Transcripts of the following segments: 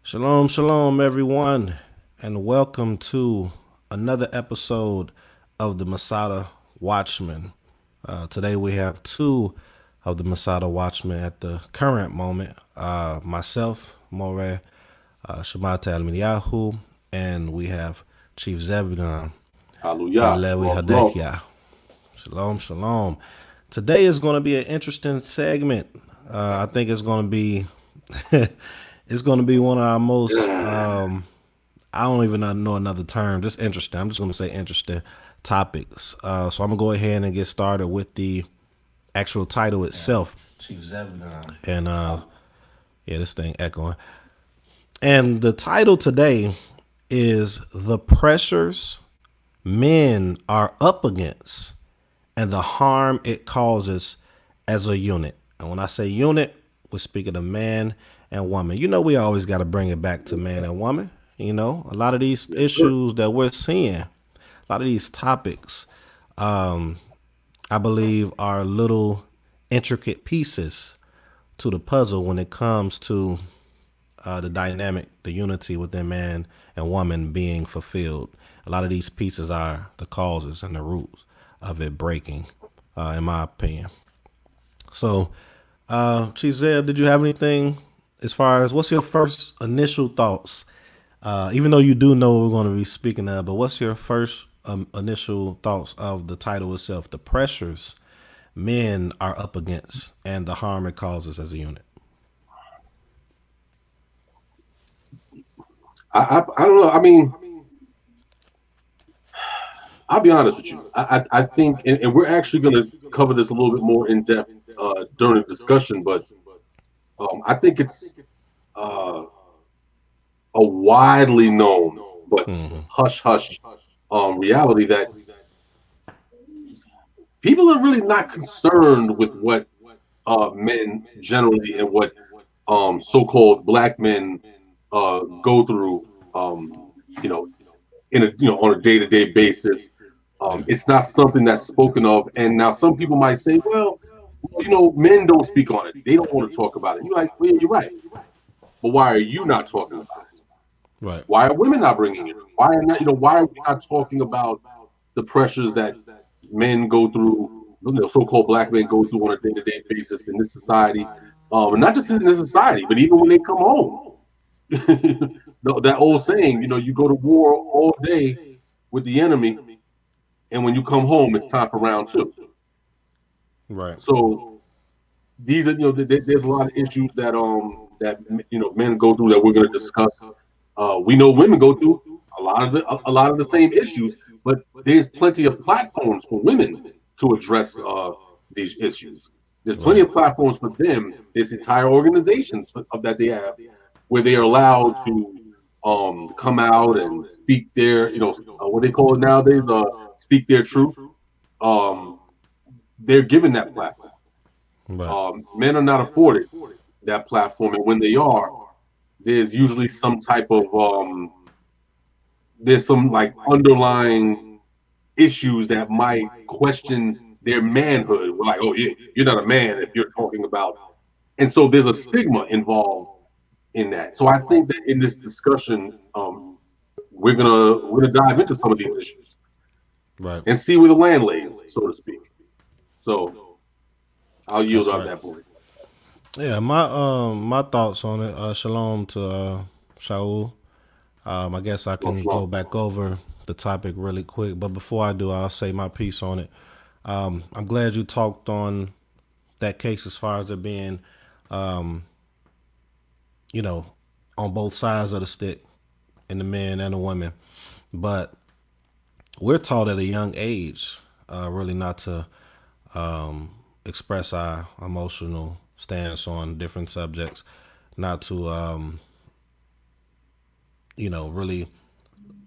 Shalom, shalom, everyone, and welcome to another episode of the Masada Watchmen. Today we have two of the Masada Watchmen at the current moment. Myself, More Shemata Al and we have Chief Zebedon and Hallelujah. Lewi Shalom, shalom. Hadekia. Shalom, shalom. Today is going to be an interesting segment. I think it's going to be it's going to be one of our most I don't even know another term. Just interesting. I'm just going to say interesting topics. So I'm gonna go ahead and get started with the actual title itself. Chief Zebedon. And yeah, this thing echoing. And the title today is "The Pressures Men Are Up Against and the Harm It Causes as a Unit." And when I say unit, we're speaking of man and woman. You know, we always got to bring it back to man and woman. You know, a lot of these Sure. issues that we're seeing, a lot of these topics, I believe, are little intricate pieces to the puzzle when it comes to the dynamic, the unity within man and woman being fulfilled. A lot of these pieces are the causes and the roots of it breaking, in my opinion. So, Chief Zeb, did you have anything as far as what's your first initial thoughts? Even though you do know what we're going to be speaking of, but what's your first initial thoughts of the title itself, The Pressures Men Are Up Against and the Harm It Causes as a Unit? I don't know. I mean, I'll be honest with you. I think, and we're actually going to cover this a little bit more in depth during the discussion, but I think it's uh, a widely known but hush hush reality that people are really not concerned with what men generally and what so-called black men go through. You know, in a on a day-to-day basis. Yeah. It's not something that's spoken of. And now some people might say, well, men don't speak on it. They don't want to talk about it. You're like, well, yeah, you're right. But why are you not talking about it? Right. Why are women not bringing it? Why are not, why are we not talking about the pressures that men go through, so-called black men go through on a day-to-day basis in this society? And not just in this society, but even when they come home. That old saying, you go to war all day with the enemy, and when you come home, it's time for round two. Right. So these are, there's a lot of issues that men go through that we're going to discuss. We know women go through a lot of the same issues, but there's plenty of platforms for women to address these issues. There's plenty Right. of platforms for them. There's entire organizations that they have where they are allowed to come out and speak their, what they call it nowadays, speak their truth. Um, they're given that platform. Right. Men are not afforded that platform, and when they are, there's usually some type of there's some like underlying issues that might question their manhood. We're like, oh, yeah, you're not a man if you're talking about, and so there's a stigma involved in that. So I think that in this discussion, we're gonna dive into some of these issues Right. and see where the land lays, so to speak. So I'll yield That's at right. that point. Yeah, my thoughts on it. Shalom to Shaul. I guess I Shalom, can go shalom. back over the topic really quick, but before I do, I'll say my piece on it. I'm glad you talked on that case as far as it being, you know, on both sides of the stick, in the men and the women. But we're taught at a young age, really not to express our emotional stance on different subjects, not to, really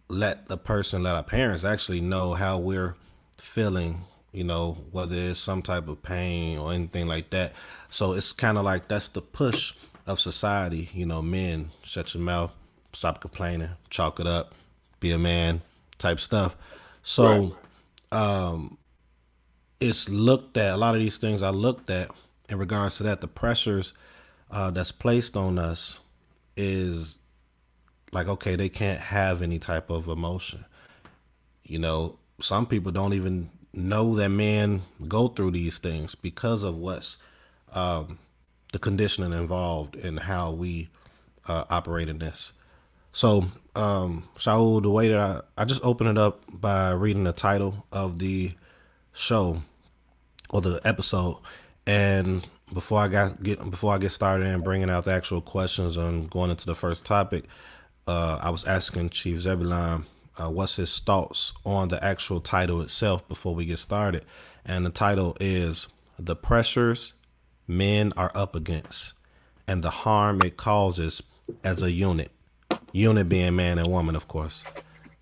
let our parents actually know how we're feeling, whether it's some type of pain or anything like that. So it's kind of like that's the push of society, men, shut your mouth, stop complaining, chalk it up, be a man type stuff. Right. So it's looked at, a lot of these things are looked at in regards to that, the pressures that's placed on us is like, okay, they can't have any type of emotion. You know, some people don't even know that men go through these things because of what's the conditioning involved in how we operate in this. So, Shaul, the way that I just opened it up by reading the title of the show or the episode, and before I get started and bringing out the actual questions and going into the first topic, I was asking Chief Zebulon what's his thoughts on the actual title itself before we get started, and the title is "The Pressures Men Are Up Against and the Harm It Causes as a Unit." Unit being man and woman, of course.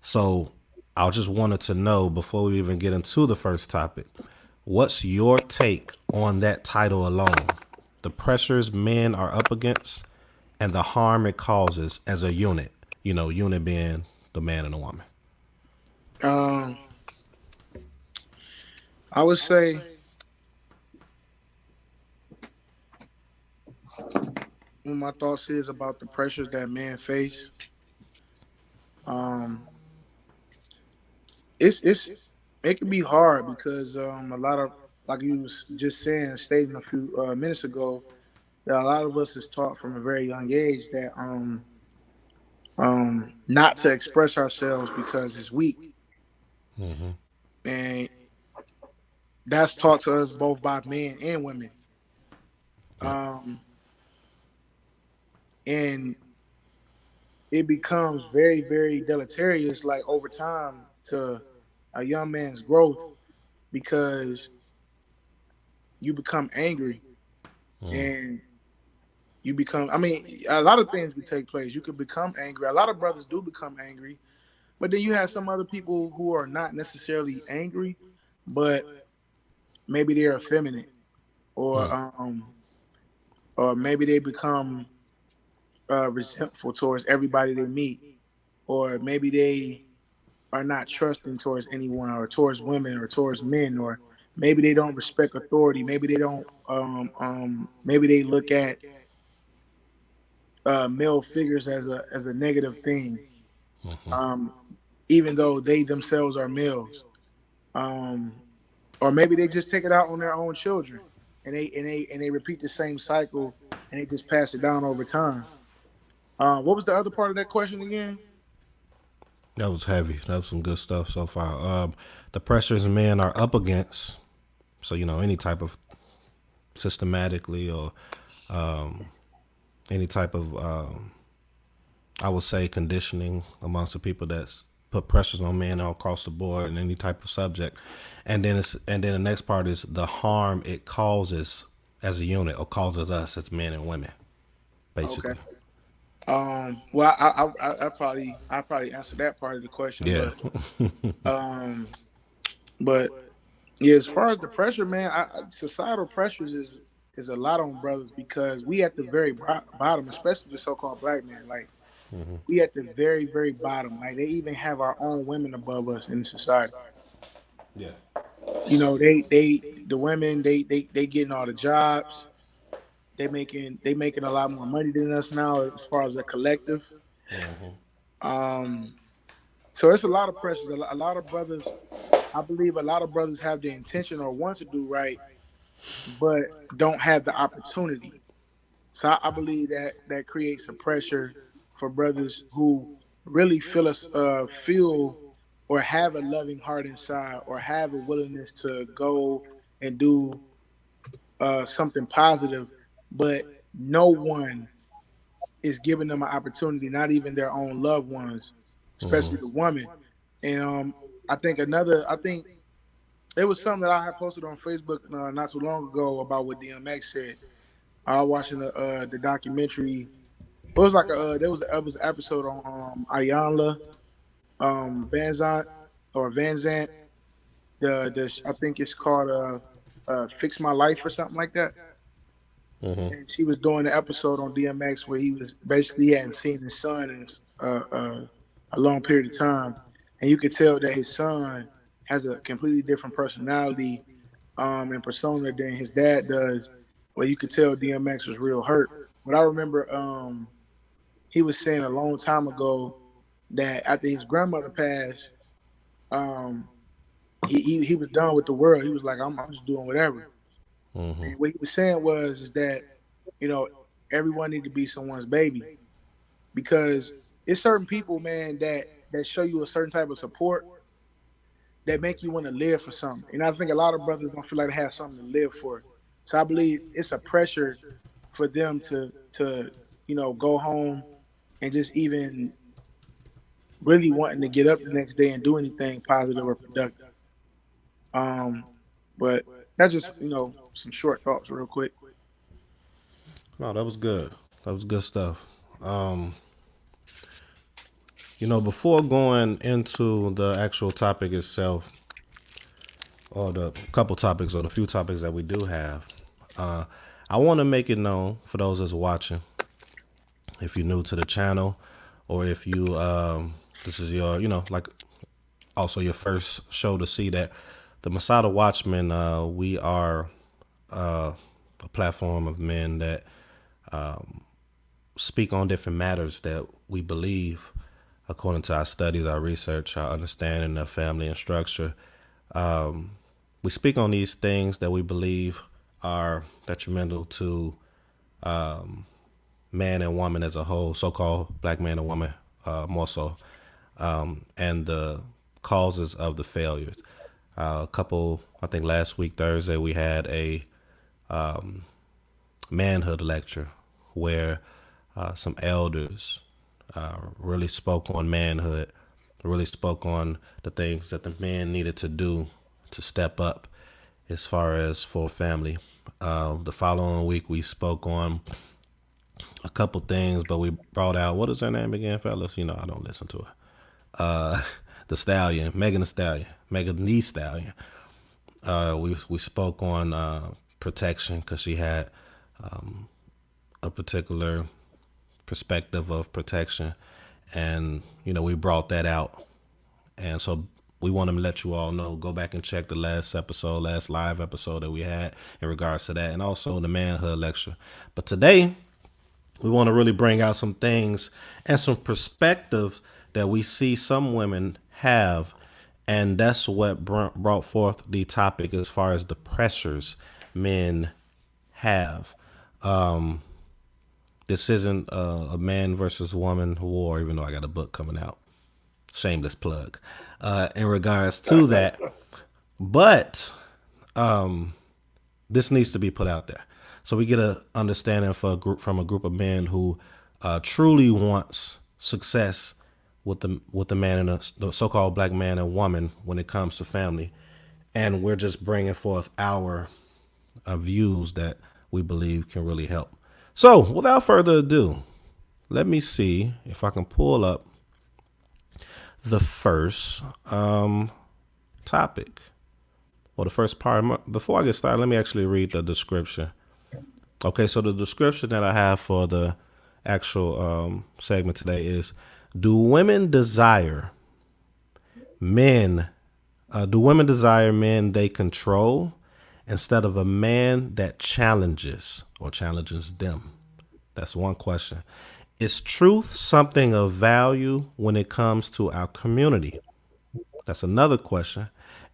So I just wanted to know before we even get into the first topic, what's your take on that title alone? The pressures men are up against and the harm it causes as a unit. You know, unit being the man and the woman. Um, I would say what my thoughts is about the pressures that men face. Um, it's it can be hard because a lot of, like you was just saying, stating a few minutes ago, that a lot of us is taught from a very young age that not to express ourselves because it's weak, and that's taught to us both by men and women. Yep. Um, and it becomes very, very deleterious, like over time, to a young man's growth because you become angry and you become. I mean, a lot of things can take place. You could become angry. A lot of brothers do become angry, but then you have some other people who are not necessarily angry, but maybe they're effeminate, or or maybe they become resentful towards everybody they meet, or maybe they are not trusting towards anyone, or towards women, or towards men, or maybe they don't respect authority. Maybe they don't. Maybe they look at male figures as a negative thing, um, even though they themselves are males. Um, or maybe they just take it out on their own children, and they repeat the same cycle, and they just pass it down over time. What was the other part of that question again? That was heavy. That was some good stuff so far. The pressures men are up against. So, you know, any type of systematically or any type of I would say conditioning amongst the people that's put pressures on men all across the board in any type of subject. And then the next part is the harm it causes as a unit or causes us as men and women, Okay. basically. Well, I probably answered that part of the question, Yeah. um, but yeah, as far as the pressure, man, societal pressures is a lot on brothers because we at the very bottom, especially the so-called black man. Like we at the very, very bottom. Like they even have our own women above us in society. Yeah. You know, the women they getting all the jobs. They making a lot more money than us now as far as a collective. Um, so it's a lot of pressures. A lot of brothers, I believe, a lot of brothers have the intention or want to do right, but don't have the opportunity. So I believe that creates a pressure for brothers who really feel or have a loving heart inside, or have a willingness to go and do something positive, but no one is giving them an opportunity, not even their own loved ones, especially the woman. And I think it was something that I had posted on Facebook not too long ago about what DMX said. I was watching the documentary. It was like there was an episode on Ayanla Van Zant or Van Zant. The I think it's called Fix My Life or something like that. And she was doing the episode on DMX where he was basically he hadn't seen his son in a long period of time, and you could tell that his son has a completely different personality and persona than his dad does. Where you could tell DMX was real hurt. But I remember he was saying a long time ago that after his grandmother passed, um, he was done with the world. He was like, I'm just doing whatever. Mm-hmm. And what he was saying was is that, you know, everyone need to be someone's baby, because it's certain people, man, that show you a certain type of support that make you want to live for something. And I think a lot of brothers don't feel like they have something to live for. So I believe it's a pressure for them to go home and just even really wanting to get up the next day and do anything positive or productive. Um, but that's just some short thoughts, real quick. No, that was good. That was good stuff. Before going into the actual topic itself, or the couple topics or the few topics that we do have, I want to make it known for those that's watching, if you're new to the channel, or if you this is your like also your first show to see, that the Masada Watchmen, we are a platform of men that speak on different matters that we believe, according to our studies, our research, our understanding of family and structure. We speak on these things that we believe are detrimental to man and woman as a whole, so-called black man and woman, more so, and the causes of the failures. I think last week, Thursday, we had a manhood lecture where some elders really spoke on manhood, really spoke on the things that the men needed to do to step up as far as for family. The following week, we spoke on a couple things, but we brought out, what is her name again, fellas? I don't listen to her. The Stallion, Megan Thee Stallion. We spoke on protection, because she had a particular perspective of protection, and we brought that out. And so we want to let you all know, go back and check the last live episode that we had in regards to that, and also the manhood lecture. But today we want to really bring out some things and some perspectives that we see some women have, and that's what brought forth the topic as far as the pressures men have. This isn't a man versus woman war, even though I got a book coming out. Shameless plug in regards to that. But this needs to be put out there, so we get a understanding from a group of men who truly wants success with the man and the so-called black man and woman when it comes to family, and we're just bringing forth our views that we believe can really help. So, without further ado, let me see if I can pull up the first topic, or the first part. Before I get started, let me actually read the description. Okay, so the description that I have for the actual segment today is: Do women desire men they control, instead of a man that challenges them? That's one question. Is truth something of value when it comes to our community? That's another question.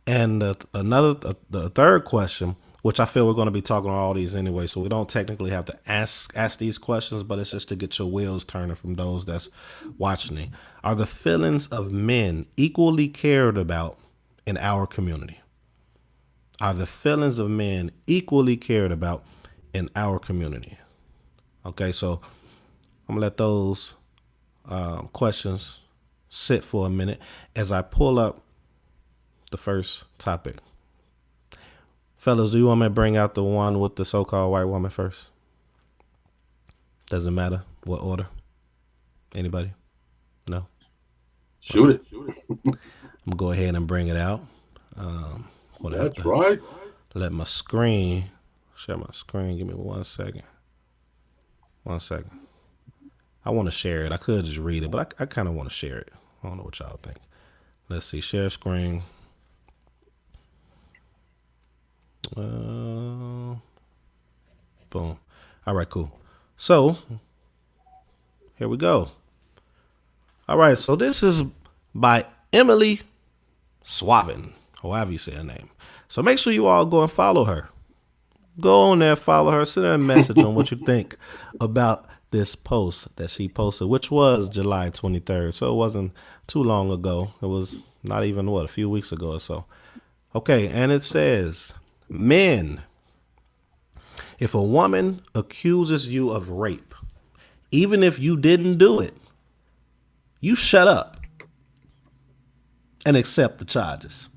And the third question, which I feel we're going to be talking on all these anyway, so we don't technically have to ask these questions, but it's just to get your wheels turning from those that's watching. Are the feelings of men equally cared about in our community? Are the feelings of men equally cared about in our community? Okay, so I'm gonna let those questions sit for a minute as I pull up the first topic. Fellas, do you want me to bring out the one with the so-called white woman first? Doesn't matter what order. Anybody? No? Shoot it. I'm gonna go ahead and bring it out. That's right. Let my screen, share my screen. Give me 1 second. 1 second. I want to share it. I could just read it, but I kind of want to share it. I don't know what y'all think. Let's see. Share screen. Boom. All right, cool. So Here we go. All right, so this is by Emily Swavin, however you say her name. So make sure you all go and follow her. Go on there, follow her, send her a message on what you think about this post that she posted, which was July 23rd. So it wasn't too long ago. It was not even, a few weeks ago or so. Okay, and it says, men, if a woman accuses you of rape, even if you didn't do it, you shut up and accept the charges.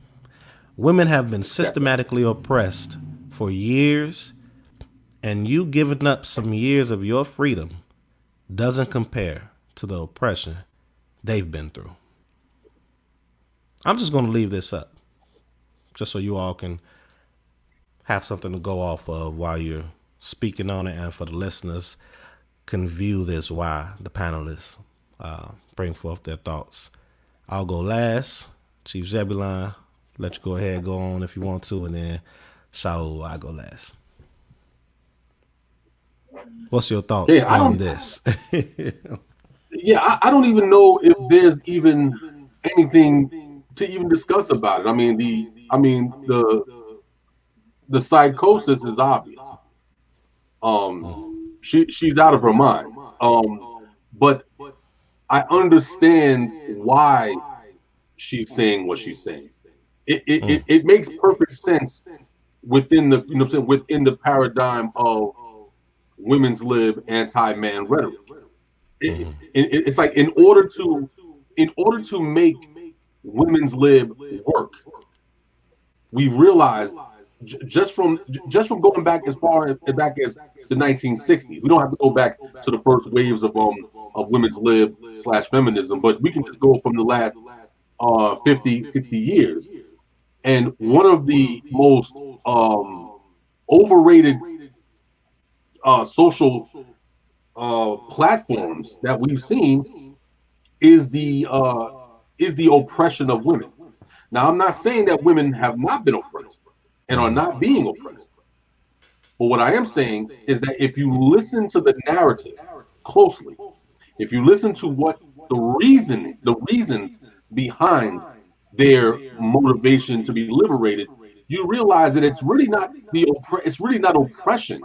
Women have been systematically oppressed for years, and you giving up some years of your freedom doesn't compare to the oppression they've been through. I'm just going to leave this up just so you all can have something to go off of while you're speaking on it, and for the listeners can view this while the panelists bring forth their thoughts. I'll go last. Chief Zebulon, let you go ahead, go on if you want to, and then Shaul, I go last. What's your thoughts on this? I don't even know if there's even anything to even discuss about it. I mean, the psychosis is obvious. She's out of her mind. But I understand why she's saying what she's saying. It makes perfect sense within the within the paradigm of women's lib anti-man rhetoric. It's like in order to make women's lib work, we realized just from going back as far back as the 1960s. We don't have to go back to the first waves of women's lib / feminism, but we can just go from the last 50, 60 years. And one of the most overrated social platforms that we've seen is the oppression of women. Now, I'm not saying that women have not been oppressed and are not being oppressed. But what I am saying is that if you listen to the narrative closely, if you listen to what the reasons behind their motivation to be liberated, you realize that it's really not oppression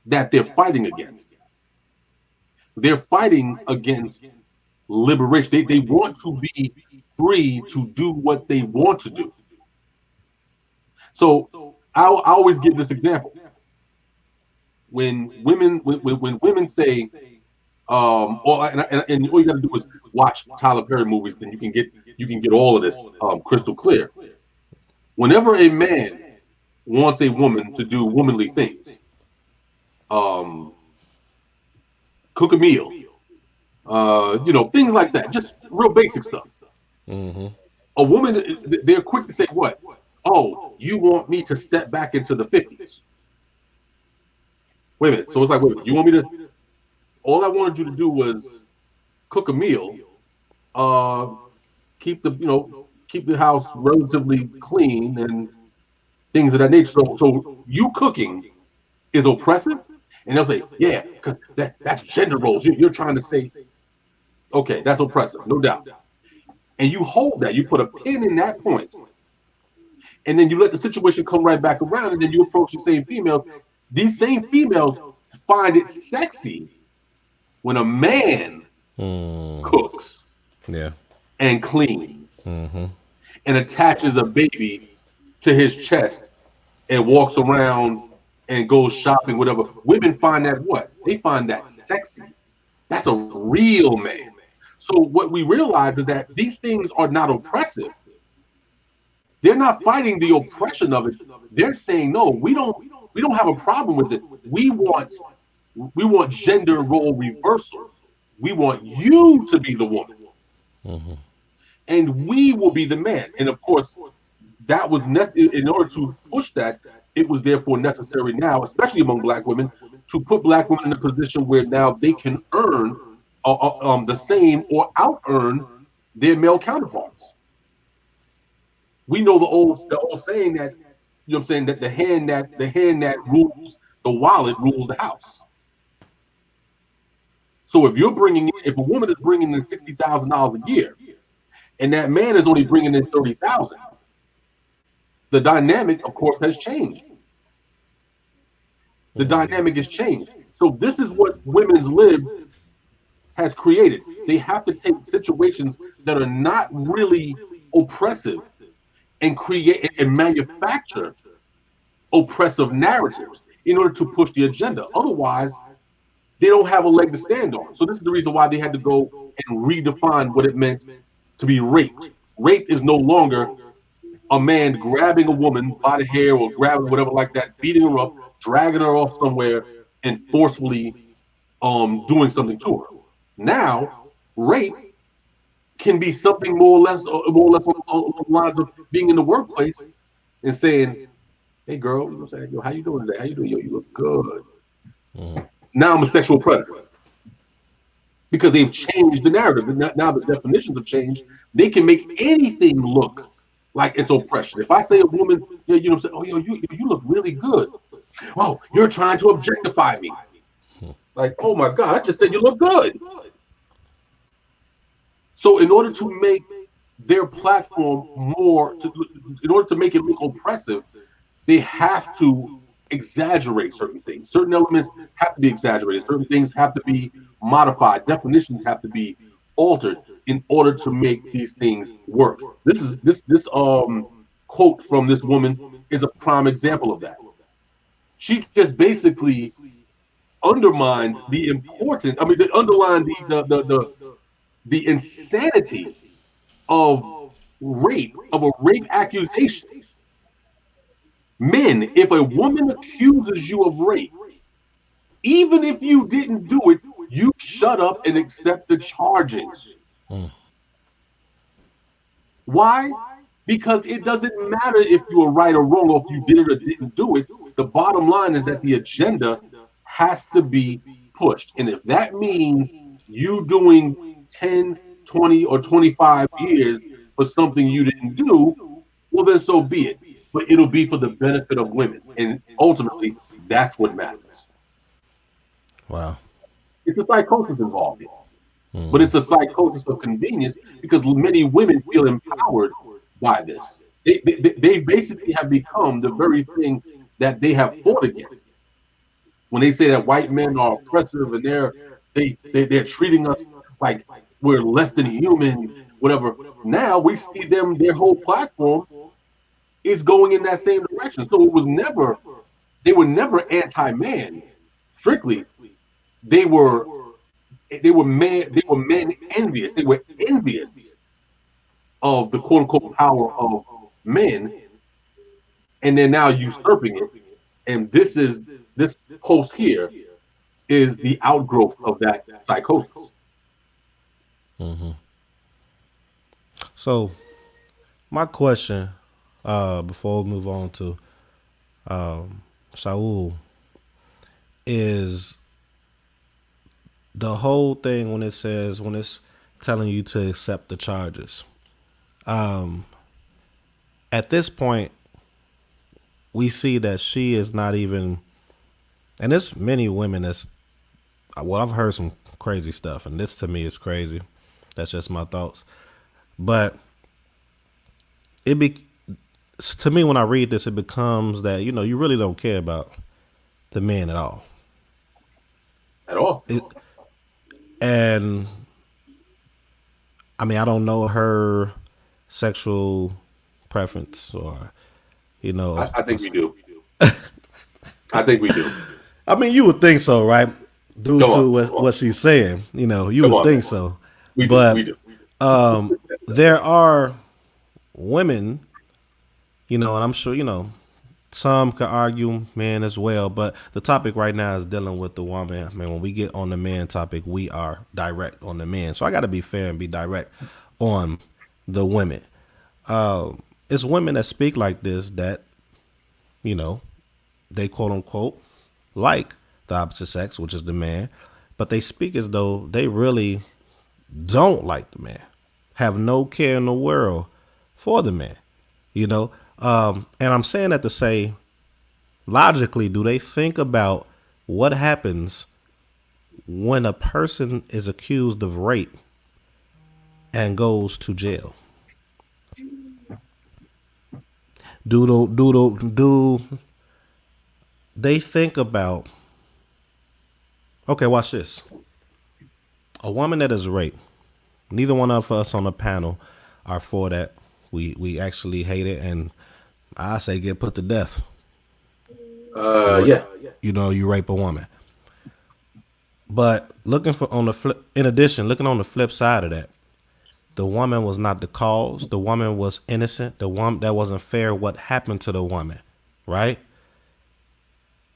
that they're fighting against. They're fighting against liberation. They want to be free to do what they want to do. So I always give this example. When women say, and all you got to do is watch Tyler Perry movies, then you can get all of this crystal clear. Whenever a man wants a woman to do womanly things, cook a meal, things like that, just real basic stuff. Mm-hmm. A woman, they're quick to say, what? Oh, you want me to step back into the 50s? Wait a minute. So it's like, wait a minute. You want me to? All I wanted you to do was cook a meal, keep the house relatively clean and things of that nature. So you cooking is oppressive, and they'll say, yeah, because that's gender roles. You're trying to say, okay, that's oppressive, no doubt. And you hold that. You put a pin in that point, and then you let the situation come right back around, and then you approach the same females. These same females find it sexy when a man cooks and cleans and attaches a baby to his chest and walks around and goes shopping, whatever. Women find that what? They find that sexy. That's a real man. So what we realize is that these things are not oppressive. They're not fighting the oppression of it. They're saying, no, we don't have a problem with it. We want gender role reversal. We want you to be the woman, and we will be the man. And of course, that was in order to push that. It was therefore necessary now, especially among Black women, to put Black women in a position where now they can earn the same or out-earn their male counterparts. We know the old saying that, you know what I'm saying, that the hand that rules the wallet rules the house. So if a woman is bringing in $60,000 a year, and that man is only bringing in 30,000, the dynamic, of course, has changed. The dynamic has changed. So this is what women's lib has created. They have to take situations that are not really oppressive and create and manufacture oppressive narratives in order to push the agenda. Otherwise, they don't have a leg to stand on. So this is the reason why they had to go and redefine what it meant to be raped. Rape is no longer a man grabbing a woman by the hair or grabbing whatever like that, beating her up, dragging her off somewhere, and forcefully doing something to her. Now, rape can be something more or less on the lines of being in the workplace and saying, "Hey, girl, you know what I'm saying? Yo, how you doing today? How you doing? Yo, you look good." Now I'm a sexual predator because they've changed the narrative. And now the definitions have changed. They can make anything look like it's oppression. If I say a woman, you know what I'm saying? Oh, yo, you look really good. Oh, you're trying to objectify me. Like, oh my God, I just said you look good. So in order to make their platform in order to make it look oppressive, they have to exaggerate certain things. Certain elements have to be exaggerated. Certain things have to be modified. Definitions have to be altered in order to make these things work. This quote from this woman is a prime example of that. She just basically underlined the importance. I mean, they underlined the insanity of rape, of a rape accusation. Men, if a woman accuses you of rape, even if you didn't do it, you shut up and accept the charges. Why? Because it doesn't matter if you were right or wrong, or if you did it or didn't do it. The bottom line is that the agenda has to be pushed. And if that means you doing 10, 20, or 25 years for something you didn't do, well, then so be it. But it'll be for the benefit of women. And ultimately, that's what matters. Wow. It's a psychosis involved here. But it's a psychosis of convenience because many women feel empowered by this. They basically have become the very thing that they have fought against. When they say that white men are oppressive and they're treating us like we're less than human, whatever. Now we see them, their whole platform is going in that same direction. So they were never anti-man. Strictly, they were men envious. They were envious of the quote unquote power of men, and they're now usurping it. And this post here is the outgrowth of that psychosis. So, my question, before we move on to Shaul, is the whole thing when it's telling you to accept the charges. At this point, we see that she is not even, and there's many women that's, well, I've heard some crazy stuff, and this to me is crazy. That's just my thoughts. But to me, when I read this, it becomes that, you really don't care about the man at all. At all. And I mean, I don't know her sexual preference or, I think we do. I think we do. I mean, you would think so, right? Due to what she's saying, you would think so. We do. There are women, and I'm sure, some could argue men as well, but the topic right now is dealing with the woman. I mean, when we get on the man topic, we are direct on the men. So I got to be fair and be direct on the women. It's women that speak like this that, they quote unquote like the opposite sex, which is the man, but they speak as though they really don't like the man, have no care in the world for the man, and I'm saying that to say, logically, do they think about what happens when a person is accused of rape and goes to jail? Do they think about, okay, watch this. A woman that is raped, neither one of us on the panel are for that. We actually hate it, and I say get put to death. Yeah. You know, you rape a woman. But looking for on the flip, in addition, looking on the flip side of that, the woman was not the cause. The woman was innocent. The woman, that wasn't fair. What happened to the woman, right?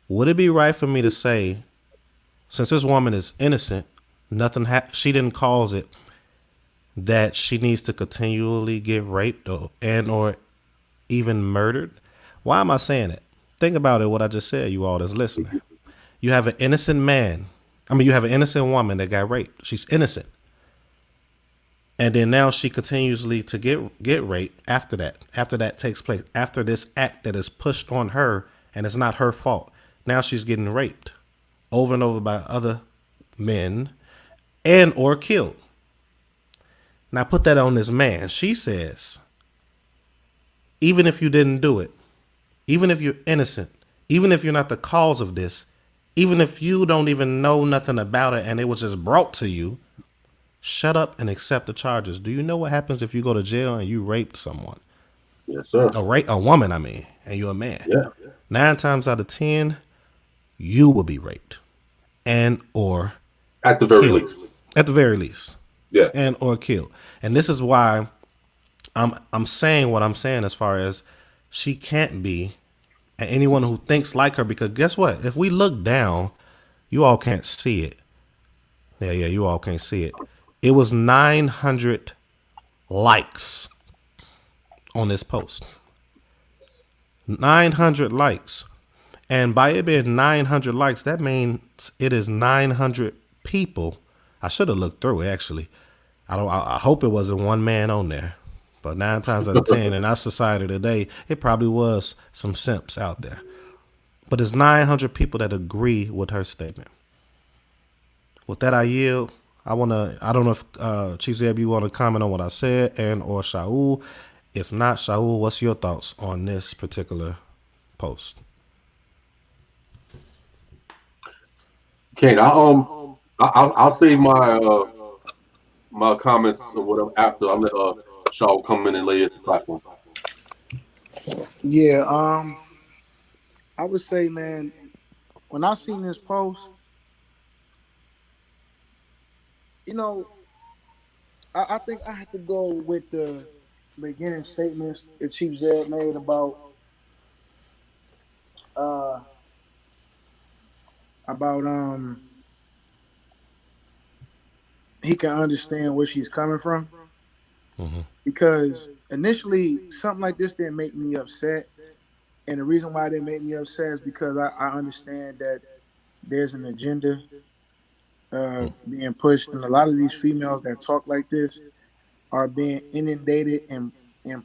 Would it be right for me to say, since this woman is innocent, she didn't cause it, that she needs to continually get raped or even murdered? Why am I saying it? Think about it, what I just said, you all that's listening. You have an innocent man. You have an innocent woman that got raped. She's innocent. And then now she continuously to get raped after that. After that takes place. After this act that is pushed on her and it's not her fault. Now she's getting raped over and over by other men and or killed. Now put that on this man. She says, even if you didn't do it, even if you're innocent, even if you're not the cause of this, even if you don't even know nothing about it and it was just brought to you, shut up and accept the charges. Do you know what happens if you go to jail and you raped someone? Yes, sir. A woman, and you're a man. Yeah. 9 times out of 10, you will be raped and or At the very killed. least. At the very least. Yeah. And or killed. And this is why I'm saying what I'm saying as far as she can't be, and anyone who thinks like her, because guess what? If we look down, you all can't see it. Yeah, you all can't see it. It was 900 likes on this post. 900 likes. And by it being 900 likes, that means it is 900 people. I should have looked through it, actually. I hope it wasn't one man on there. But 9 times out of 10 in our society today, it probably was some simps out there. But it's 900 people that agree with her statement. With that, I yield. I don't know if Chief Zeb, you want to comment on what I said, and or Shaul. If not, Shaul, what's your thoughts on this particular post? Kane, I'll save my comments or whatever after. I'll let Shaw come in and lay his platform. Yeah, I would say, man, when I seen this post, you know, I think I have to go with the beginning statements that Chief Zed made about he can understand where she's coming from. Mm-hmm. Because initially something like this didn't make me upset. And the reason why it didn't make me upset is because I understand that there's an agenda being pushed. And a lot of these females that talk like this are being inundated and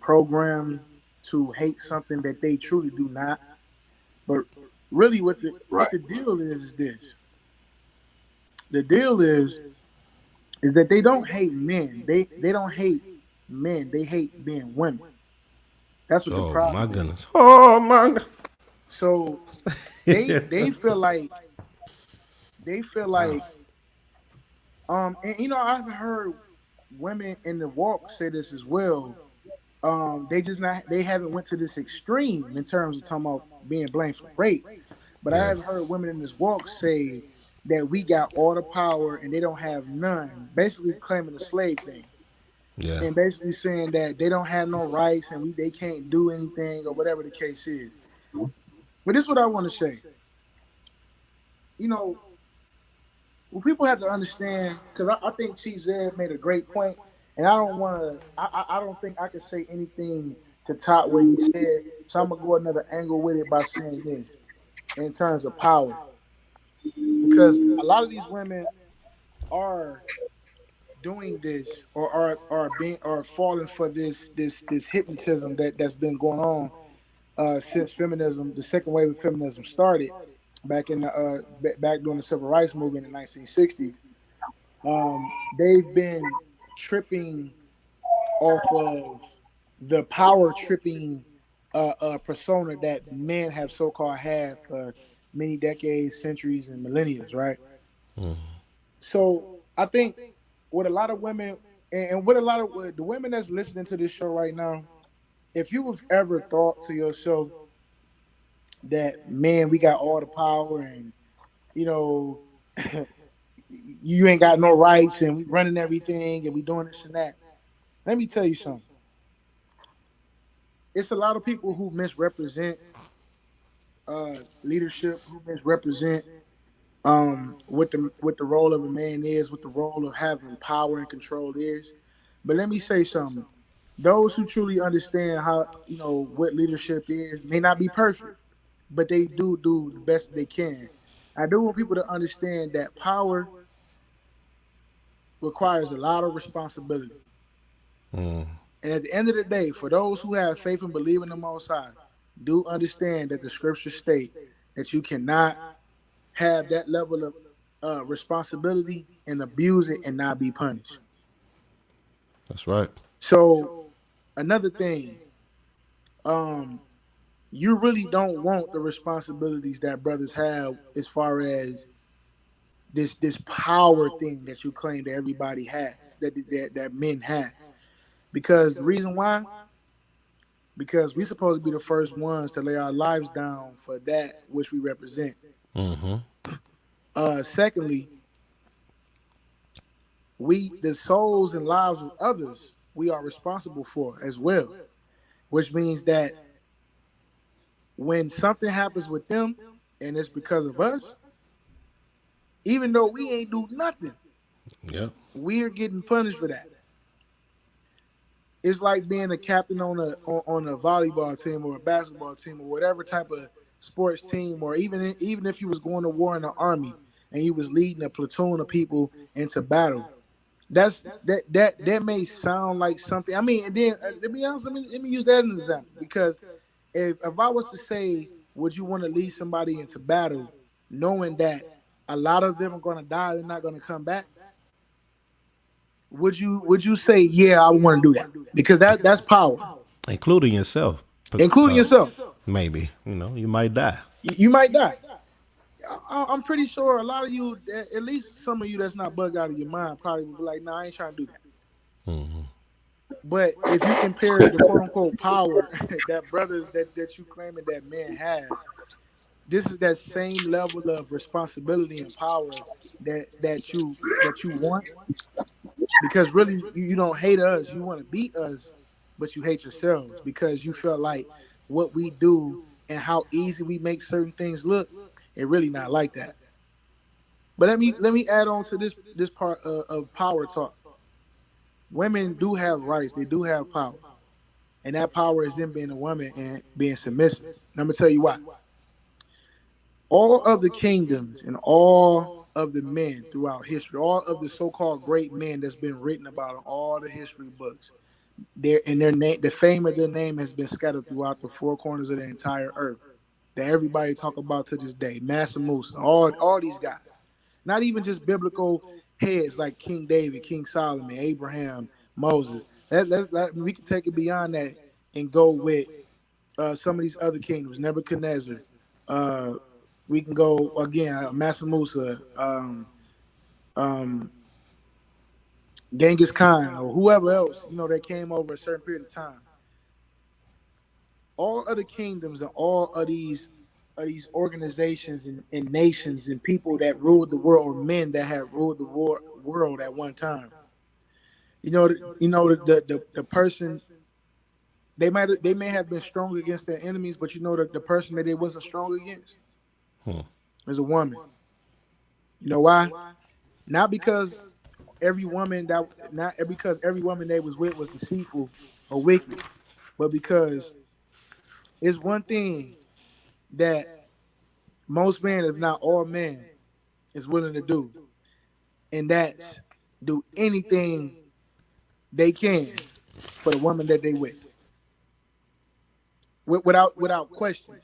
programmed to hate something that they truly do not. But really what the deal is this. The deal is that they don't hate men. They don't hate men. They hate being women. That's what the problem is. Oh my goodness. Oh my God. So they feel like and you know, I've heard women in the walk say this as well. They haven't went to this extreme in terms of talking about being blamed for rape. But I have heard women in this walk say that we got all the power and they don't have none, basically claiming the slave thing. Yeah. And basically saying that they don't have no rights and they can't do anything or whatever the case is. But this is what I want to say. You know, well, people have to understand, because I think Chief Zed made a great point, and I don't think I can say anything to top what he said. So I'm gonna go another angle with it by saying this in terms of power. Because a lot of these women are doing this or are falling for this hypnotism that's been going on since feminism, the second wave of feminism started. back in the back during the civil rights movement in the 1960s. They've been tripping off of the power tripping persona that men have so-called had for many decades, centuries, and millennia, right? So I think with a lot of women, and with a lot of with the women that's listening to this show right now, if you have ever thought to yourself that, man, we got all the power and you know you ain't got no rights and we running everything and we doing this and that, let me tell you something. It's a lot of people who misrepresent leadership, who misrepresent what the role of a man is, what the role of having power and control is. But let me say something. Those who truly understand how what leadership is may not be perfect, but they do the best that they can. I do want people to understand that power requires a lot of responsibility. And at the end of the day, for those who have faith and believe in the Most High, do understand that the scriptures state that you cannot have that level of responsibility and abuse it and not be punished. That's right. So another thing, you really don't want the responsibilities that brothers have as far as this power thing that you claim that everybody has, that men have. Because the reason why, because we're supposed to be the first ones to lay our lives down for that which we represent. Secondly, the souls and lives of others, we are responsible for as well, which means that when something happens with them and it's because of us, even though we ain't do nothing, Yep. we're getting punished for that. It's like being a captain on a volleyball team or a basketball team or whatever type of sports team, or even if you was going to war in the army and you was leading a platoon of people into battle. That may sound like something. I mean, and then to be honest, let me use that as an example, because if I was to say, would you want to lead somebody into battle, knowing that a lot of them are going to die, they're not going to come back? Would you say, yeah, I want to do that? Because that's power, Including yourself. including yourself. Maybe. You might die. You might die. I'm pretty sure a lot of you, at least some of you that's not bugged out of your mind, probably would be like, "Nah, I ain't trying to do that." But if you compare the quote unquote power that brothers that you claiming that men have, this is that same level of responsibility and power that you want. Because really, you don't hate us, you want to beat us, but you hate yourselves because you feel like what we do and how easy we make certain things look, it really not like that. But let me add on to this part of power talk. Women do have rights, they do have power, and that power is them being a woman and being submissive. And I'm gonna tell you why. All of the kingdoms and all of the men throughout history, all of the so-called great men that's been written about in all the history books, their name, the fame of their name has been scattered throughout the four corners of the entire earth. That everybody talk about to this day. Massa Musa, all these guys. Not even just biblical heads like King David, King Solomon, Abraham, Moses. We can take it beyond that and go with some of these other kingdoms, Nebuchadnezzar. We can go again, Massa Musa, Genghis Khan, or whoever else that came over a certain period of time. All other kingdoms and all of these organizations and nations and people that ruled the world, or men that have ruled the world at one time. The person, they may have been strong against their enemies, but the person that they wasn't strong against is a woman. You know why? Not because every woman they was with was deceitful or wicked, but because it's one thing that most men, if not all men, is willing to do, and that's do anything they can for the woman that they with, without question.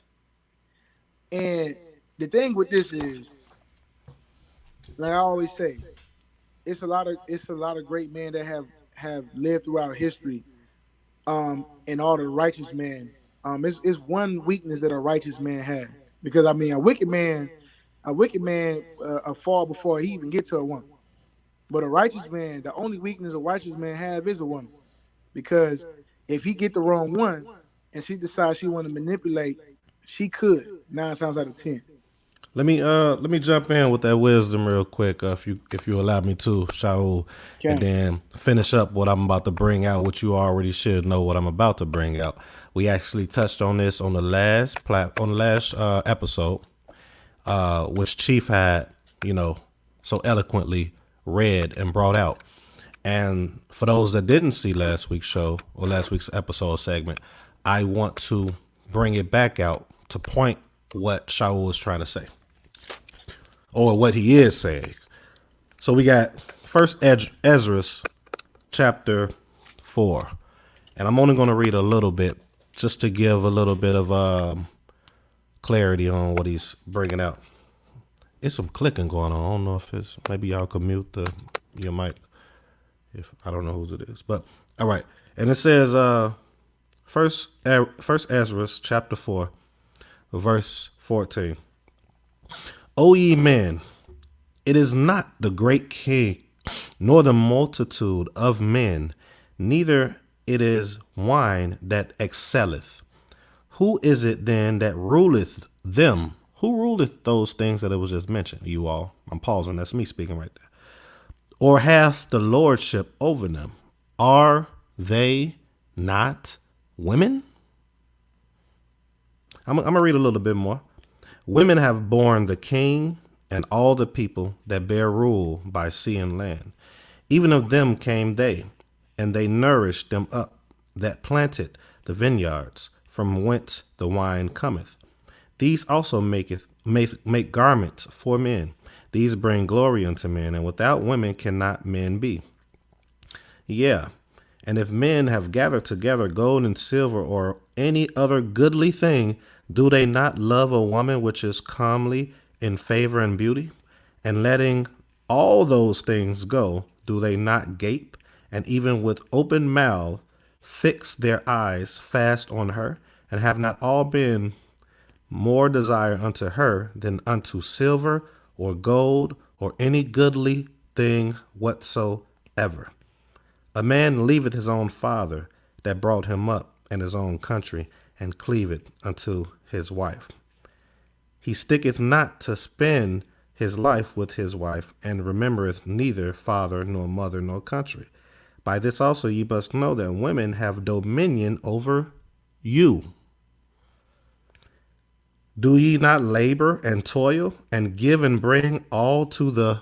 And the thing with this is, like I always say, it's a lot of great men that have lived throughout history. And all the righteous men. It's one weakness that a righteous man has, because I mean, a wicked man, fall before he even get to a woman. But a righteous man, the only weakness a righteous man have is a woman, because if he get the wrong one and she decides she want to manipulate, she could 9 times out of 10. Let me jump in with that wisdom real quick, if you allow me to, Shaul, and Okay. then finish up what I'm about to bring out, which you already should know what I'm about to bring out. We actually touched on this on the last episode, which Chief had, so eloquently read and brought out. And for those that didn't see last week's show or last week's episode segment, I want to bring it back out to point what Shaul was trying to say, or what he is saying. So we got First Ezra chapter 4, and I'm only going to read a little bit just to give a little bit of clarity on what he's bringing out. It's some clicking going on. I don't know if it's, maybe y'all can mute your mic. If I don't know whose it is, but all right. And it says, First Ezra chapter 4, verse 14. O ye men, it is not the great king, nor the multitude of men, neither it is wine that excelleth. Who is it then that ruleth them? Who ruleth those things that it was just mentioned? You all. I'm pausing. That's me speaking right there. Or hath the lordship over them? Are they not women? I'm going to read a little bit more. Women have borne the king and all the people that bear rule by sea and land. Even of them came they, and they nourished them up that planted the vineyards, from whence the wine cometh. These also make garments for men. These bring glory unto men, and without women cannot men be. Yeah, and if men have gathered together gold and silver or any other goodly thing, do they not love a woman which is comely in favor and beauty? And letting all those things go, do they not gape, and even with open mouth fix their eyes fast on her, and have not all been more desire unto her than unto silver or gold or any goodly thing whatsoever? A man leaveth his own father that brought him up, and his own country, and cleaveth unto his wife. He sticketh not to spend his life with his wife, and remembereth neither father nor mother nor country. By this also ye must know that women have dominion over you. Do ye not labor and toil, and give and bring all to the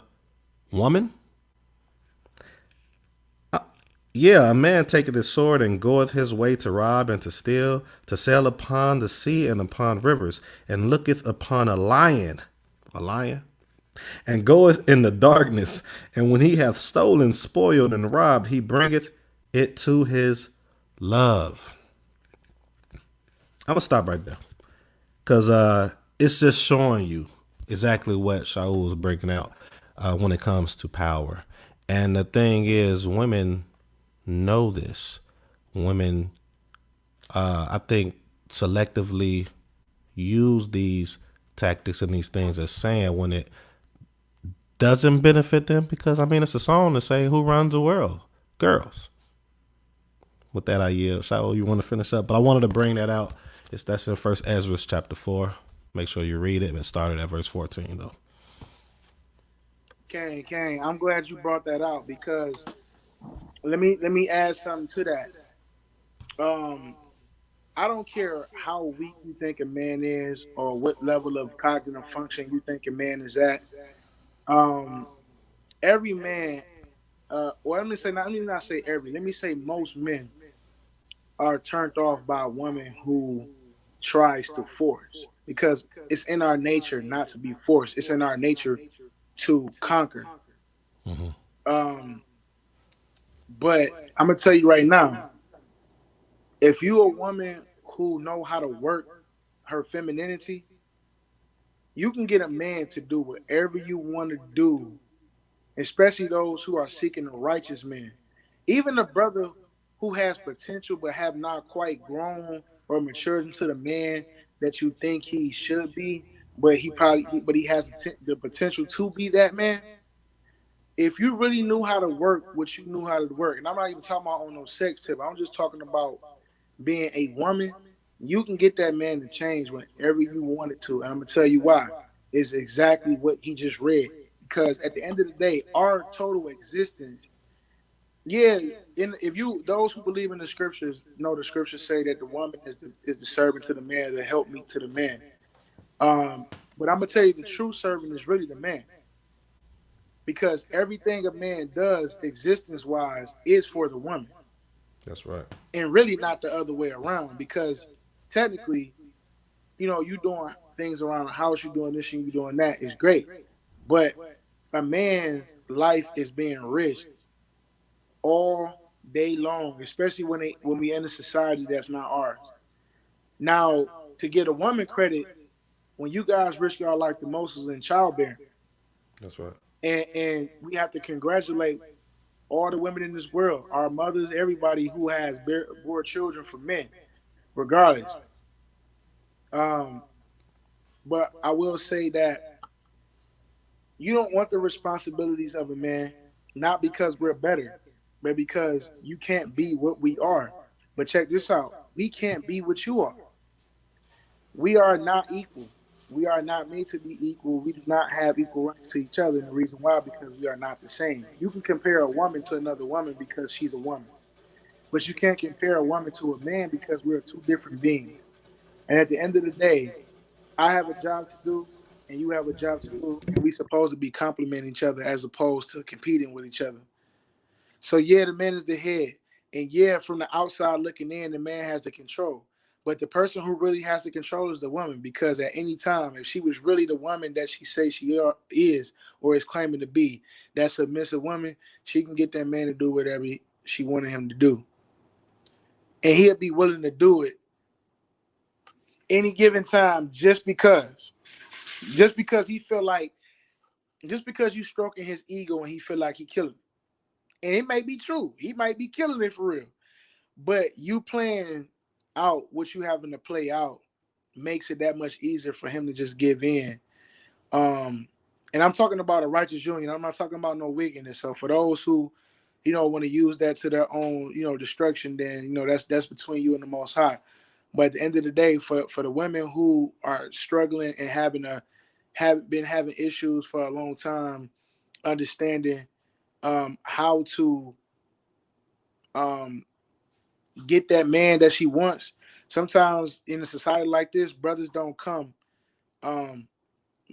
woman? Yeah, a man taketh his sword and goeth his way to rob and to steal, to sail upon the sea and upon rivers, and looketh upon a lion, and goeth in the darkness. And when he hath stolen, spoiled, and robbed, he bringeth it to his love. I'm gonna stop right there, because it's just showing you exactly what Shaul was breaking out when it comes to power. And the thing is, women know this. Women, I think, selectively use these tactics and these things as saying when it doesn't benefit them, because I mean, it's a song to say who runs the world? Girls. With that, I yield. Shaul, you want to finish up? But I wanted to bring that out. That's in First Ezra chapter 4. Make sure you read it. It started at verse 14 though. Kane, I'm glad you brought that out, because let me add something to that. I don't care how weak you think a man is or what level of cognitive function you think a man is at. Every man, or let me not say every, let me say most men are turned off by a woman who tries to force, because it's in our nature not to be forced. It's in our nature to conquer. Mm-hmm. But I'm gonna tell you right now, if you a woman who know how to work her femininity, You can get a man to do whatever you want to do, especially those who are seeking a righteous man. Even a brother who has potential but have not quite grown or matured into the man that you think he should be, but he has the potential to be that man. If you really knew how to work what you knew how to work, and I'm not even talking about on no sex tip, I'm just talking about being a woman, you can get that man to change whenever you want it to. And I'm gonna tell you why. It's exactly what he just read. Because at the end of the day, our total existence, yeah, if you those who believe in the scriptures know the scriptures say that the woman is the servant to the man, the helpmeet to the man. Um, but I'm gonna tell you the true servant is really the man. Because everything a man does existence wise is for the woman. That's right. And really not the other way around, because technically, you doing things around the house, you doing this and you doing that is great. But a man's life is being risked all day long, especially when we in a society that's not ours. Now, to get a woman credit, when you guys risk your life the most is in childbearing. That's right. And we have to congratulate all the women in this world, our mothers, everybody who has bore children for men, regardless. Um, but I will say that you don't want the responsibilities of a man, not because we're better, but because you can't be what we are. But check this out. We can't be what you are. We are not equal. We are not made to be equal. We do not have equal rights to each other. And the reason why, because we are not the same. You can compare a woman to another woman because she's a woman. But you can't compare a woman to a man because we're two different beings. And at the end of the day, I have a job to do and you have a job to do. And we're supposed to be complimenting each other as opposed to competing with each other. So yeah, the man is the head. And yeah, from the outside looking in, the man has the control. But the person who really has the control is the woman, because at any time, if she was really the woman that she says is or is claiming to be, that submissive woman, she can get that man to do whatever she wanted him to do. And he'll be willing to do it any given time just because he feel like, just because you stroking his ego and he feel like he killing it. And it may be true. He might be killing it for real. But you playing out what you having to play out makes it that much easier for him to just give in. And I'm talking about a righteous union. I'm not talking about no wickedness. So for those who, want to use that to their own, destruction, then that's between you and the Most High. But at the end of the day, for the women who are struggling and have been having issues for a long time, understanding how to get that man that she wants. Sometimes in a society like this, brothers don't come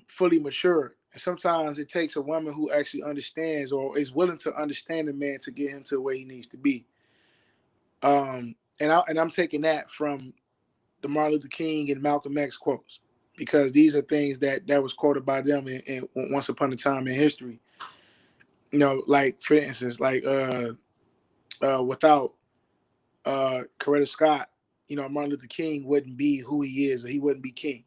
fully mature. And sometimes it takes a woman who actually understands or is willing to understand the man to get him to where he needs to be. And I'm taking that from the Martin Luther King and Malcolm X quotes, because these are things that was quoted by them in once upon a time in history. Like for instance, like without Coretta Scott, Martin Luther King wouldn't be who he is, or he wouldn't be king.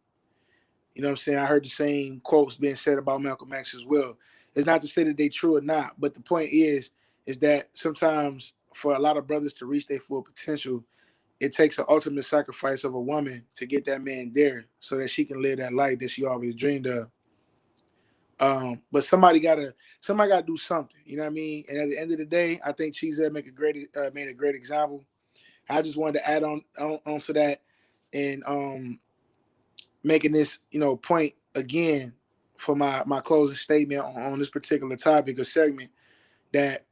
You know what I'm saying? I heard the same quotes being said about Malcolm X as well. It's not to say that they're true or not, but the point is that sometimes for a lot of brothers to reach their full potential, it takes an ultimate sacrifice of a woman to get that man there so that she can live that life that she always dreamed of. But somebody gotta do something, you know what I mean? And at the end of the day, I think Cheese made a great example. I just wanted to add on to that and making this point again for my closing statement on this particular topic or segment, that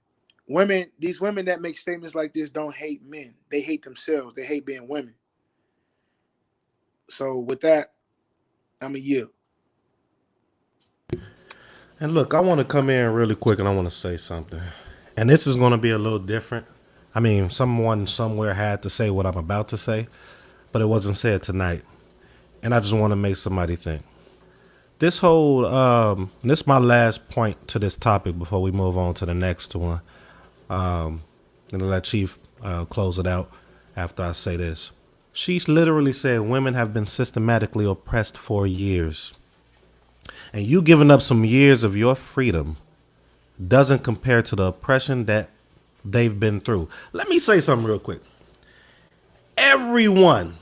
these women that make statements like this don't hate men. They hate themselves. They hate being women. So with that, I'm a yield. And look, I want to come in really quick and I want to say something. And this is going to be a little different. I mean, someone somewhere had to say what I'm about to say, but it wasn't said tonight. And I just want to make somebody think. This whole, this is my last point to this topic before we move on to the next one. And let Chief close it out after I say this. She's literally said women have been systematically oppressed for years. And you giving up some years of your freedom doesn't compare to the oppression that they've been through. Let me say something real quick. Everyone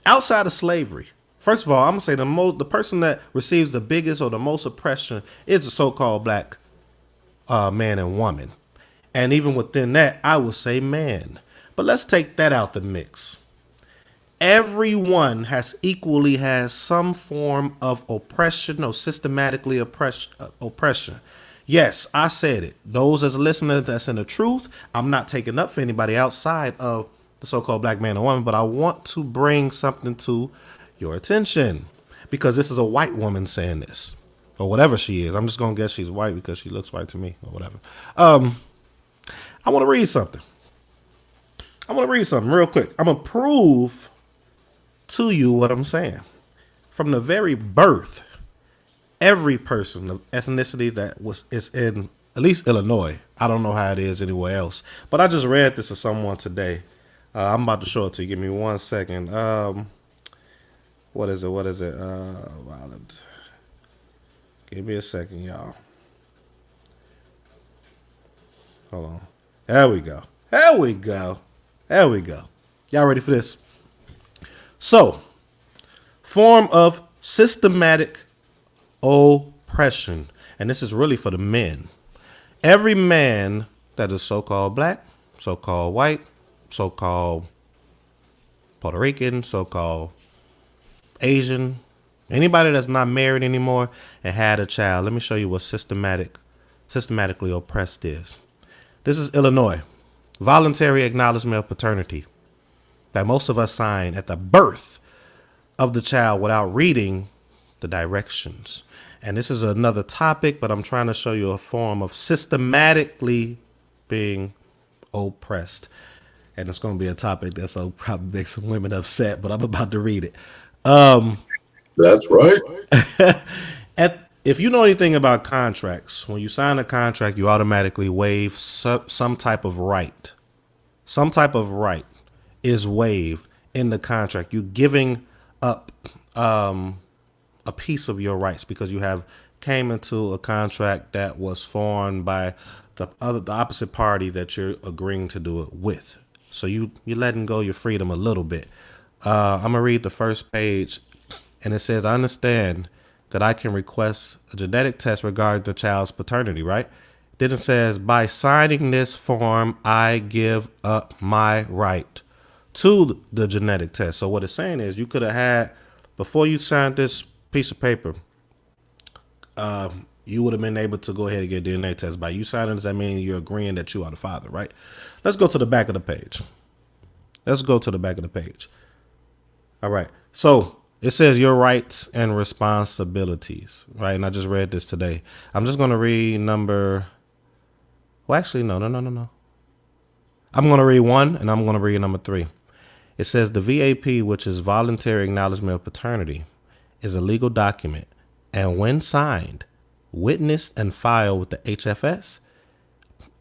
outside of slavery, first of all, I'm gonna say the person that receives the biggest or the most oppression is the so-called black man and woman. And even within that, I would say man. But let's take that out the mix. Everyone has some form of oppression or systematically oppression. Yes, I said it. Those as listeners that's in the truth, I'm not taking up for anybody outside of the so-called black man or woman, but I want to bring something to your attention because this is a white woman saying this or whatever she is. I'm just going to guess she's white because she looks white to me or whatever. I want to read something. Real quick. I'm going to prove to you what I'm saying. From the very birth, every person of ethnicity that is in at least Illinois, I don't know how it is anywhere else, but I just read this to someone today. I'm about to show it to you. Give me 1 second. What is it? Violent. Give me a second, y'all. Hold on. There we go. Y'all ready for this? So, form of systematic oppression. And this is really for the men. Every man that is so-called black, so-called white, so-called Puerto Rican, so-called Asian, anybody that's not married anymore and had a child, let me show you what systematically oppressed is. This is Illinois. Voluntary acknowledgement of paternity that most of us sign at the birth of the child without reading the directions. And this is another topic, but I'm trying to show you a form of systematically being oppressed. And it's going to be a topic that's probably make some women upset, but I'm about to read it. That's right. If you know anything about contracts, when you sign a contract, you automatically waive some type of right. Some type of right is waived in the contract. You're giving up a piece of your rights because you have came into a contract that was formed by the opposite party that you're agreeing to do it with. So you're letting go your freedom a little bit. I'm gonna read the first page, and it says, "I understand that I can request a genetic test regarding the child's paternity." Right? Then it says, "By signing this form, I give up my right to the genetic test." So what it's saying is, you could have had before you signed this piece of paper, you would have been able to go ahead and get a DNA test. By you signing this, that means you're agreeing that you are the father, right? Let's go to the back of the page. All right. So it says your rights and responsibilities, right? And I just read this today. I'm just going to read no. I'm going to read 1 and I'm going to read number 3. It says the VAP, which is voluntary acknowledgement of paternity, is a legal document, and when signed, witnessed, and filed with the HFS,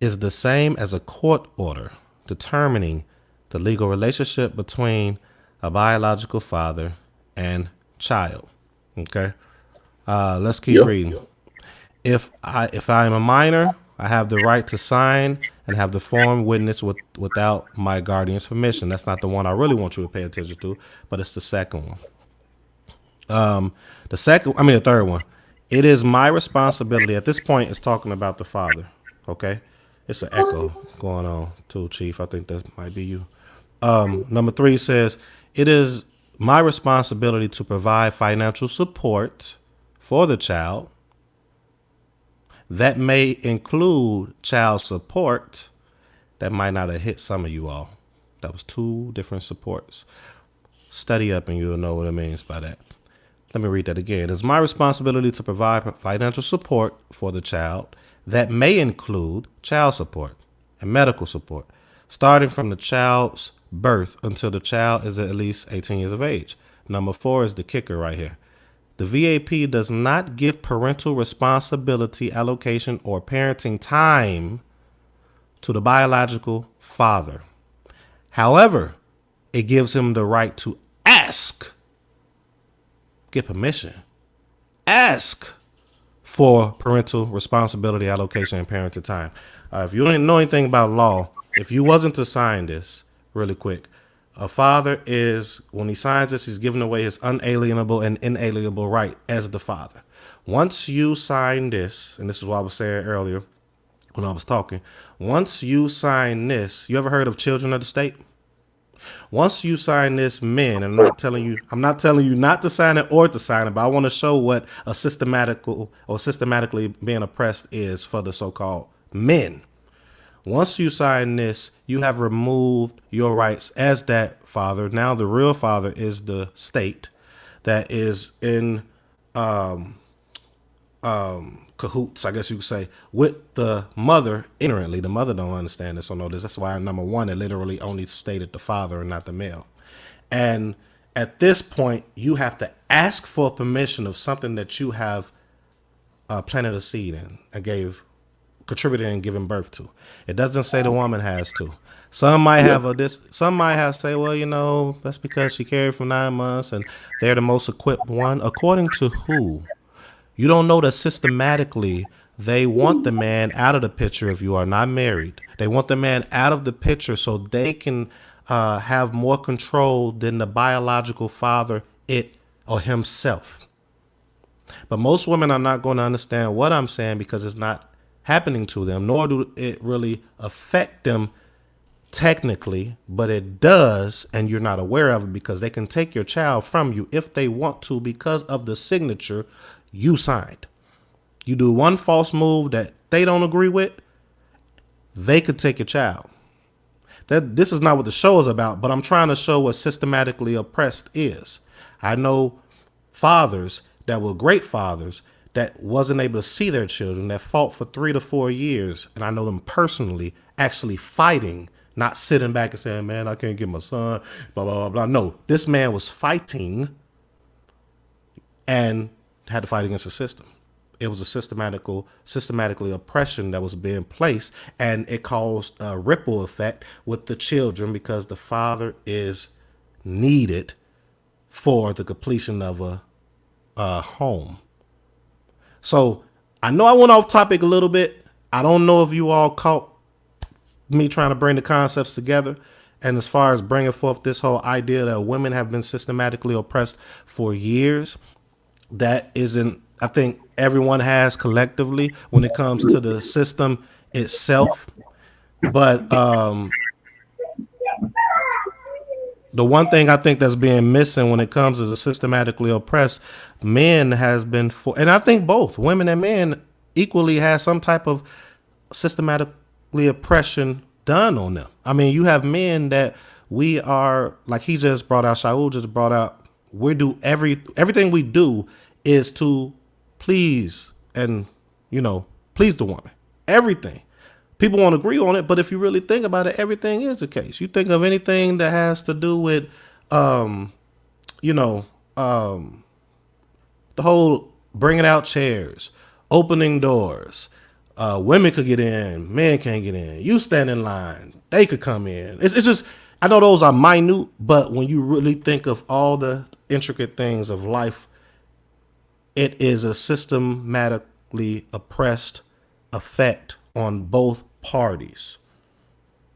is the same as a court order determining the legal relationship between a biological father and child. Okay, let's keep reading. If I am a minor, I have the right to sign and have the form witnessed without my guardian's permission. That's not the one I really want you to pay attention to, but it's the second one. The third one. It is my responsibility. At this point, it's talking about the father. Okay, it's an echo going on too, Chief. I think that might be you. Number 3 says it is my responsibility to provide financial support for the child. That may include child support. That might not have hit some of you all. That was 2 different supports. Study up and you'll know what it means by that. Let me read that again. It is my responsibility to provide financial support for the child. That may include child support and medical support, starting from the child's birth until the child is at least 18 years of age. Number 4 is the kicker right here. The VAP does not give parental responsibility, allocation, or parenting time to the biological father. However, it gives him the right to ask, get permission ask for parental responsibility allocation and parental time. If you don't know anything about law, if you wasn't to sign this, really quick, a father is, when he signs this, he's giving away his unalienable and inalienable right as the father. Once you sign this, and this is what I was saying earlier when I was talking, once you sign this, you ever heard of children of the state? Once you sign this, men, and I'm not telling you not to sign it or to sign it, but I want to show what a systematically being oppressed is for the so-called men. Once you sign this, you have removed your rights as that father. Now the real father is the state that is in cahoots, I guess you could say, with the mother ignorantly. The mother don't understand this or know this. That's why number one, it literally only stated the father and not the male. And at this point, you have to ask for permission of something that you have planted a seed in and contributed and given birth to. It doesn't say the woman has to. Some might some might have say, well, you know, that's because she carried for 9 months and they're the most equipped one. According to who? You don't know that systematically they want the man out of the picture if you are not married. They want the man out of the picture so they can have more control than the biological father, it or himself. But most women are not going to understand what I'm saying because it's not happening to them, nor do it really affect them technically, but it does, and you're not aware of it because they can take your child from you if they want to because of the signature you signed. You do one false move that they don't agree with, they could take your child. This is not what the show is about, but I'm trying to show what systematically oppressed is. I know fathers that were great fathers that wasn't able to see their children, that fought for 3 to 4 years, and I know them personally actually fighting, not sitting back and saying, man, I can't get my son, blah, blah, blah, blah. No, this man was fighting and had to fight against the system. It was a systematically oppression that was being placed, and it caused a ripple effect with the children because the father is needed for the completion of a home. So I know I went off topic a little bit. I don't know if you all caught me trying to bring the concepts together. And as far as bringing forth this whole idea that women have been systematically oppressed for years, that isn't, I think everyone has collectively when it comes to the system itself. But the one thing I think that's being missing when it comes to the systematically oppressed men has been and I think both women and men equally has some type of systematically oppression done on them. I mean, you have men that we are, like he just brought out, Shaul just brought out, we do everything we do is to please and, please the woman. Everything. People won't agree on it, but if you really think about it, everything is the case. You think of anything that has to do with, the whole bringing out chairs, opening doors. Women could get in, men can't get in. You stand in line, they could come in. It's just, I know those are minute, but when you really think of all the intricate things of life, it is a systematically oppressed effect on both parties.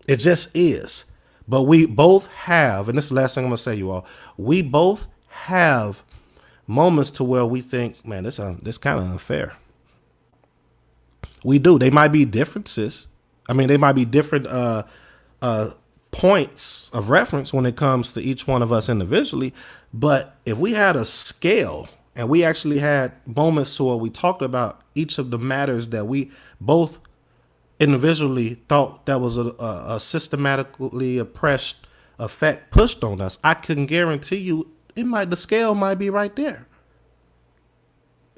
It just is. But we both have, and this is the last thing I'm going to say, you all, we both have moments to where we think, man, this kind of unfair. We do. They might be differences. I mean, they might be different points of reference when it comes to each one of us individually. But if we had a scale and we actually had moments where we talked about each of the matters that we both individually thought that was a systematically oppressed effect pushed on us, I can guarantee you the scale might be right there.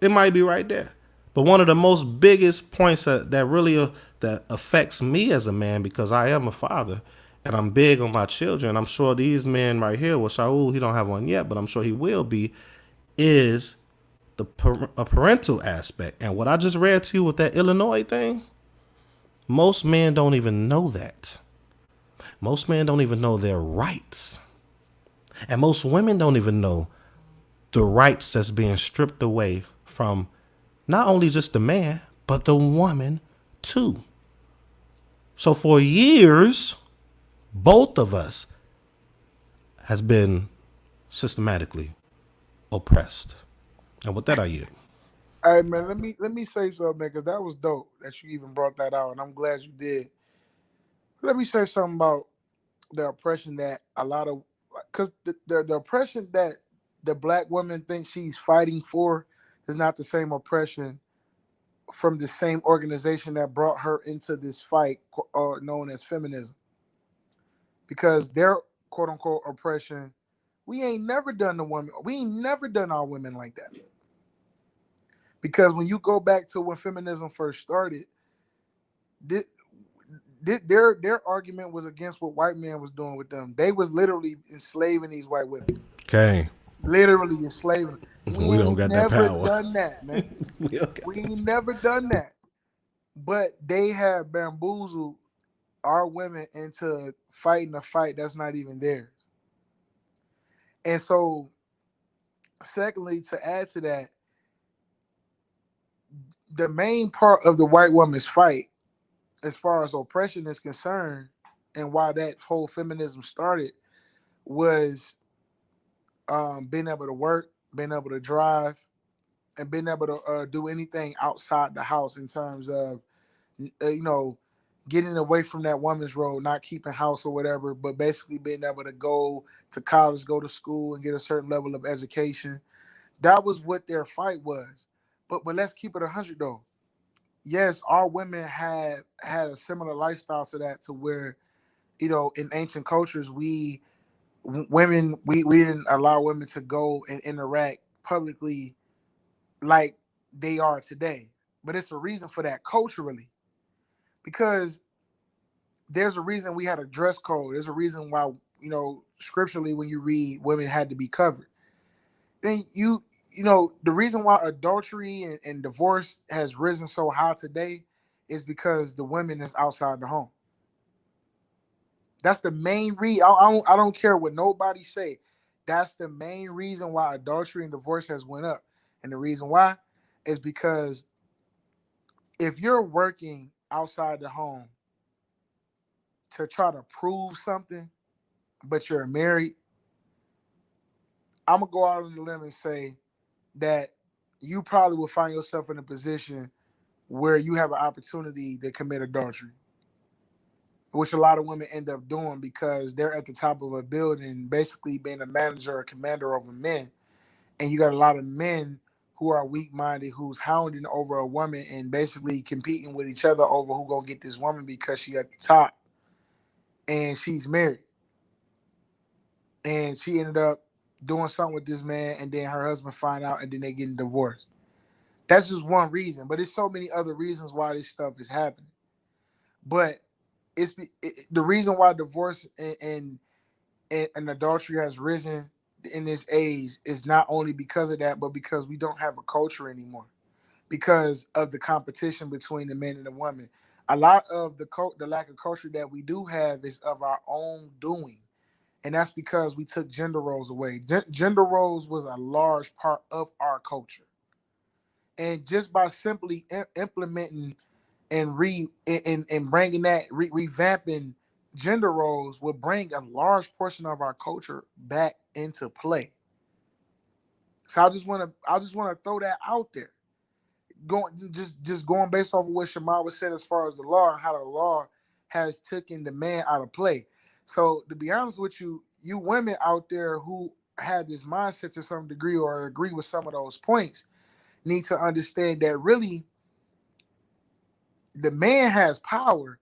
It might be right there. But one of the most biggest points that really that affects me as a man, because I am a father and I'm big on my children, I'm sure these men right here, well, Shaul, he don't have one yet, but I'm sure he will be, is a parental aspect. And what I just read to you with that Illinois thing, most men don't even know that. Most men don't even know their rights. And most women don't even know the rights that's being stripped away from not only just the man, but the woman too. So for years, both of us has been systematically oppressed. And with that, I yield. Hey man, let me say something, man, because that was dope that you even brought that out, and I'm glad you did. Let me say something about the oppression that a lot of, because the oppression that the black woman thinks she's fighting for is not the same oppression from the same organization that brought her into this fight, known as feminism. Because their quote unquote oppression, we ain't never done our women like that. Because when you go back to when feminism first started, thi- their argument was against what white man was doing with them. They was literally enslaving these white women, Okay. literally enslaving them. We We don't ain't got that never power. done that, man. We don't got We ain't never done that. But they have bamboozled our women into fighting a fight that's not even theirs. And so, secondly, to add to that, the main part of the white woman's fight, as far as oppression is concerned, and why that whole feminism started, was being able to work, being able to drive, and being able to do anything outside the house in terms of, you know, getting away from that woman's role, not keeping house or whatever, but basically being able to go to college, go to school, and get a certain level of education. That was what their fight was. But let's keep it 100 though. Yes, our women had a similar lifestyle to that, to where, in ancient cultures, we didn't allow women to go and interact publicly like they are today. But it's a reason for that culturally, because there's a reason we had a dress code. There's a reason why, scripturally, when you read, women had to be covered. Then the reason why adultery and divorce has risen so high today is because the women is outside the home. That's the main reason. I don't care what nobody say. That's the main reason why adultery and divorce has went up. And the reason why is because if you're working outside the home to try to prove something, but you're married, I'm gonna go out on the limb and say that you probably will find yourself in a position where you have an opportunity to commit adultery, which a lot of women end up doing because they're at the top of a building, basically being a manager or commander over men. And you got a lot of men who are weak minded, who's hounding over a woman and basically competing with each other over who gonna get this woman because she at the top and she's married. And she ended up doing something with this man, and then her husband find out, and then they getting divorced. That's just one reason, but there's so many other reasons why this stuff is happening. But the reason why divorce and adultery has risen in this age is not only because of that, but because we don't have a culture anymore, because of the competition between the men and the women. A lot of the lack of culture that we do have is of our own doing, and that's because we took gender roles away. Gender roles was a large part of our culture, and just by simply implementing and bringing that revamping gender roles will bring a large portion of our culture back into play. So I just want to throw that out there. Just going based off of what Shamal was said as far as the law and how the law has taken the man out of play. So to be honest with you, you women out there who have this mindset to some degree or agree with some of those points need to understand that really the man has power,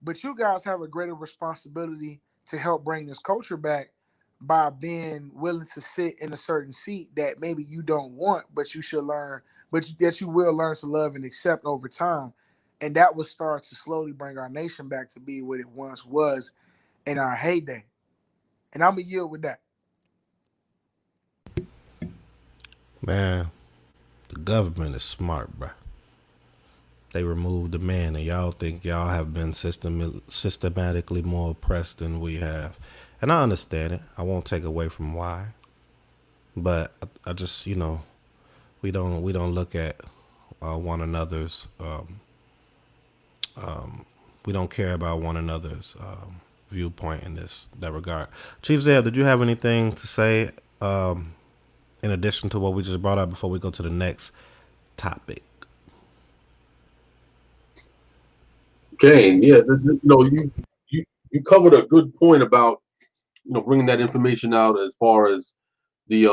but you guys have a greater responsibility to help bring this culture back by being willing to sit in a certain seat that maybe you don't want, but you should learn, but that you will learn to love and accept over time. And that will start to slowly bring our nation back to be what it once was in our heyday. And I'm going to yield with that. Man, the government is smart, bro. They removed the man, and y'all think y'all have been systematically more oppressed than we have. And I understand it. I won't take away from why. But I just, We don't look at one another's. We don't care about one another's viewpoint in that regard. Chief Zeb, did you have anything to say in addition to what we just brought up before we go to the next topic? Okay, yeah, you covered a good point about bringing that information out as far as the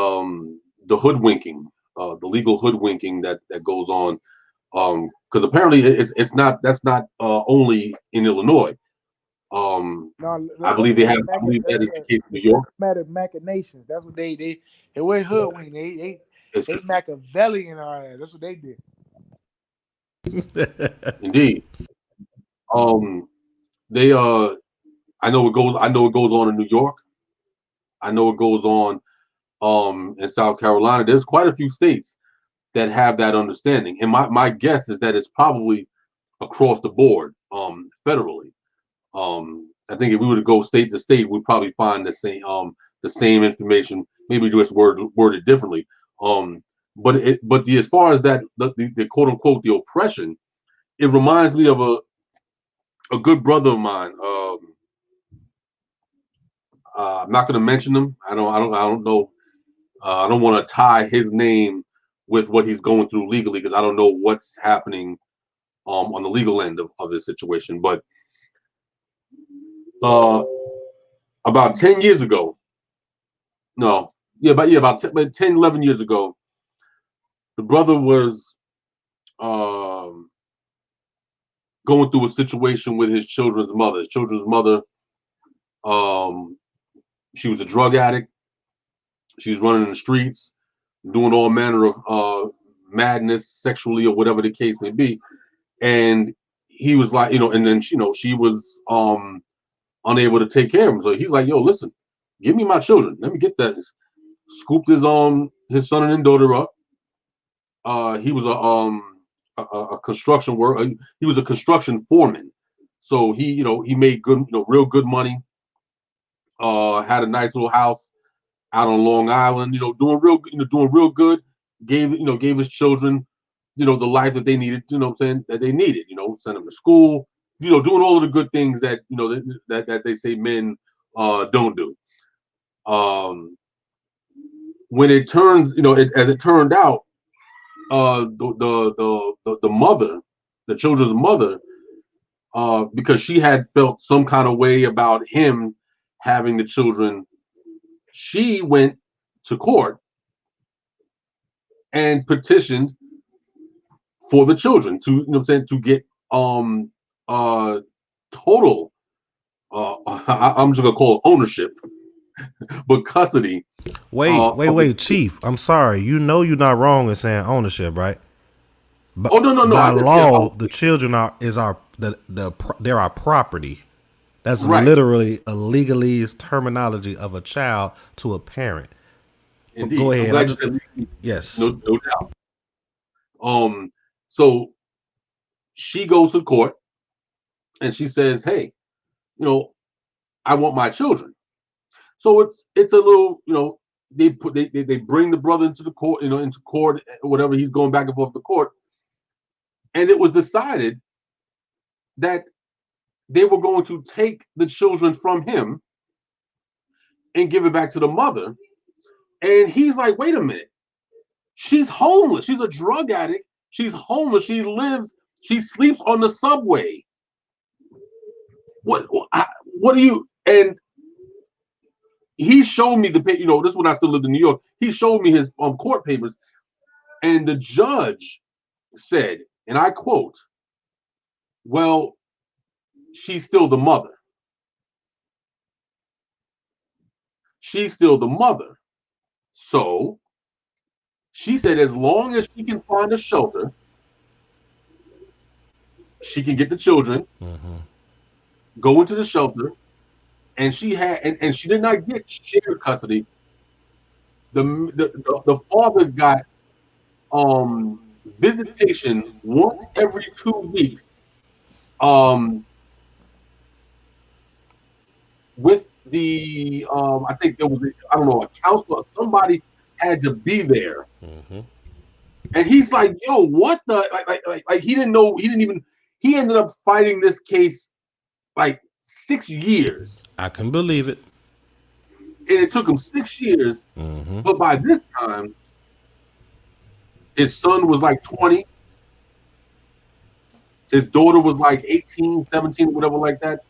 hoodwinking, the legal hoodwinking that goes on, because apparently it's not that's not only in Illinois. No, I believe they have. I that's, believe that's that is the case in the New York. systematic machinations. That's what they were hoodwink. It's They Machiavellian our ass. That's what they did. indeed. Um, they I know it goes. I know it goes on in New York. I know it goes on in South Carolina. There's quite a few states that have that understanding, and my guess is that it's probably across the board federally. I think if we were to go state to state, we'd probably find the same information, maybe just worded differently. But as far as that the quote unquote the oppression, it reminds me of a good brother of mine. I'm not going to mention him. I don't know. I don't want to tie his name with what he's going through legally because I don't know what's happening on the legal end of this situation. But about 10 years ago, no, yeah, about 10, 11 years ago, the brother was going through a situation with his children's mother. His children's mother, she was a drug addict. She was running in the streets, doing all manner of madness, sexually or whatever the case may be. And he was like, and then she was unable to take care of him. So he's like, yo, listen, give me my children. Let me get that. Scooped his son and daughter up. He was a construction worker. He was a construction foreman. So he made good, real good money. Had a nice little house out on Long Island, doing real good. Gave his children, the life that they needed, what I'm saying, that they needed, send them to school, doing all of the good things that, that they say men don't do. When it turns, as it turned out, the mother, the children's mother, because she had felt some kind of way about him having the children, she went to court and petitioned for the children to get total I'm just gonna call it ownership, but custody. Wait, Chief. I'm sorry. You're not wrong in saying ownership, right? But no. by law, the children they're our property. That's right. Literally a legalese terminology of a child to a parent. Indeed. Go ahead. Yes. No doubt. So she goes to court and she says, hey, I want my children. So it's a little, they bring the brother into the court, into court, whatever, he's going back and forth to court. And it was decided that they were going to take the children from him and give it back to the mother. And he's like, wait a minute. She's homeless. She's a drug addict. She's homeless. She sleeps on the subway. What do you, and he showed me this is when I still lived in New York. He showed me his court papers, and the judge said, and I quote, well, she's still the mother. She's still the mother. So she said, as long as she can find a shelter, she can get the children, go into the shelter, and she did not get shared custody. The father got visitation once every 2 weeks with the I think there was a counselor, somebody had to be there And he's like, yo, what the like he didn't know, he ended up fighting this case like 6 years. I can believe it. And it took him 6 years. Mm-hmm. But by this time, his son was like 20. His daughter was like 18, 17, whatever like that.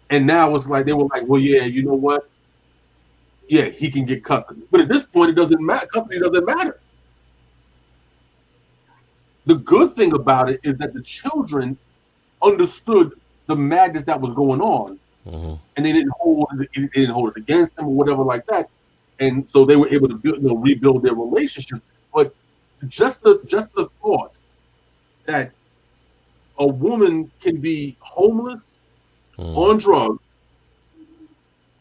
And now it's like, they were like, well, yeah, you know what? Yeah, he can get custody. But at this point, it doesn't matter. Custody doesn't matter. The good thing about it is that the children understood the madness that was going on, Mm-hmm. and they didn't hold it against them or whatever like that. And so they were able to rebuild their relationship. But just the thought that a woman can be homeless, on drugs,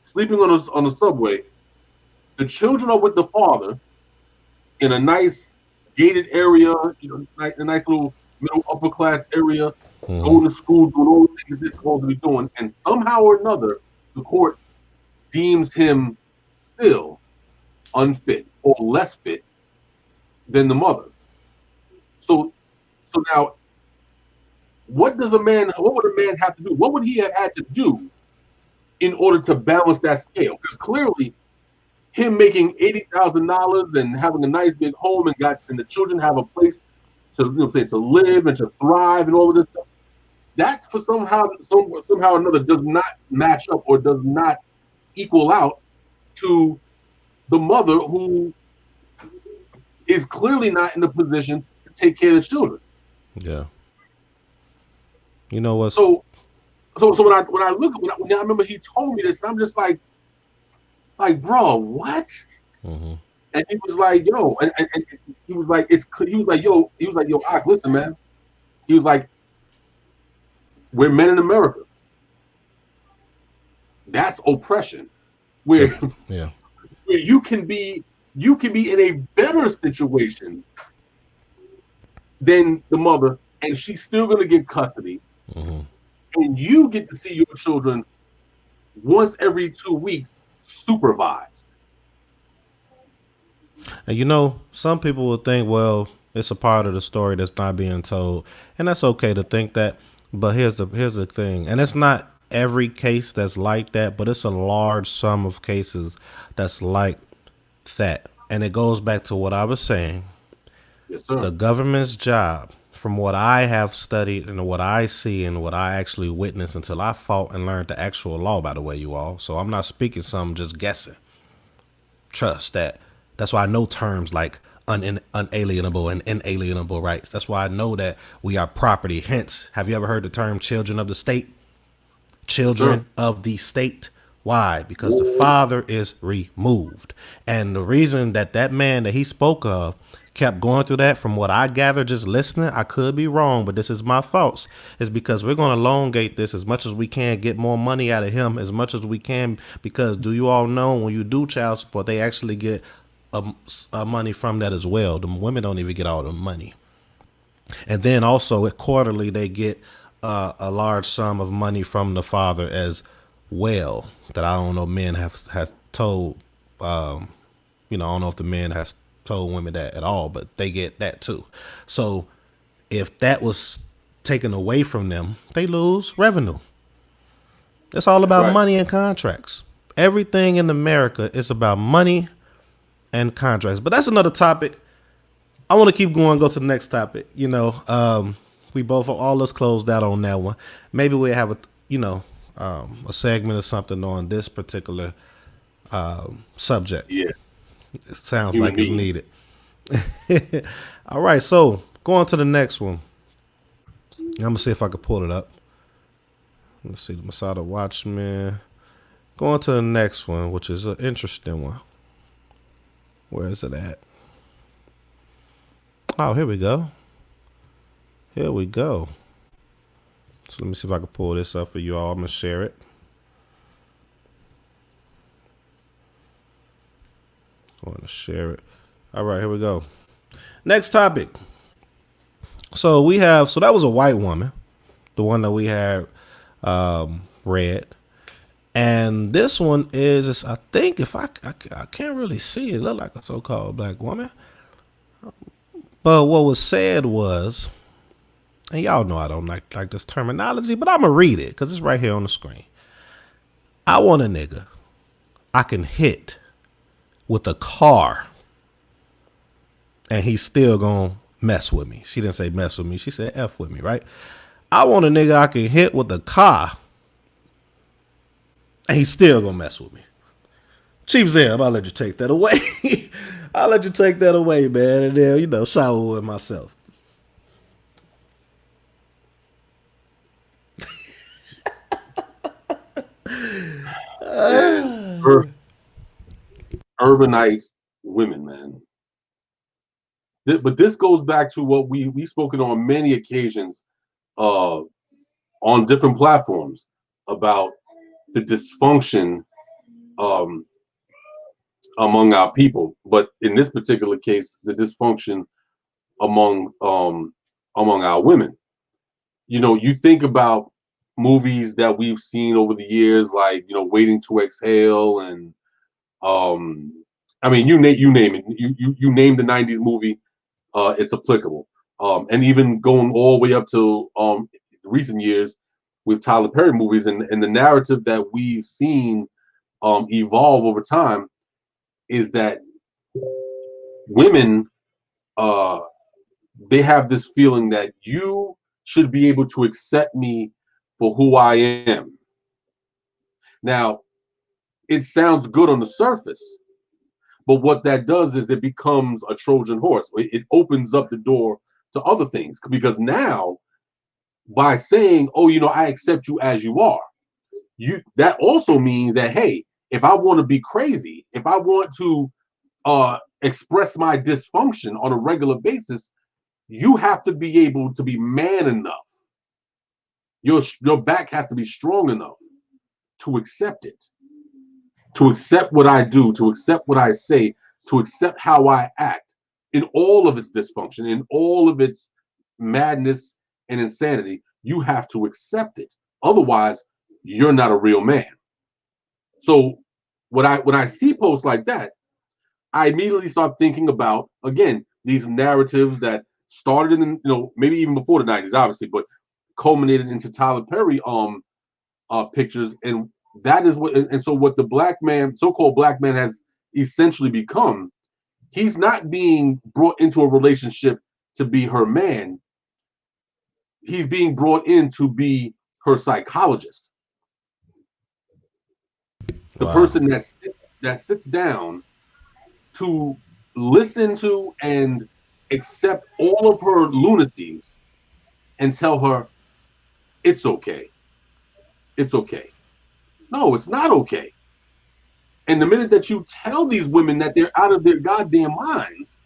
sleeping on a subway, the children are with the father in a nice gated area, a nice little middle upper class area, going to school, doing all the things they're supposed to be doing, and somehow or another, the court deems him still unfit or less fit than the mother. So now, what would a man have to do? What would he have had to do in order to balance that scale? Because clearly, him making $80,000 and having a nice big home and the children have a place to live and to thrive and all of this stuff, that for somehow or another does not match up or does not equal out to the mother, who is clearly not in a position to take care of the children. Yeah. You know what? So when I remember he told me this, and I'm just like, bro, what? Mm-hmm. And he was like, yo, and he was like, yo, Ak, listen, man. He was like, we're men in America. That's oppression. Where you can be in a better situation than the mother, and she's still gonna get custody. Mm-hmm. And you get to see your children once every 2 weeks, supervised. And some people will think, well, it's a part of the story that's not being told, and that's okay to think that. But here's the thing, and it's not every case that's like that, but it's a large sum of cases that's like that. And it goes back to what I was saying. Yes, sir. The government's job, from what I have studied and what I see and what I actually witnessed until I fought and learned the actual law, by the way, you all. So I'm not speaking some just guessing. Trust that. That's why I know terms like unalienable and inalienable rights. That's why I know that we are property. Hence, have you ever heard the term children of the state? Children of the state. Why? Because the father is removed. And the reason that man that he spoke of kept going through that, from what I gather just listening, I could be wrong, but this is my thoughts, is because we're going to elongate this as much as we can, get more money out of him as much as we can, because do you all know when you do child support, they actually get money from that as well. The women don't even get all the money. And then also quarterly, they get a large sum of money from the father as well, that I don't know men have told, I don't know if the men has told women that at all, but they get that too. So if that was taken away from them, they lose revenue. It's all about money and contracts. Everything in America is about money and contracts. But that's another topic. I want to keep going, go to the next topic. We both, all us closed out on that one. Maybe we'll have a segment or something on this particular subject. Yeah. It sounds like it's needed. All right, so going to the next one. I'm gonna see if I can pull it up. Let's see, the Masada Watchmen. Going to the next one, which is an interesting one. Where is it at? Oh, here we go. Here we go. So let me see if I can pull this up for you all. I'm gonna share it. I want to share it. All right, here we go. Next topic. So that was a white woman, the one that we had read. And this one is, I think, if I can't really see it, look like a so-called black woman. But what was said was, and y'all know I don't like this terminology, but I'm going to read it because it's right here on the screen. I want a nigga I can hit with a car and he's still going to mess with me. She didn't say mess with me. She said F with me, right? I want a nigga I can hit with a car and he's still going to mess with me. Chief Zeb, I'll let you take that away. I'll let you take that away, man. And then, shower with myself. Urbanite women, man. But this goes back to what we've spoken on many occasions on different platforms about the dysfunction among our people. But in this particular case, the dysfunction among our women. You think about movies that we've seen over the years, like Waiting to Exhale, and I mean, you name it. You name the '90s movie, it's applicable. And even going all the way up to recent years with Tyler Perry movies, and the narrative that we've seen evolve over time is that women, they have this feeling that you should be able to accept me for who I am. Now, it sounds good on the surface, but what that does is it becomes a Trojan horse. It opens up the door to other things, because now, by saying, "Oh, I accept you as you are," that also means that, hey, if I want to be crazy, if I want to express my dysfunction on a regular basis, you have to be able to be man enough. Your back has to be strong enough to accept it, to accept what I do, to accept what I say, to accept how I act in all of its dysfunction, in all of its madness and insanity. You have to accept it. Otherwise, you're not a real man. So when I see posts like that, I immediately start thinking about, again, these narratives that started in, maybe even before the '90s, obviously, but culminated into Tyler Perry pictures. And that is so what the so-called black man has essentially become. He's not being brought into a relationship to be her man. He's being brought in to be her psychologist. The person that sits down to listen to and accept all of her lunacies and tell her it's okay. It's okay. No, it's not okay. And the minute that you tell these women that they're out of their goddamn minds,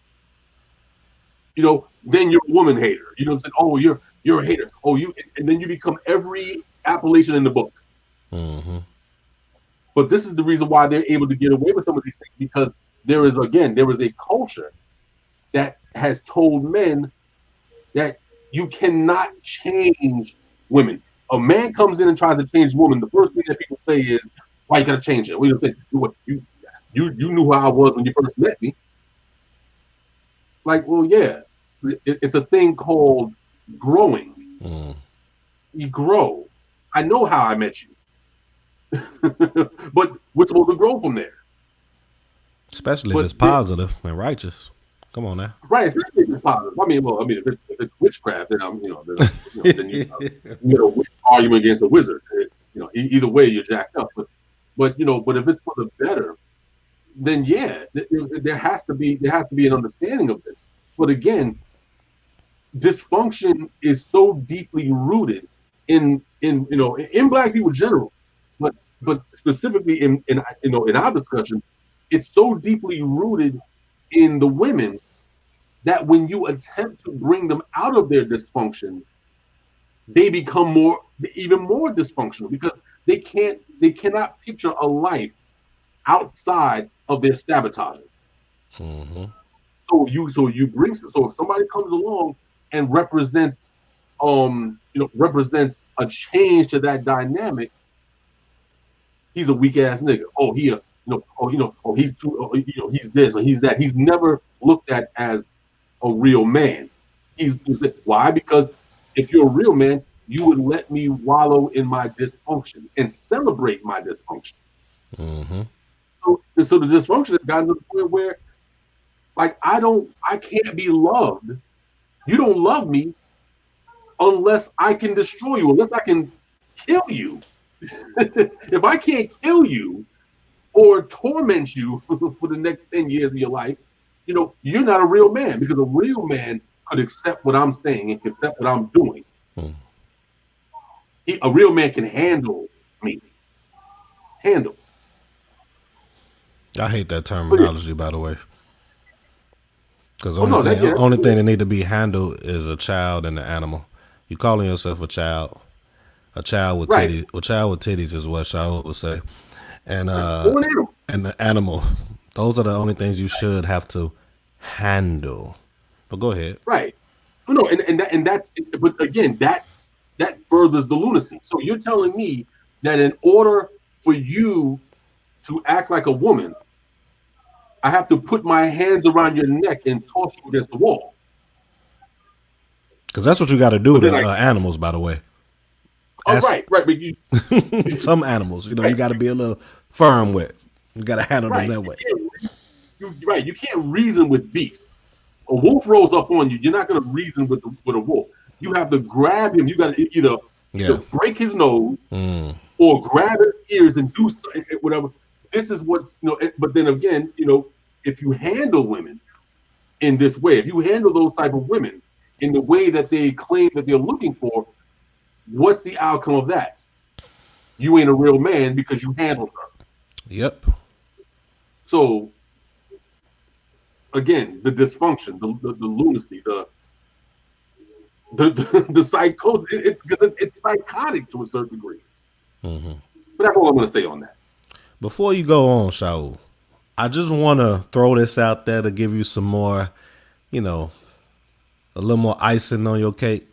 then you're a woman hater. Oh, you're a hater. Oh, and then you become every appellation in the book. Mm-hmm. But this is the reason why they're able to get away with some of these things, because there is a culture that has told men that you cannot change women. A man comes in and tries to change women, the first thing that people say is, "Why you gotta change it?" You knew how I was when you first met me. Like, well, yeah, it's a thing called growing. You grow. I know how I met you, but we're supposed to grow from there. Especially if it's positive and righteous. Come on now. Right, especially if it's positive. If it's witchcraft, then then you get a witch argument against a wizard. Either way you're jacked up. But if it's for the better, then yeah, there has to be an understanding of this. But again, dysfunction is so deeply rooted in black people in general, but specifically in our discussion, it's so deeply rooted in the women that when you attempt to bring them out of their dysfunction, they become even more dysfunctional, because they cannot picture a life outside of their sabotaging. Mm-hmm. So if somebody comes along and represents a change to that dynamic, he's a weak ass nigga. Oh, he's too, he's this or he's that. He's never looked at as a real man. Why? Because if you're a real man, you would let me wallow in my dysfunction and celebrate my dysfunction. Mm-hmm. So the dysfunction has gotten to the point where, like, I can't be loved. You don't love me unless I can destroy you, unless I can kill you. If I can't kill you or torment you for the next 10 years of your life, you're not a real man, because a real man could accept what I'm saying and accept what I'm doing. Mm. A real man can handle me. Handle. I hate that But terminology, by the way, because the oh no, only thing that need to be handled is a child and an animal. You calling yourself a child with right. titties. A child with titties is what Shaul would say, and Or an animal. and the animal. Those are the only things you should have to handle. But go ahead. Right. No, and that's, but again, that furthers the lunacy. So you're telling me that in order for you to act like a woman, I have to put my hands around your neck and toss you against the wall. Because that's what you got to do But to then animals, by the way. oh, right. But you, Some animals, you right, got to be a little firm with. You got to handle them right. that way. You can't reason with beasts. A wolf rolls up on you. You're not going to reason with a wolf. You have to grab him. You got to either break his nose or grab his ears and do something, whatever. This is what's, but then again, if you handle women in this way, if you handle those type of women in the way that they claim that they're looking for, what's the outcome of that? You ain't a real man because you handled her. Yep. So again, the dysfunction, the lunacy, the psychosis, it's psychotic to a certain degree. Mm-hmm. But that's all I'm going to say on that. Before you go on, Shaul, I just want to throw this out there to give you some more, a little more icing on your cake.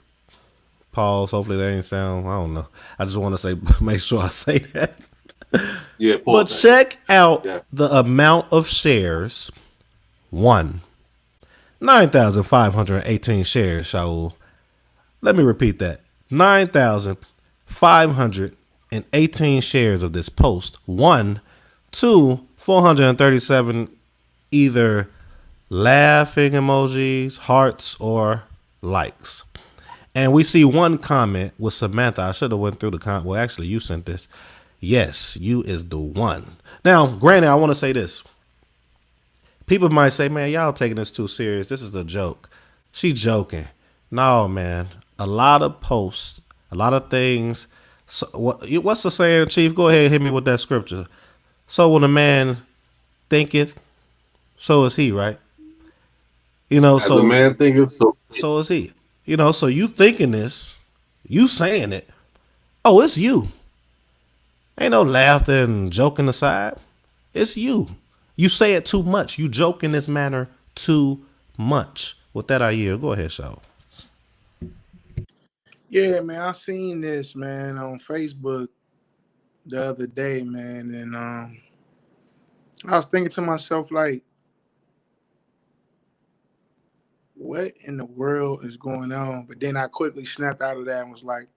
Pause. Hopefully that ain't sound, I don't know. I just want to say, make sure I say that. Yeah, but check out the amount of shares. 9,518 shares, Shaul. Let me repeat that. 9,518 shares of this post. 437 either laughing emojis, hearts, or likes. And we see one comment with Samantha. I should have went through the comment. Well, actually, you sent this. Yes, you is the one. Now, granted, I want to say this. People might say, man, y'all taking this too serious. This is a joke. She joking. No, man. A lot of posts, a lot of things. So, what's the saying, Chief? Go ahead and hit me with that scripture. So when a man thinketh, so is he, right? As a man thinketh, so is he. So you thinking this, you saying it. Oh, it's you. Ain't no laughter and joking aside. It's you. You say it too much. You joke in this manner too much. With that, I yield. Go ahead, Shaul. Yeah, man, I seen this, man, on Facebook the other day, man, and I was thinking to myself, like, what in the world is going on? But then I quickly snapped out of that and was like,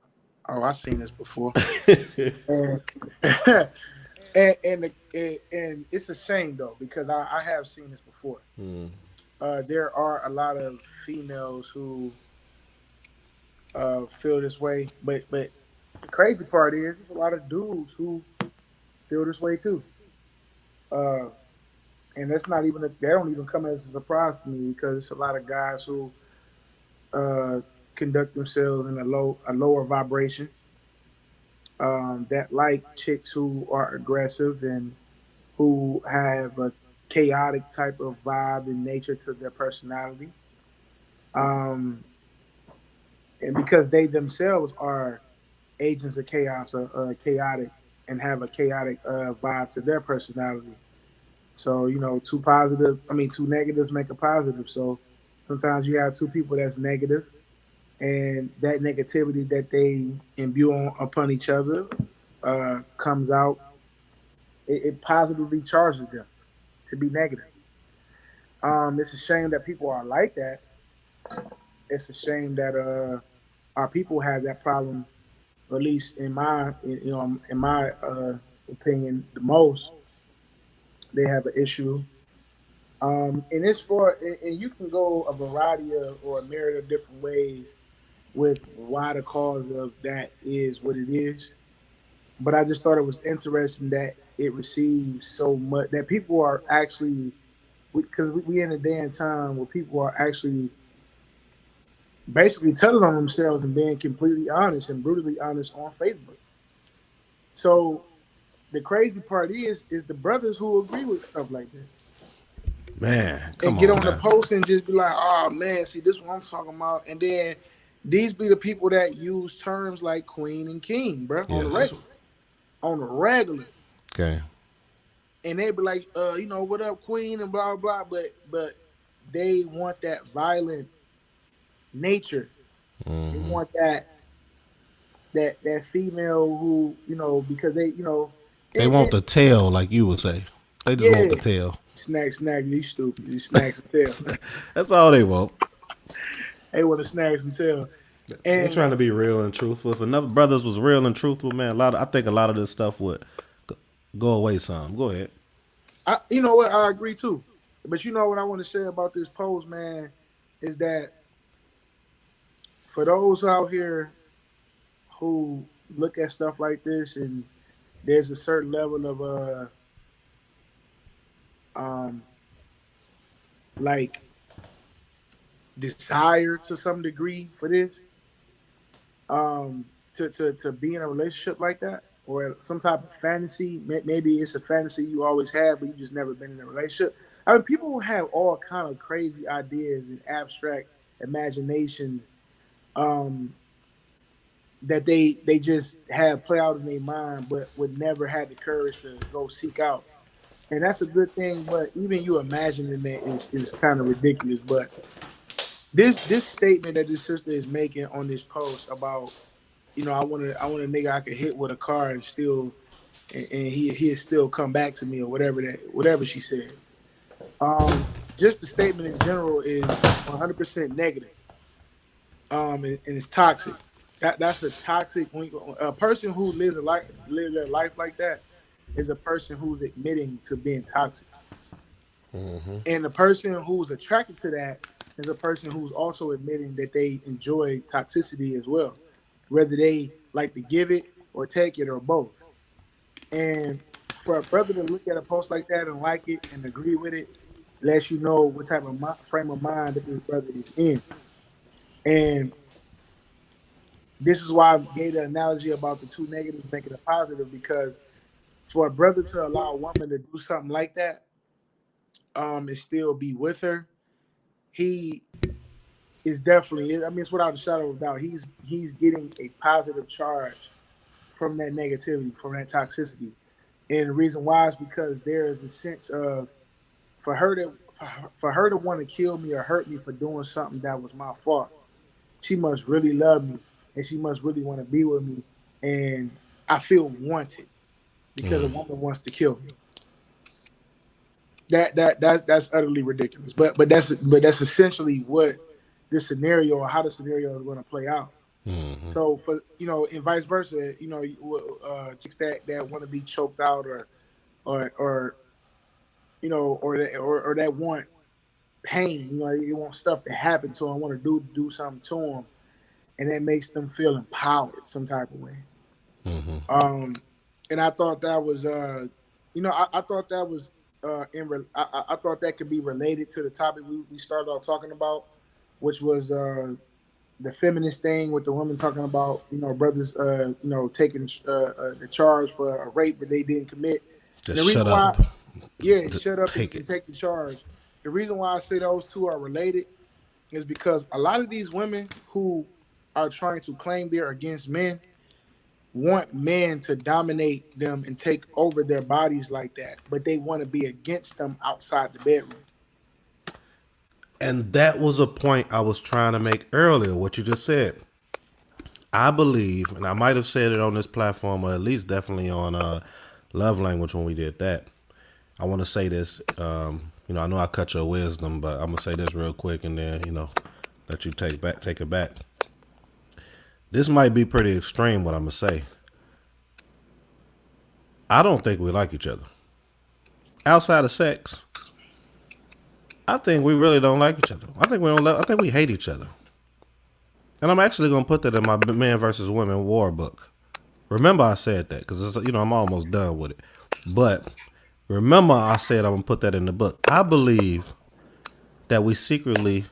oh, I've seen this before. And it's a shame, though, because I have seen this before. There are a lot of females who feel this way, but the crazy part is there's a lot of dudes who feel this way too. And that's not even they don't even come as a surprise to me, because it's a lot of guys who conduct themselves in a lower vibration, that like chicks who are aggressive and who have a chaotic type of vibe and nature to their personality. And because they themselves are agents of chaos or chaotic and have a chaotic vibe to their personality. So, two negatives make a positive. So sometimes you have two people that's negative, and that negativity that they imbue upon each other comes out. It positively charges them to be negative. It's a shame that people are like that, it's a shame that our people have that problem. Or at least in my opinion, the most they have an issue. And it's for and you can go a variety of or a myriad of different ways with why the cause of that is what it is. But I just thought it was interesting that it receives so much that people are actually because we in a day and time where people are actually basically telling on themselves and being completely honest and brutally honest on Facebook. So the crazy part is the brothers who agree with stuff like that Man, and come get on on the now. post and just be like, oh man, see this is what I'm talking about. And then these be the people that use terms like queen and king, bro, on the Yes. regular. On the regular. Okay. And they be like, what up, queen, and blah blah, but they want that violent nature. They want that female who, because they, They want the tail, like you would say. They just want yeah, the tail. snag, you stupid, you snag some tail. That's all they want. They want to snag some tail. They And trying to be real and truthful. If enough brothers was real and truthful, man, I think a lot of this stuff would go away some. Go ahead. you know what, I agree too. But you know what I want to say about this post, man, is that for those out here who look at stuff like this and there's a certain level of um like desire to some degree for this, to be in a relationship like that or some type of fantasy. Maybe it's a fantasy you always have but you just never been in a relationship. I mean, people have all kind of crazy ideas and abstract imaginations, um that they just have play out in their mind but would never had the courage to go seek out. And that's a good thing, but even you imagining that is kind of ridiculous. But this statement that this sister is making on this post about, I want a nigga I could hit with a car and still and he'll still come back to me or whatever she said. Just the statement in general is 100% negative. And it's toxic. That's a toxic. A person who lives their life like that is a person who's admitting to being toxic. And the person who's attracted to that is a person who's also admitting that they enjoy toxicity as well, whether they like to give it or take it or both. And for a brother to look at a post like that and like it and agree with it, lets you know what type of frame of mind that this brother is in. And this is why I gave the analogy about the two negatives making a positive, because for a brother to allow a woman to do something like that, and still be with her, he is definitely. I mean, it's without a shadow of a doubt. He's getting a positive charge from that negativity, from that toxicity, and the reason why is because there is a sense of for her to want to kill me or hurt me for doing something that was my fault. She must really love me, and she must really want to be with me, and I feel wanted because a woman wants to kill me. That's utterly ridiculous. But that's essentially what this scenario or how the scenario is going to play out. So for and vice versa, chicks that want to be choked out or or that want pain, they want stuff to happen to them, want to do something to them, and that makes them feel empowered some type of way. And I thought that was I thought that was I thought that could be related to the topic we started off talking about, which was the feminist thing with the women talking about brothers taking the charge for a rape that they didn't commit. Just shut up. Shut up take and it. take the charge. The reason why I say those two are related is because a lot of these women who are trying to claim they're against men want men to dominate them and take over their bodies like that, but they want to be against them outside the bedroom. And that was a point I was trying to make earlier, what you just said. I believe, and I might have said it on this platform, or at least definitely on Love Language when we did that. I want to say this. I know I cut your wisdom, but I'm going to say this real quick and then, Let you take it back. This might be pretty extreme, what I'm gonna say. I don't think we like each other. Outside of sex, I think we really don't like each other. I think we don't love, I think we hate each other. And I'm actually gonna put that in my men versus women war book. Remember I said that because I'm almost done with it. But remember I said I'm gonna put that in the book. I believe that we secretly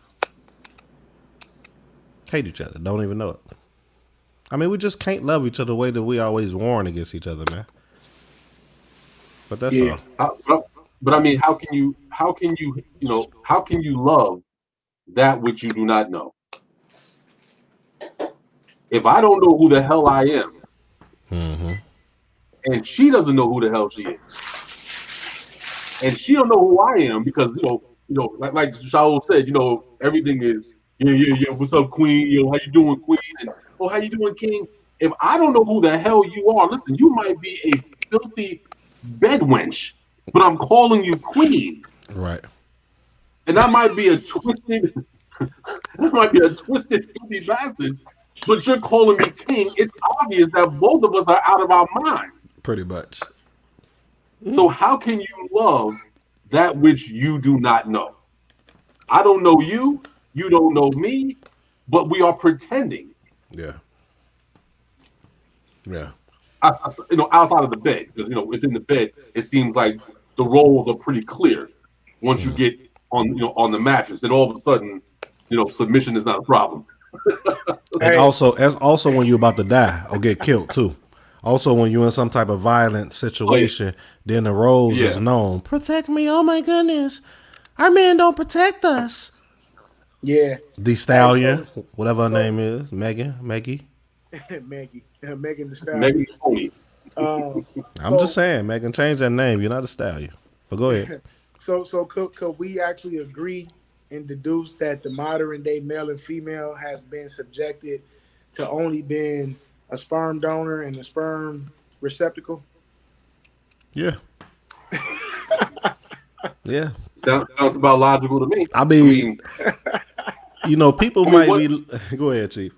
hate each other. Don't even know it. I mean, we just can't love each other the way that we always warn against each other, man. But that's Yeah. all. But I mean, how can you love that which you do not know? If I don't know who the hell I am, and she doesn't know who the hell she is, and she don't know who I am because like Shaul said, everything is yeah. What's up, Queen? How you doing, Queen? And how you doing, King? If I don't know who the hell you are, listen, you might be a filthy bed wench, but I'm calling you Queen. Right. And that might be a twisted, filthy bastard, but you're calling me King. It's obvious that both of us are out of our minds. Pretty much. So how can you love that which you do not know? I don't know you. You don't know me, but we are pretending. Yeah. Yeah. Outside of the bed, because within the bed, it seems like the roles are pretty clear. Once you get on the mattress, then all of a sudden, submission is not a problem. And also when you're about to die or get killed too. Also, when you're in some type of violent situation, then the roles is known. Protect me! Oh my goodness, our men don't protect us. Yeah. The Stallion, whatever her name is, Maggie. Megan the Stallion. Megan Tony. I'm just saying, Megan, change that name. You're not a stallion. But go ahead. So could we actually agree and deduce that the modern day male and female has been subjected to only being a sperm donor and a sperm receptacle? Yeah. Yeah. Sounds about logical to me. I mean people might be. Go ahead, Chief.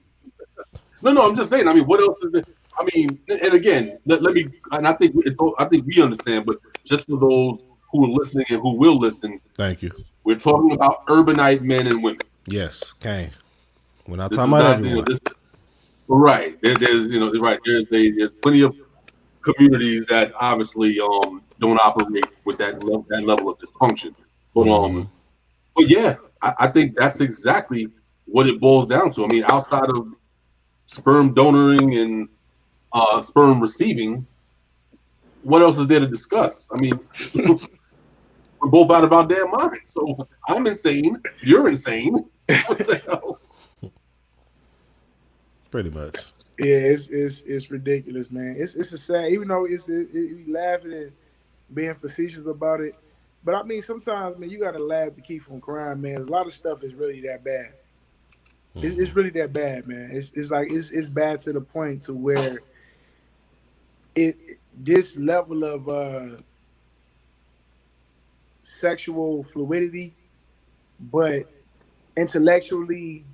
No, I'm just saying. I mean, what else is it? I mean, and again, let me. And I think we understand, but just for those who are listening and who will listen, thank you. We're talking about urbanite men and women. Yes, okay. We're not talking about everyone. Right. There's plenty of communities that obviously don't operate with that level of dysfunction. But yeah, I think that's exactly what it boils down to. I mean, outside of sperm donoring and sperm receiving, what else is there to discuss? I mean, we're both out of our damn minds. So I'm insane. You're insane. What the hell? Pretty much. Yeah, it's ridiculous, man. It's a sad, even though we laughing and being facetious about it. But I mean, sometimes, man, you gotta laugh to keep from crying, man. A lot of stuff is really that bad. It's really that bad, man. It's like it's bad to the point to where this level of sexual fluidity, but intellectually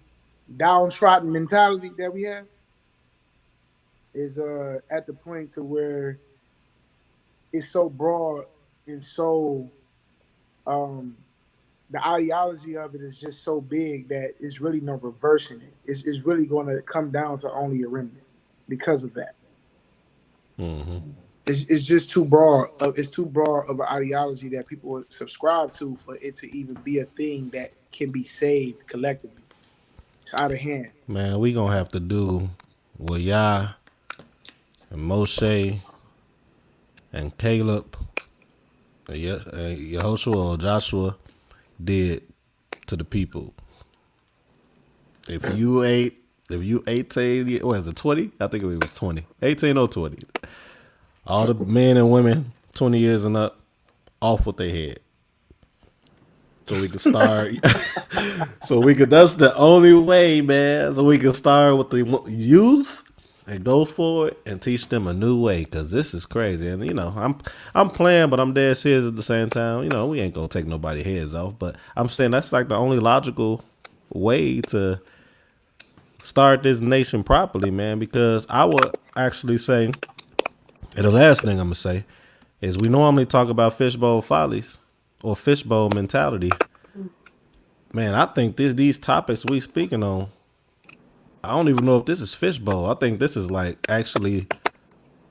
downtrodden mentality that we have is at the point to where it's so broad and so the ideology of it is just so big that it's really no reversing it. It's really going to come down to only a remnant because of that. It's just too broad. It's too broad of an ideology that people subscribe to for it to even be a thing that can be saved collectively. It's out of hand. Man, we gonna have to do what Yah and Moshe and Caleb and Yehoshua or Joshua did to the people. If you 18, what is it, 20? I think it was 20. 18 or 20. All the men and women, 20 years and up, off with their head. So we can start. That's the only way, man. So we can start with the youth and go forward and teach them a new way. Cause this is crazy. And I'm playing, but I'm dead serious at the same time. We ain't gonna take nobody's heads off. But I'm saying that's like the only logical way to start this nation properly, man. Because I would actually say, and the last thing I'm gonna say is we normally talk about fishbowl follies or fishbowl mentality. Man, I think these topics we speaking on, I don't even know if this is fishbowl. I think this is like actually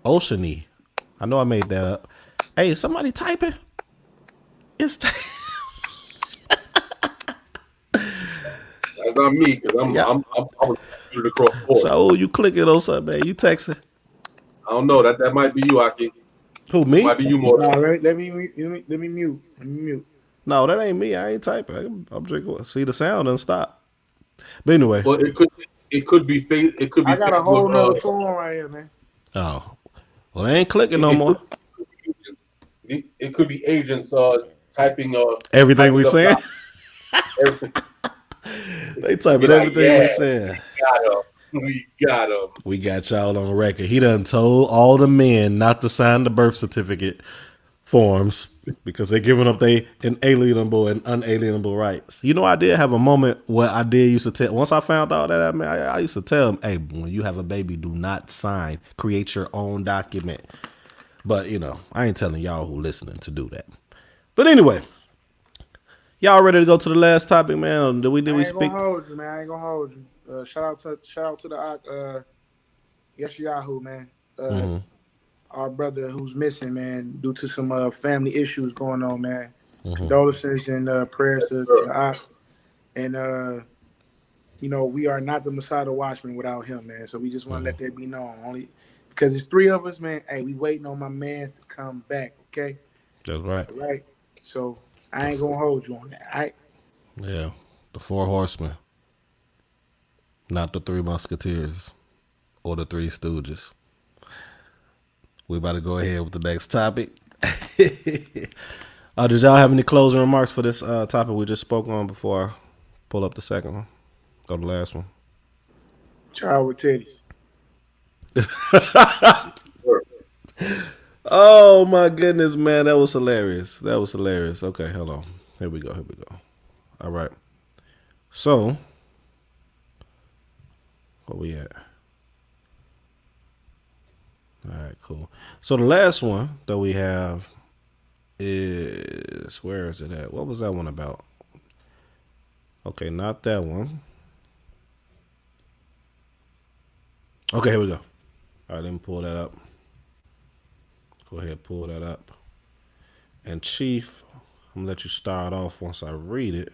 oceany. I know I made that up. Hey, is somebody typing? It's That's not me because yeah. I was across the board. So you clicking on something, man? You texting? I don't know. That might be you, Aki. Who, me? Might be you more. No, let me mute. Let me mute. No, that ain't me. I ain't typing. I'm drinking. See, the sound doesn't stop. But anyway. Well, it could be face. It could be. I got a whole nother phone right here, man. Oh, well, they ain't clicking no more. It could be agents typing everything we saying. Everything. They typing everything we saying. We got him. We got y'all on record. He done told all the men not to sign the birth certificate forms because they're giving up their inalienable and unalienable rights. You know, I did have a moment where I did used to tell. Once I found out that, I used to tell him, "Hey, when you have a baby, do not sign. Create your own document." But you know, I ain't telling y'all who listening to do that. But anyway, y'all ready to go to the last topic, man? Did we speak? I ain't gonna hold you, man. I ain't gonna hold you. Shout out to the Yes Yahoo, man. Our brother who's missing, man, due to some family issues going on, man. Condolences and prayers to Ak. And you know, we are not the Masada Watchman without him, man. So we just want to let that be known. Only because it's three of us, man. Hey, we waiting on my mans to come back, okay? That's right. All right. So I ain't gonna hold you on that. All right. Yeah, the 4 horsemen. Not the 3 musketeers or the 3 stooges. We about to go ahead with the next topic. Did y'all have any closing remarks for this topic we just spoke on before I pull up the second one? Go to the last one. Child with titties. Oh my goodness, man, that was hilarious. Okay, hold on. Here we go. All right. So, where we at? All right, cool. So the last one that we have is, where is it at? What was that one about? Okay, not that one. Okay, here we go. All right, let me pull that up. Go ahead, pull that up. And Chief, I'm gonna let you start off once I read it.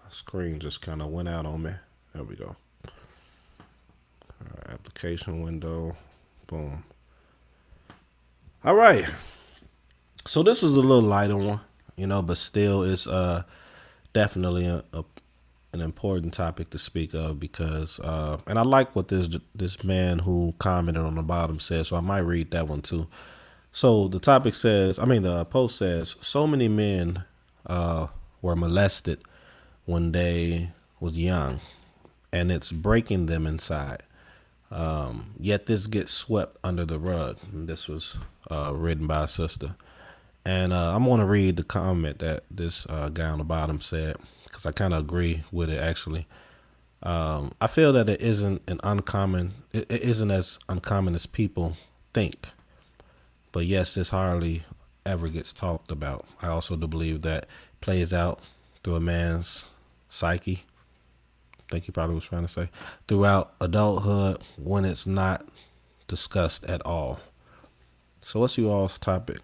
My screen just kind of went out on me. There we go. All right, application window. Boom. All right. So this is a little lighter one, you know, but still it's definitely an important topic to speak of because, and I like what this man who commented on the bottom said, so I might read that one too. So the topic says, the post says, so many men were molested when they was young, and it's breaking them inside. Yet this gets swept under the rug. And this was written by a sister. And I'm going to read the comment that this guy on the bottom said, because I kind of agree with it, actually. I feel that it isn't it isn't as uncommon as people think. But yes, this hardly ever gets talked about. I also do believe that plays out through a man's psyche. I think he probably was trying to say throughout adulthood when it's not discussed at all. So what's you all's topic?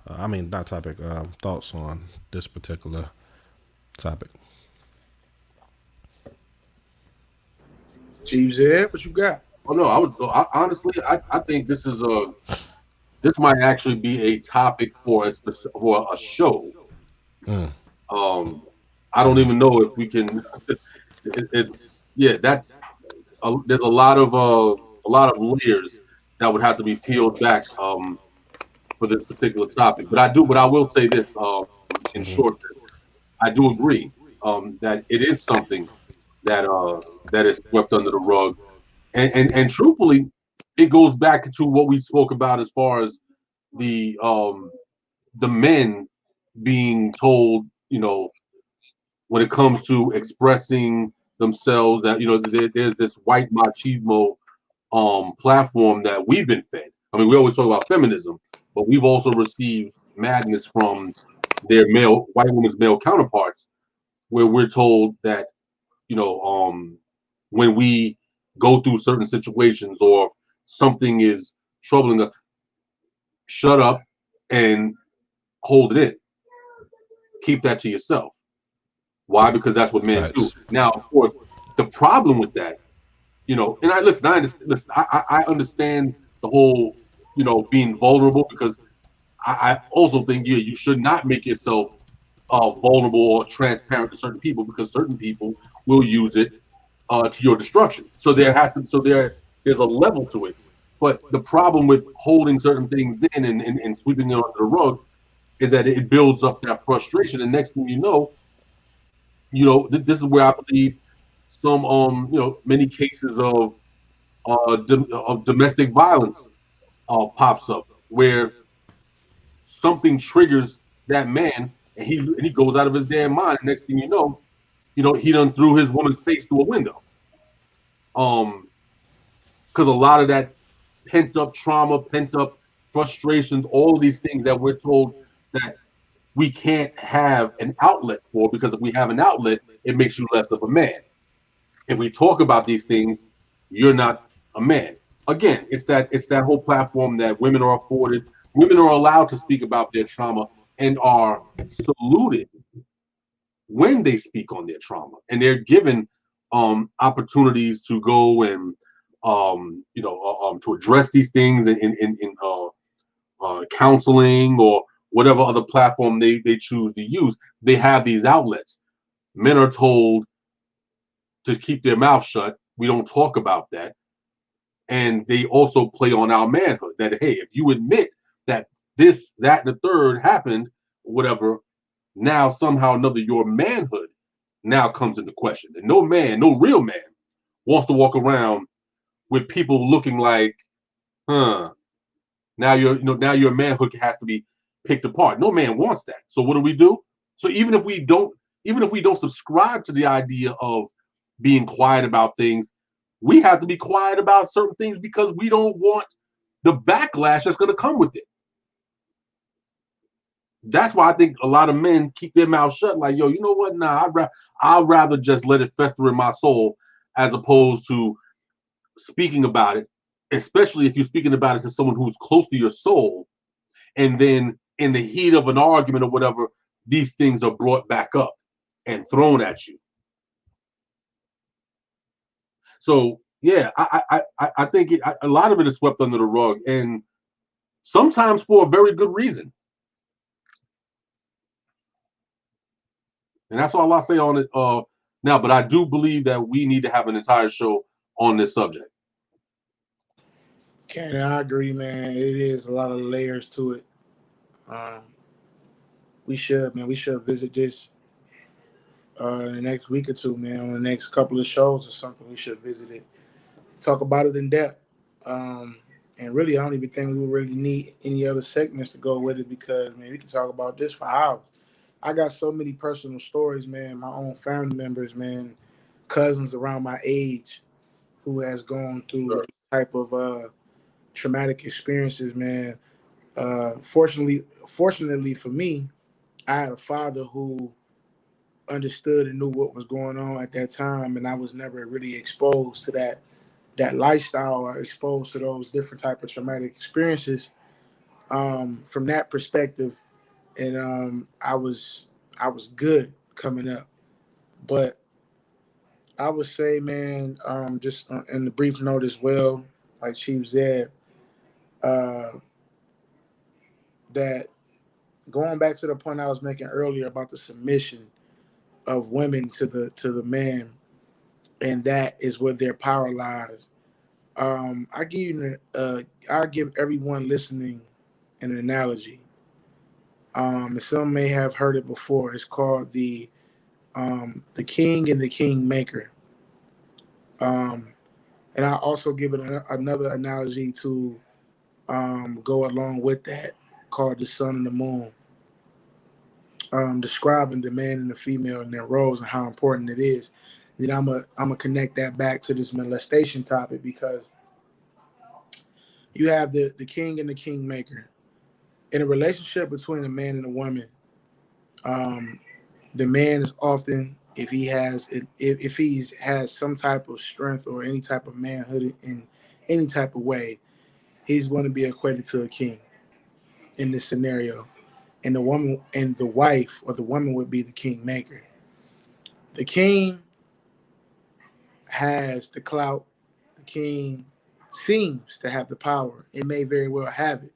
Thoughts on this particular topic? Chief Zed, what you got? Oh no, honestly, I think this might actually be a topic for a show. I don't even know if we can. There's a lot of layers that would have to be peeled back for this particular topic. But I will say this in short, I do agree that it is something that is swept under the rug, and truthfully, it goes back to what we spoke about as far as the men being told, when it comes to expressing themselves. That there's this white machismo platform that we've been fed. I mean, we always talk about feminism, but we've also received madness from their white women's male counterparts, where we're told that when we go through certain situations or something is troubling us, shut up and hold it in. Keep that to yourself. Why? Because that's what men do. Facts. Now, of course, the problem with that, and I understand the whole, being vulnerable, because I also think you should not make yourself vulnerable or transparent to certain people, because certain people will use it to your destruction. So there's a level to it. But the problem with holding certain things in and sweeping it under the rug is that it builds up that frustration. And next thing you know, this is where I believe some many cases of domestic violence pops up, where something triggers that man, and he goes out of his damn mind. And next thing you know, he done threw his woman's face through a window. Because a lot of that pent up trauma, pent up frustrations, all of these things that we're told that we can't have an outlet for, because if we have an outlet, it makes you less of a man. If we talk about these things, you're not a man. Again, it's that whole platform that women are afforded. Women are allowed to speak about their trauma and are saluted when they speak on their trauma, and they're given opportunities to go and to address these things in counseling or whatever other platform they choose to use. They have these outlets. Men are told to keep their mouth shut. We don't talk about that. And they also play on our manhood, that, hey, if you admit that this, that, and the third happened, whatever, now somehow or another your manhood now comes into question. And no man, no real man, wants to walk around with people looking like, now your manhood has to be picked apart. No man wants that. So what do? So even if we don't subscribe to the idea of being quiet about things, we have to be quiet about certain things because we don't want the backlash that's going to come with it. That's why I think a lot of men keep their mouth shut, like, yo, you know what? Nah, I'd rather just let it fester in my soul, as opposed to speaking about it, especially if you're speaking about it to someone who's close to your soul, and then in the heat of an argument or whatever, these things are brought back up and thrown at you. So yeah, I think a lot of it is swept under the rug, and sometimes for a very good reason. And that's all I'll say on it now. But I do believe that we need to have an entire show on this subject. Ken, I agree, man. It is a lot of layers to it. We should visit this in the next week or two, man. On the next couple of shows or something, we should visit it, talk about it in depth. And really, I don't even think we would really need any other segments to go with it, because, man, we can talk about this for hours. I got so many personal stories, man. My own family members, man, cousins around my age who has gone through Sure. type of traumatic experiences, man. Fortunately for me, I had a father who understood and knew what was going on at that time, and I was never really exposed to that lifestyle or exposed to those different type of traumatic experiences from that perspective. And I was good coming up. But I would say, man, just in the brief note as well, like Chief said, that going back to the point I was making earlier about the submission of women to the man, and that is where their power lies. I give everyone listening an analogy. And some may have heard it before. It's called the king and the king maker. And I also give it another analogy to go along with that, called the sun and the moon. describing the man and the female and their roles and how important it is. Then I'm gonna connect that back to this molestation topic, because you have the king and the kingmaker in a relationship between a man and a woman. Um, the man is often, if he has if he's has some type of strength or any type of manhood in any type of way, he's going to be equated to a king in this scenario. And the woman and the wife or the woman would be the kingmaker. The king has the clout. The king seems to have the power. It may very well have it.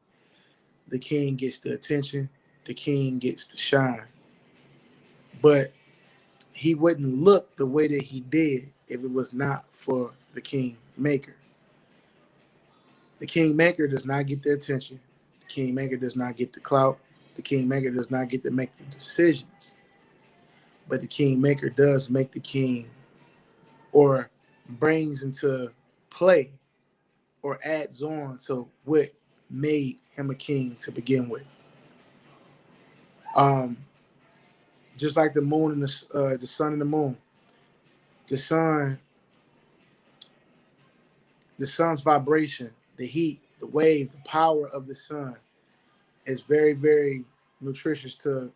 The king gets the attention. The king gets to shine. But he wouldn't look the way that he did if it was not for the kingmaker. The kingmaker does not get the attention. The kingmaker does not get the clout. The kingmaker does not get to make the decisions. But the kingmaker does make the king, or brings into play, or adds on to what made him a king to begin with. Just like the moon and the sun and the moon. The sun's vibration, the heat, the wave, the power of the sun is very, very nutritious to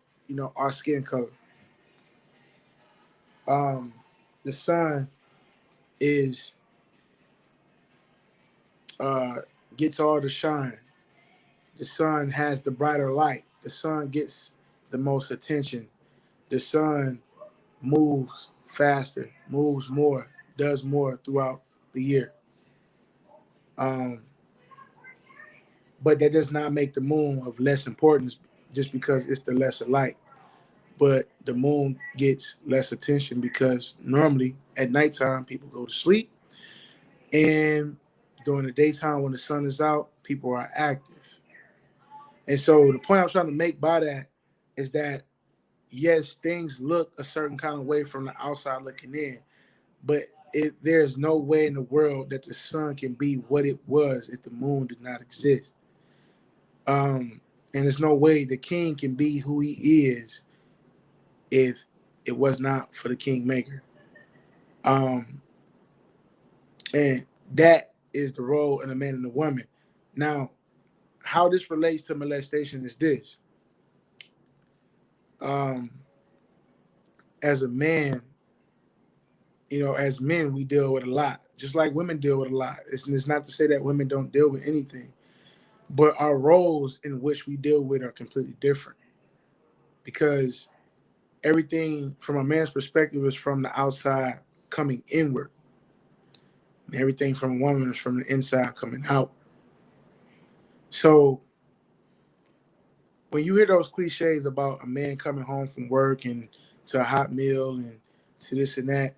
our skin color. The sun is gets all the shine. The sun has the brighter light. The sun gets the most attention. The sun moves faster, moves more, does more throughout the year. But that does not make the moon of less importance just because it's the lesser light. But the moon gets less attention because normally at nighttime people go to sleep, and during the daytime when the sun is out, people are active. And so the point I'm trying to make by that is that yes, things look a certain kind of way from the outside looking in, but there's no way in the world that the sun can be what it was if the moon did not exist. And there's no way the king can be who he is if it was not for the kingmaker. And that is the role in a man and a woman. Now, how this relates to molestation is this. As a man, as men, we deal with a lot, just like women deal with a lot. It's not to say that women don't deal with anything, but our roles in which we deal with are completely different, because everything from a man's perspective is from the outside coming inward. And everything from a woman is from the inside coming out. So when you hear those cliches about a man coming home from work and to a hot meal and to this and that,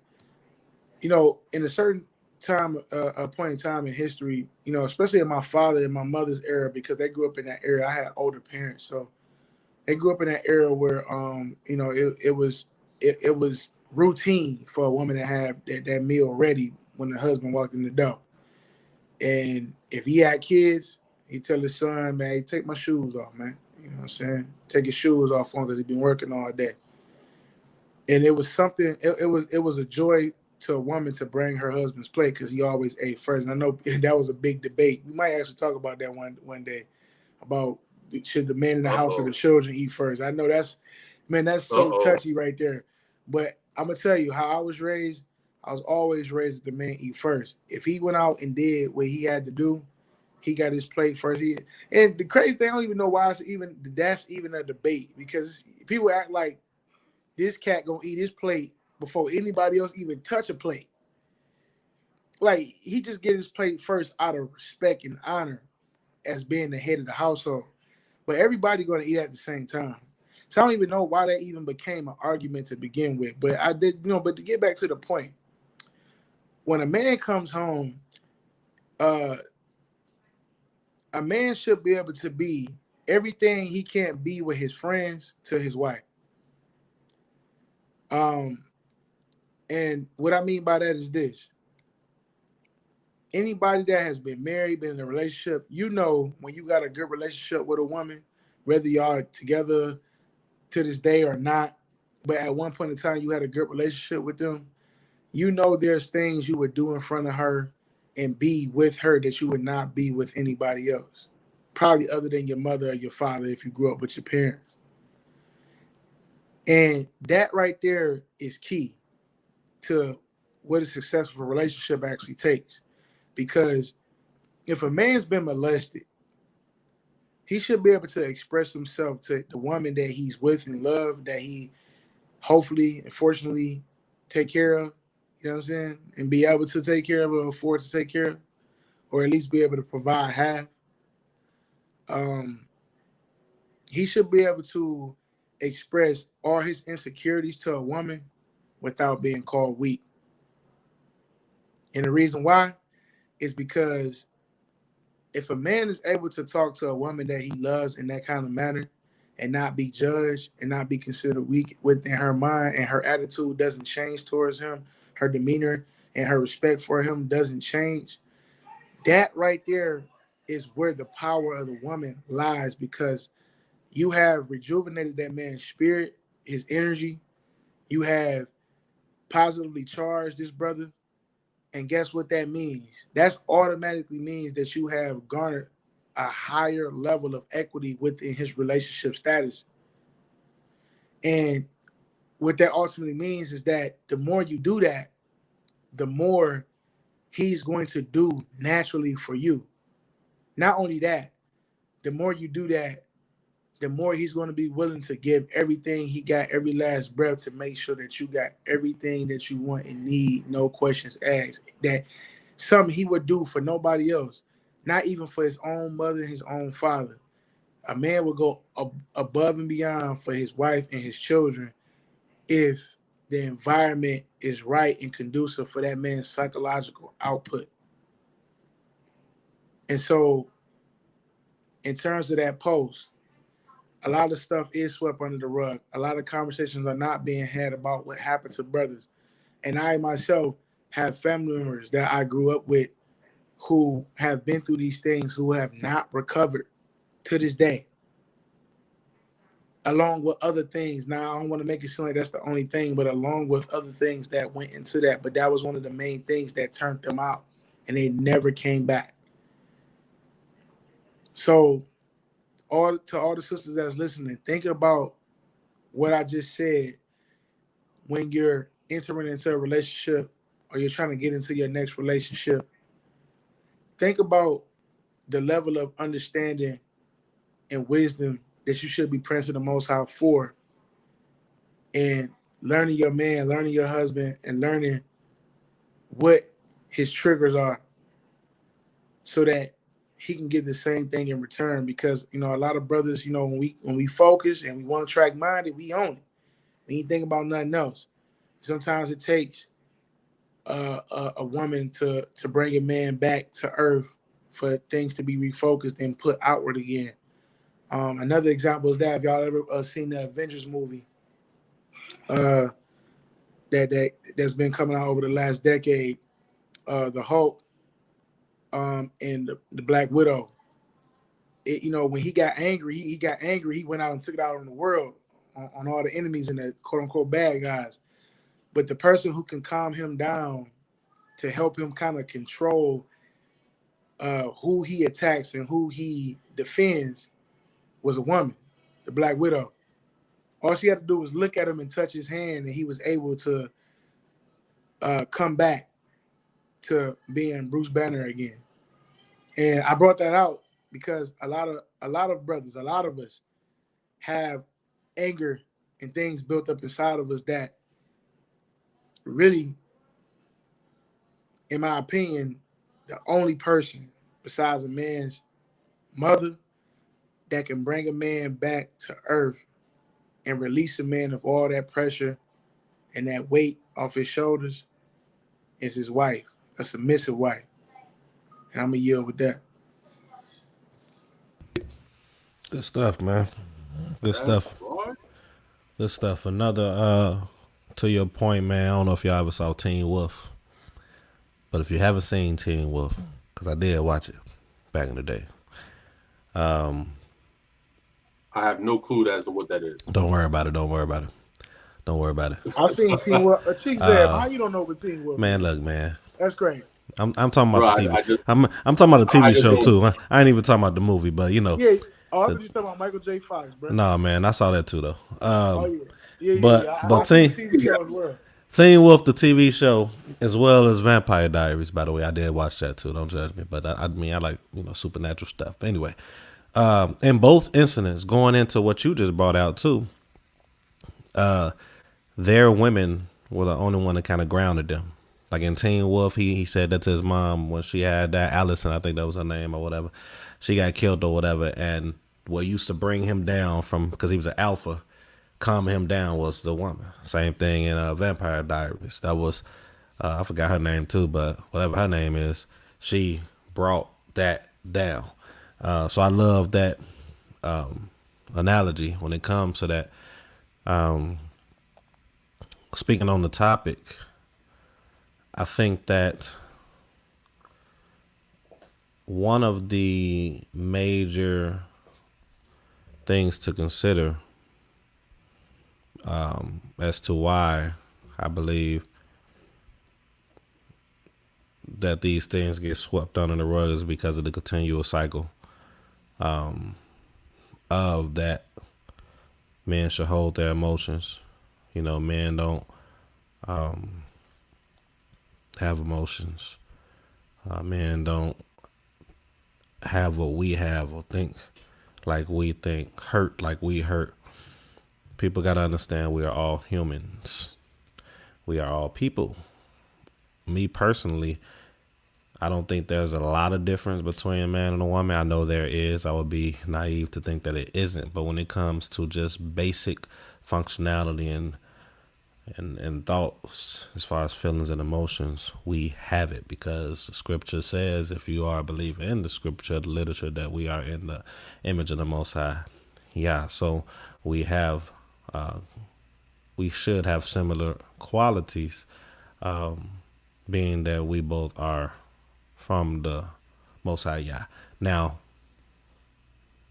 in a certain time, a point in time in history, especially in my father and my mother's era, because they grew up in that era. I had older parents, so they grew up in that era where, it was routine for a woman to have that meal ready when the husband walked in the door. And if he had kids, he'd tell his son, man, hey, take my shoes off, man. You know what I'm saying? Take his shoes off for him because he's been working all day. And it was something, it was a joy to a woman to bring her husband's plate because he always ate first. And I know that was a big debate. We might actually talk about that one day, about should the man in the house or the children eat first. I know that's so touchy right there. But I'm going to tell you how I was raised. I was always raised that the man eat first. If he went out and did what he had to do, he got his plate first. And the crazy thing, I don't even know why that's even a debate, because people act like this cat gonna eat his plate before anybody else even touch a plate. Like, he just get his plate first out of respect and honor as being the head of the household. But everybody gonna eat at the same time. So I don't even know why that even became an argument to begin with. But I did, but to get back to the point, when a man comes home, a man should be able to be everything he can't be with his friends to his wife. And what I mean by that is this. Anybody that has been married, been in a relationship, when you got a good relationship with a woman, whether y'all are together to this day or not, but at one point in time you had a good relationship with them, you know there's things you would do in front of her and be with her that you would not be with anybody else. Probably other than your mother or your father if you grew up with your parents. And that right there is key to what a successful relationship actually takes. Because if a man's been molested, he should be able to express himself to the woman that he's with and love, that he hopefully and fortunately take care of, you know what I'm saying? And be able to take care of or afford to take care of, or at least be able to provide half. He should be able to express all his insecurities to a woman without being called weak. And the reason why is because if a man is able to talk to a woman that he loves in that kind of manner and not be judged and not be considered weak within her mind, and her attitude doesn't change towards him, her demeanor and her respect for him doesn't change, that right there is where the power of the woman lies, because you have rejuvenated that man's spirit, his energy. You have positively charged this brother. And guess what that means? That automatically means that you have garnered a higher level of equity within his relationship status. And what that ultimately means is that the more you do that, the more he's going to do naturally for you. Not only that, the more you do that, the more he's going to be willing to give everything he got, every last breath, to make sure that you got everything that you want and need, no questions asked. That something he would do for nobody else, not even for his own mother and his own father. A man would go above and beyond for his wife and his children if the environment is right and conducive for that man's psychological output. And so, in terms of that post, a lot of stuff is swept under the rug. A lot of conversations are not being had about what happened to brothers. And I myself have family members that I grew up with who have been through these things, who have not recovered to this day, along with other things. Now, I don't want to make it seem like that's the only thing, but along with other things that went into that. But that was one of the main things that turned them out, and they never came back. So, all the sisters that's listening, think about what I just said when you're entering into a relationship or you're trying to get into your next relationship. Think about the level of understanding and wisdom that you should be praising the Most High for, and learning your man, learning your husband, and learning what his triggers are so that he can get the same thing in return. Because, you know, a lot of brothers, you know, when we focus and we one track minded, we own it. We ain't think about nothing else. Sometimes it takes a woman to bring a man back to earth for things to be refocused and put outward again. Another example is that if y'all ever seen the Avengers movie that's been coming out over the last decade, the Hulk, and the Black Widow. You know, when he got angry, he went out and took it out on the world, on all the enemies and the quote unquote bad guys. But the person who can calm him down to help him kind of control who he attacks and who he defends was a woman, the Black Widow. All she had to do was look at him and touch his hand, and he was able to come back to being Bruce Banner again. And I brought that out because a lot of brothers, a lot of us have anger and things built up inside of us that really, in my opinion, the only person besides a man's mother that can bring a man back to earth and release a man of all that pressure and that weight off his shoulders is his wife, a submissive wife. And I'm going to yield with that. Good stuff, man. Good stuff. Good stuff. Another, to your point, man, I don't know if y'all ever saw Teen Wolf. But if you haven't seen Teen Wolf, because I did watch it back in the day, I have no clue as to what that is. Don't worry about it. Don't worry about it. Don't worry about it. I seen Teen Wolf. Chief said, "How you don't know what Teen Wolf?" Man, look, man. That's great. I'm talking about the TV. I I'm talking about the TV just show don't- too. I ain't even talking about the movie, but you know. Yeah. Oh, I thought you talking about Michael J. Fox, bro. No, man, I saw that too though. Oh yeah. Yeah. but- yeah. but I seen Teen- the TV show as well. Teen Wolf, the TV show, as well as Vampire Diaries. By the way, I did watch that too. Don't judge me, but I mean, I like supernatural stuff. But anyway, in both incidents, going into what you just brought out too, their women were the only one that kind of grounded them. Like in Teen Wolf, he said that to his mom when she had that Allison, I think that was her name or whatever. She got killed or whatever, and what used to bring him down from because he was an alpha. Calm him down was the woman. Same thing in Vampire Diaries. That was I forgot her name too, but whatever her name is, she brought that down. So I love that analogy when it comes to that. Speaking on the topic, I think that one of the major things to consider as to why I believe that these things get swept under the rug is because of the continual cycle of that men should hold their emotions. Men don't have emotions. Men don't have what we have or think like we think, hurt like we hurt. People got to understand we are all humans. We are all people. Me personally, I don't think there's a lot of difference between a man and a woman. I know there is. I would be naive to think that it isn't. But when it comes to just basic functionality and thoughts, as far as feelings and emotions, we have it because the scripture says, if you are a believer in the scripture, the literature, that we are in the image of the Most High. Yeah, so we have, we should have similar qualities, being that we both are from the Most High. Yeah. Now,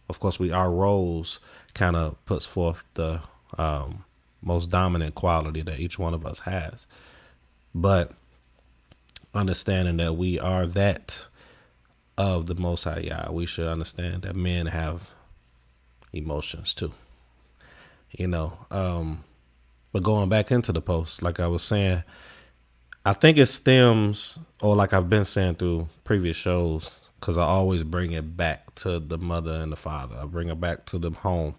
of course, our roles kind of puts forth the most dominant quality that each one of us has. But understanding that we are that of the Most High Yah, we should understand that men have emotions too. But going back into the post, like I was saying, I think it stems, or like I've been saying through previous shows, because I always bring it back to the mother and the father. I bring it back to the home.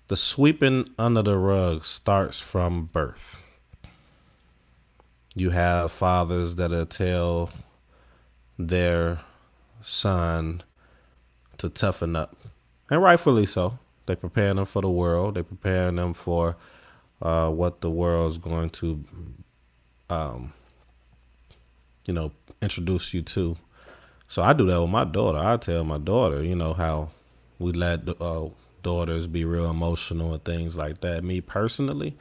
The sweeping under the rug starts from birth. You have fathers that'll tell their son to toughen up, and rightfully so. They prepare them for the world. They prepare them for what the world's going to, introduce you to. So I do that with my daughter. I tell my daughter, how we let daughters be real emotional and things like that. Me personally,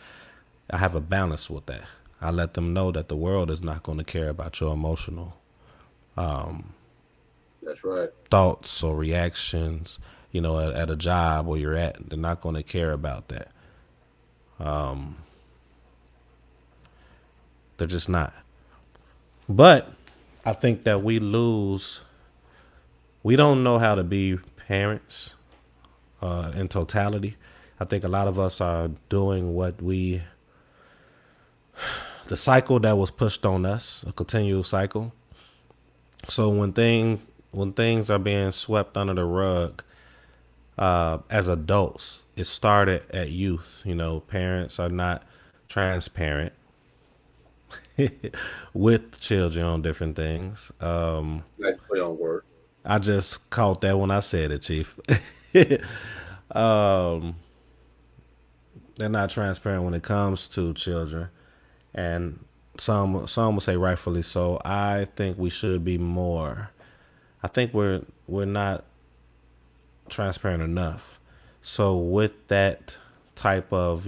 I have a balance with that. I let them know that the world is not going to care about your emotional That's right. thoughts or reactions. At a job where you're at, they're not going to care about that. They're just not. But I think that we don't know how to be parents in totality. I think a lot of us are doing the cycle that was pushed on us, a continual cycle. So when things are being swept under the rug, as adults, it started at youth. Parents are not transparent with children on different things. Nice play on word. I just caught that when I said it, Chief. They're not transparent when it comes to children, and some will say rightfully so. I think we should be more. I think we're not transparent enough. So with that type of,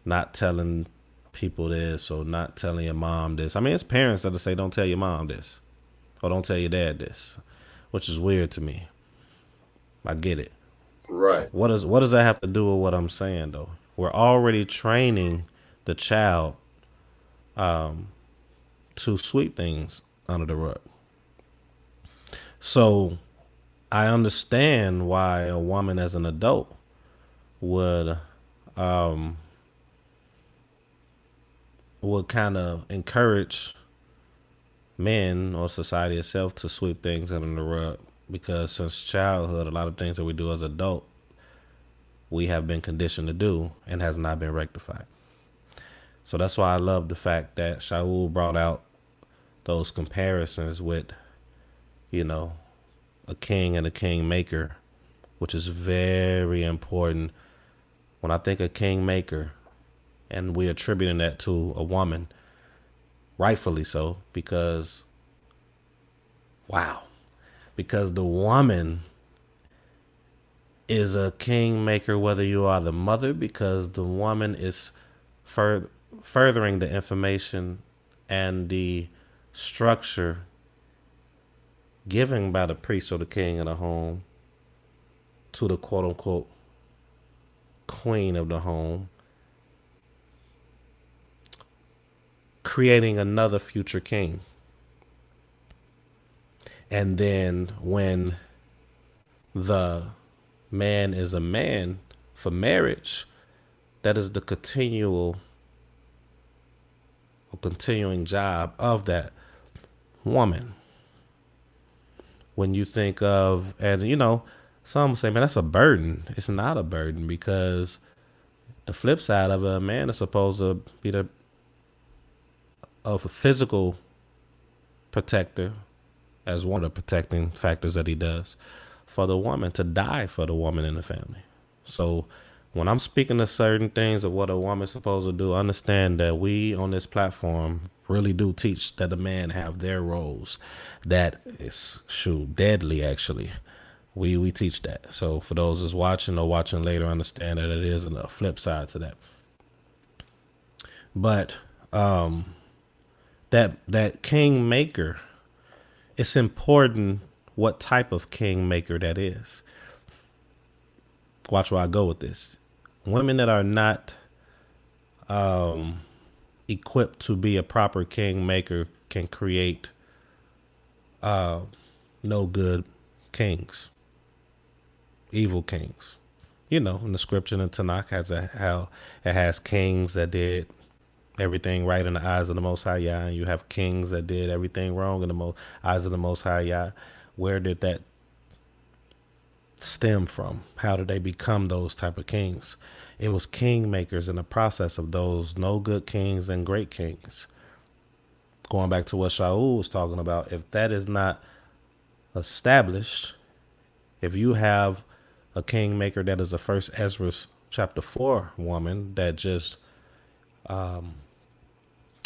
not telling people this or not telling your mom this. I mean, it's parents that'll say, don't tell your mom this or don't tell your dad this. which is weird to me. I get it. Right. What does that have to do with what I'm saying though? We're already training the child to sweep things under the rug. So I understand why a woman as an adult would kind of encourage men or society itself to sweep things under the rug, because since childhood, a lot of things that we do as adult, we have been conditioned to do and has not been rectified. So that's why I love the fact that Shaul brought out those comparisons with, you know, a king and a king maker, which is very important. When I think of king maker, and we're attributing that to a woman, rightfully so, because because the woman is a king maker, whether you are the mother, because the woman is furthering the information and the structure given by the priest or the king of the home to the quote unquote queen of the home, creating another future king. And then when the man is a man for marriage, that is the continuing job of that woman. When you think of, and you know, some say, man, that's a burden. It's not a burden, because the flip side of it, a man is supposed to be of a physical protector, as one of the protecting factors that he does for the woman, to die for the woman in the family. So when I'm speaking to certain things of what a woman's supposed to do, understand that we on this platform really do teach that the man have their roles. That is deadly actually. We teach that. So for those that's watching or watching later, understand that it is a flip side to that. But that king maker, it's important what type of king maker that is. Watch where I go with this. Women that are not equipped to be a proper king maker can create no good kings, evil kings. You know, in the scripture in the Tanakh has how it has kings that did everything right in the eyes of the Most High Yah, and you have kings that did everything wrong in the eyes of the Most High Yah. Where did that stem from? How did they become those type of kings? It was king makers in the process of those no good kings and great kings. Going back to what Shaul was talking about, if that is not established, if you have a king maker that is a first Ezra chapter 4 woman that just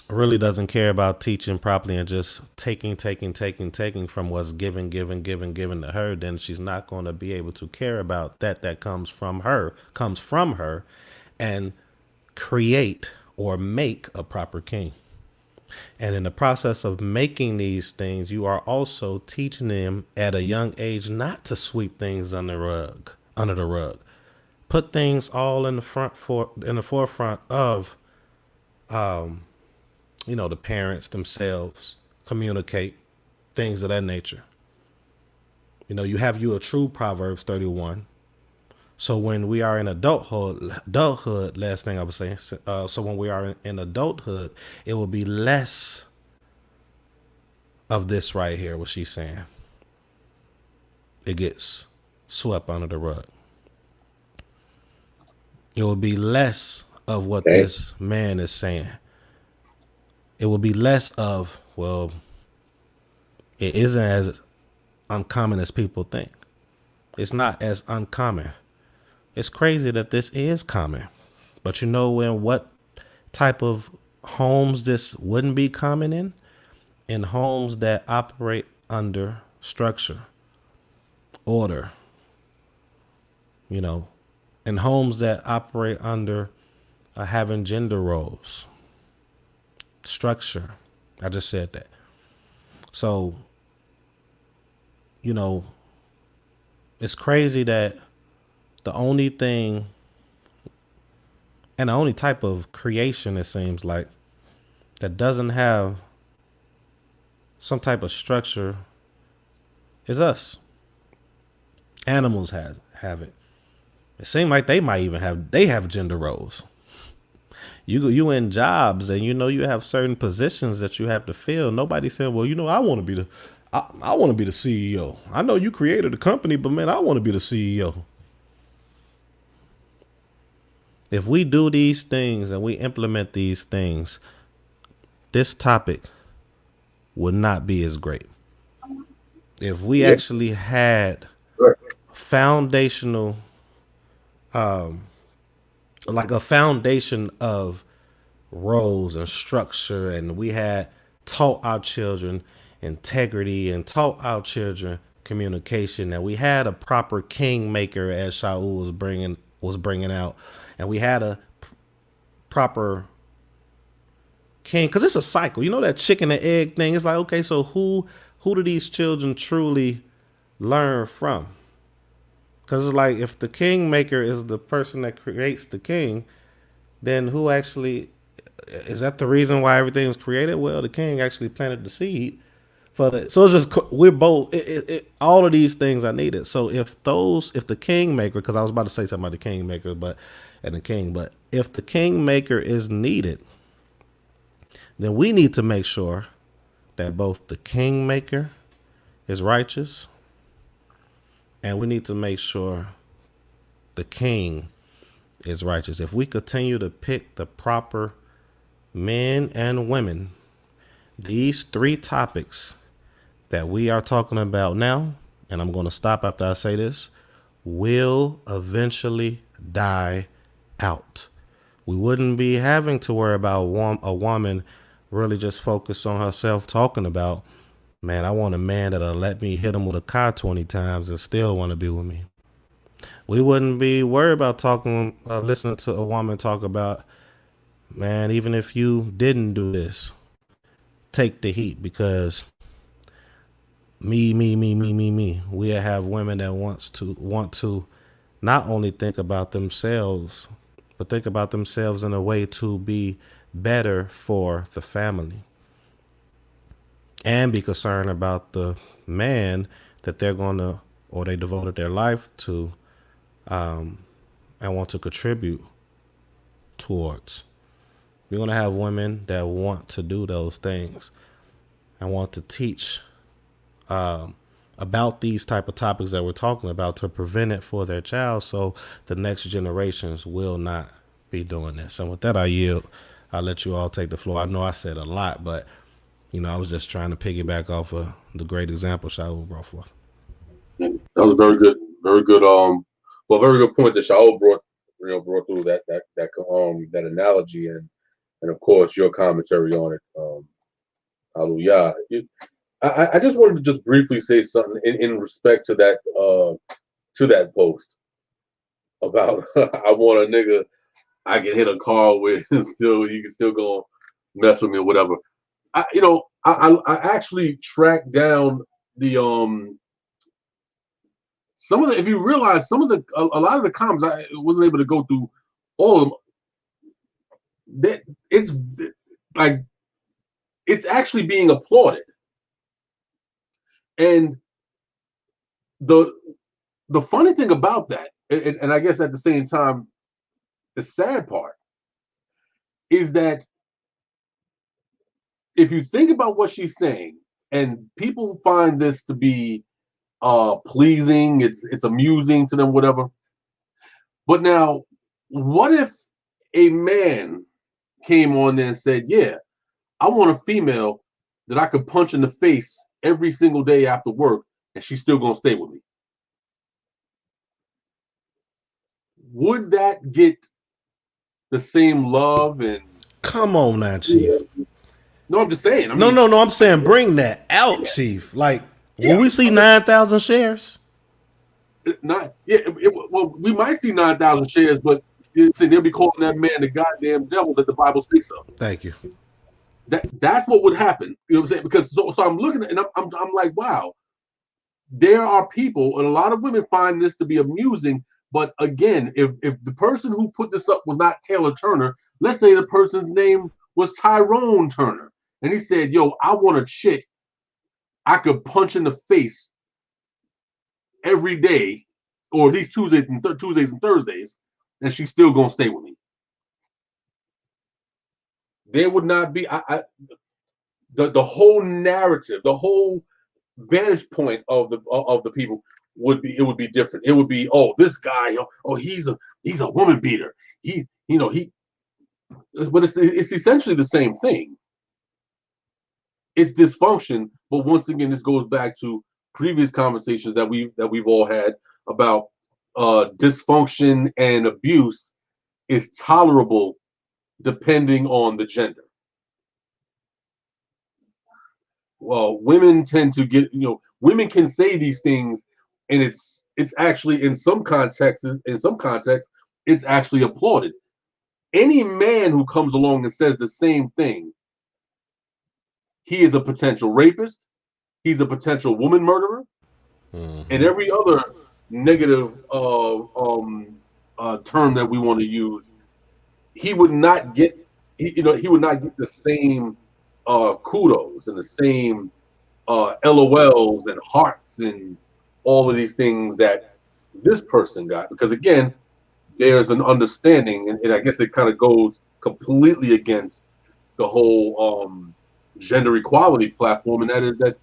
really doesn't care about teaching properly and just taking from what's given to her, then she's not going to be able to care about that comes from her and create or make a proper king. And in the process of making these things, you are also teaching them at a young age not to sweep things under the rug. Put things all in the forefront of the parents themselves, communicate things of that nature. You know, you have a true Proverbs 31. So when we are in adulthood, last thing I was saying, so when we are in adulthood, it will be less of this right here, what she's saying. It gets swept under the rug. It will be less of what this man is saying. It will be less of, well, it isn't as uncommon as people think. It's not as uncommon. It's crazy that this is common. But you know in what type of homes this wouldn't be common in? In homes that operate under structure, order. You know, in homes that operate under having gender roles, structure. I just said that. So you know, it's crazy that the only thing and the only type of creation, it seems like, that doesn't have some type of structure is us. Animals have it. It seems like they might even have gender roles. You in jobs and you have certain positions that you have to fill. Nobody said, well, I want to be I want to be the CEO. I know you created the company, but man, I want to be the CEO. If we do these things and we implement these things, this topic would not be as great. If we actually had foundational, like a foundation of roles and structure, and we had taught our children integrity and taught our children communication, and we had a proper kingmaker, as Shaul was bringing out, and we had a proper king, because it's a cycle. That chicken and egg thing. It's like, okay, so who do these children truly learn from? Because it's like, if the kingmaker is the person that creates the king, then who actually is that the reason why everything was created? Well, the king actually planted the seed for the. So it's just we're both. All of these things are needed. So if the kingmaker, because I was about to say something about the kingmaker, and the king, but if the kingmaker is needed, then we need to make sure that both the kingmaker is righteous, and we need to make sure the king is righteous. If we continue to pick the proper men and women, these three topics that we are talking about now, and I'm going to stop after I say this, will eventually die out. We wouldn't be having to worry about a woman really just focused on herself, talking about, man, I want a man that'll let me hit him with a car 20 times and still want to be with me. We wouldn't be worried about listening to a woman talk about, man, even if you didn't do this, take the heat, because me. We have women that want to not only think about themselves, but think about themselves in a way to be better for the family, and be concerned about the man that they're they devoted their life to, and want to contribute towards. You're going to have women that want to do those things and want to teach about these type of topics that we're talking about to prevent it for their child, so the next generations will not be doing this. And with that, I yield. I'll let you all take the floor. I know I said a lot, but I was just trying to piggyback off of the great example Shaul brought forth. That was very good, very good. Very good point that Shaul brought through that analogy, and of course your commentary on it. Hallelujah. I just wanted to just briefly say something in respect to that post about I want a nigga I can hit a car with and he can still go mess with me or whatever. I actually tracked down the some of the, if you realize some of a lot of the comments, I wasn't able to go through all of them. That it's like it's actually being applauded, and the funny thing about that, and I guess at the same time, the sad part is that if you think about what she's saying, and people find this to be pleasing, it's amusing to them, whatever. But now, what if a man came on there and said, yeah, I want a female that I could punch in the face every single day after work, and she's still gonna stay with me? Would that get the same love? And come on now, Chief. No, I'm just saying. No. I'm saying bring that out, Chief. Like, will we see 9,000 shares? Well, we might see 9,000 shares, but they'll be calling that man the goddamn devil that the Bible speaks of. Thank you. That's what would happen. You know what I'm saying? Because so I'm looking at, and I'm like, wow, there are people, and a lot of women find this to be amusing. But again, if the person who put this up was not Taylor Turner, let's say the person's name was Tyrone Turner, and he said, "Yo, I want a chick I could punch in the face every day, or at least Tuesdays and Thursdays, and she's still gonna stay with me." There would not be the whole narrative, the whole vantage point of the people would be different. It would be, oh, this guy, oh, he's a woman beater. He but it's essentially the same thing. It's dysfunction, but once again, this goes back to previous conversations that we've all had about dysfunction and abuse is tolerable depending on the gender. Well, women tend to get, women can say these things, and it's actually in some contexts, it's actually applauded. Any man who comes along and says the same thing, he is a potential rapist, he's a potential woman murderer, and every other negative term that we want to use. He would not get, he would not get the same kudos and the same LOLs and hearts and all of these things that this person got, because again, there's an understanding, and I guess it kind of goes completely against the whole gender equality platform, and that is that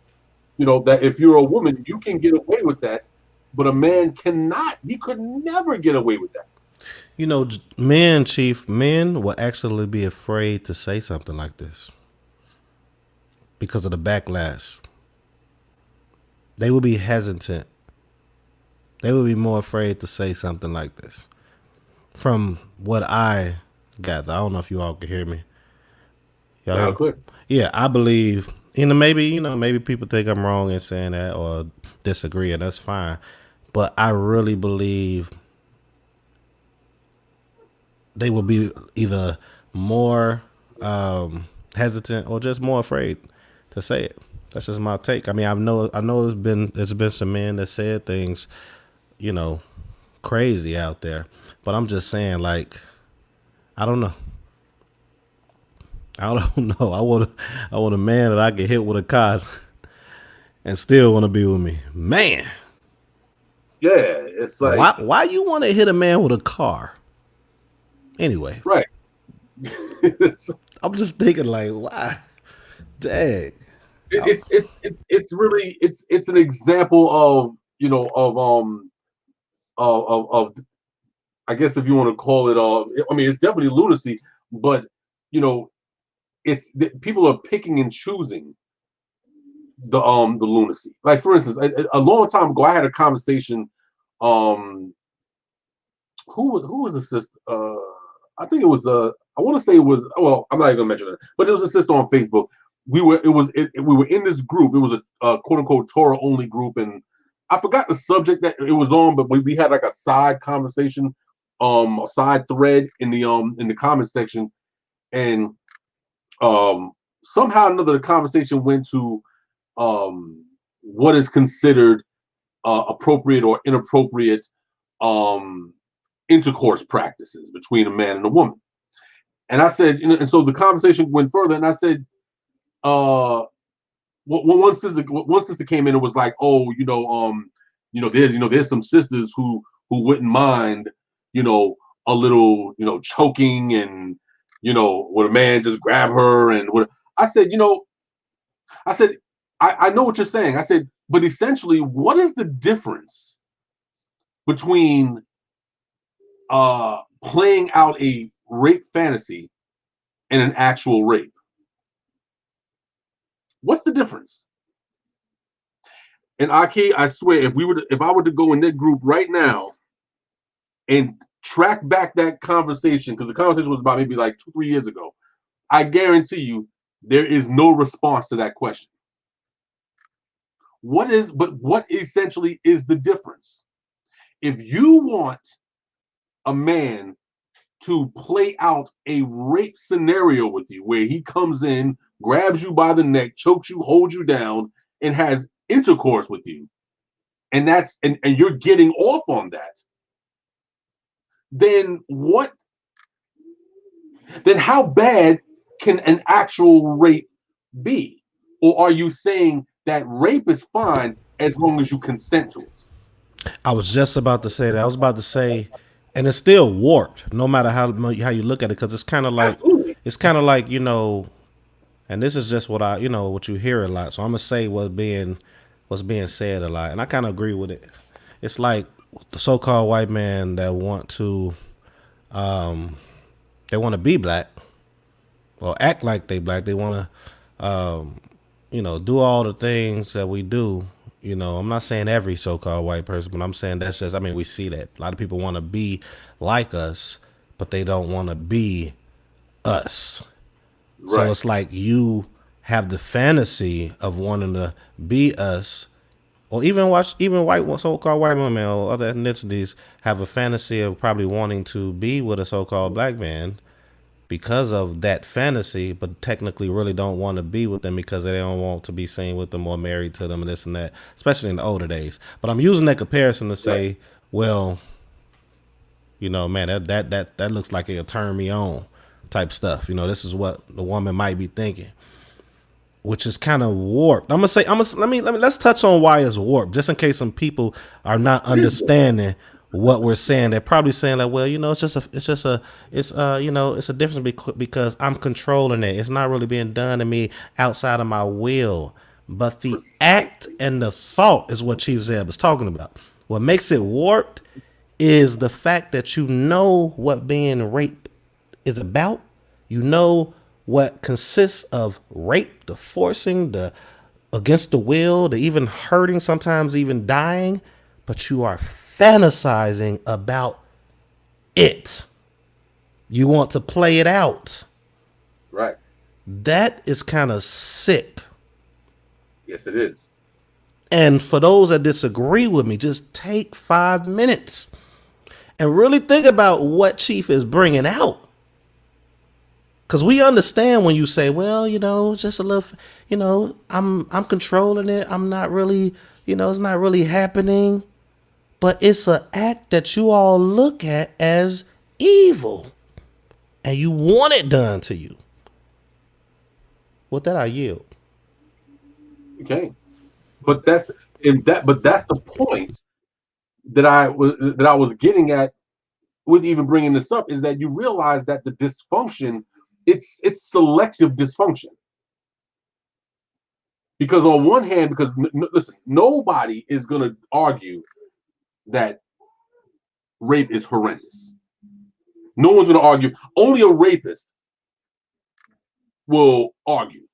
that if you're a woman, you can get away with that, but a man cannot. He could never get away with that. Men will actually be afraid to say something like this because of the backlash. They will be hesitant. They will be more afraid to say something like this. From what I gather, I don't know if you all can hear me. Y'all hear me? Clear. Yeah, I believe. Maybe people think I'm wrong in saying that or disagree, and that's fine. But I really believe they will be either more hesitant or just more afraid to say it. That's just my take. I mean, I know there's been some men that said things, crazy out there, but I'm just saying, like, I don't know. I don't know. I want a man that I can hit with a car and still want to be with me. Man. Yeah, it's like why you want to hit a man with a car? Anyway. Right. I'm just thinking, like, why? Dang. It's really it's an example of of I guess if you want to call it I mean, it's definitely lunacy, but it's people are picking and choosing the lunacy. Like, for instance, a long time ago, I had a conversation. Who was the sister? I think it was I want to say it was. Well, I'm not even gonna mention it, but it was a sister on Facebook. We were in this group. It was a quote unquote Torah only group, and I forgot the subject that it was on, but we had like a side conversation, a side thread in the comment section, and somehow or another the conversation went to what is considered appropriate or inappropriate intercourse practices between a man and a woman. And I said, and so the conversation went further, and I said, one sister came in and was like, oh, there's some sisters who wouldn't mind, a little, choking and, would a man just grab her and what. I said, I know what you're saying. I said, but essentially, what is the difference between playing out a rape fantasy and an actual rape? What's the difference? And Aki, I swear, if I were to go in that group right now and track back that conversation, because the conversation was about maybe like 2-3 years ago, I guarantee you there is no response to that question. What essentially is the difference? If you want a man to play out a rape scenario with you, where he comes in, grabs you by the neck, chokes you, holds you down, and has intercourse with you, and you're getting off on that, then how bad can an actual rape be? Or are you saying that rape is fine as long as you consent to it? I was just about to say that. I was about to say, and it's still warped, no matter how you look at it, because Absolutely. it's kind of like, and this is just what you hear a lot. So I'm gonna say what's being said a lot, and I kind of agree with it. It's like the so-called white man that they want to be black or act like they black. They want to, do all the things that we do. I'm not saying every so-called white person, but I'm saying that's just, I mean, we see that. A lot of people want to be like us, but they don't want to be us. So Right. it's like you have the fantasy of wanting to be us, or even white so-called white women or other ethnicities have a fantasy of probably wanting to be with a so-called black man because of that fantasy, but technically really don't want to be with them because they don't want to be seen with them or married to them and this and that, especially in the older days. But I'm using that comparison to Right. say, well, man, that looks like it'll turn me on type stuff. This is what the woman might be thinking, which is kind of warped. Let's touch on why it's warped, just in case some people are not understanding what we're saying. They're probably saying like, well, it's a difference because I'm controlling it. It's not really being done to me outside of my will. But the act Precisely. and the thought is what Chief Zeb is talking about. What makes it warped is the fact that you know what being raped is about. You know what consists of rape, the forcing, the against the will, the even hurting, sometimes even dying, but you are fantasizing about it. You want to play it out. Right. That is kind of sick. Yes, it is. And for those that disagree with me, just take 5 minutes and really think about what Chief is bringing out. Because we understand when you say, well, it's just a little, I'm controlling it. I'm not really, it's not really happening. But it's an act that you all look at as evil. And you want it done to you. With that, I yield. Okay. But that's the point that I was getting at with even bringing this up, is that you realize that the dysfunction, it's selective dysfunction. Because on one hand, because listen, nobody is going to argue that rape is horrendous. No one's going to argue. Only a rapist will argue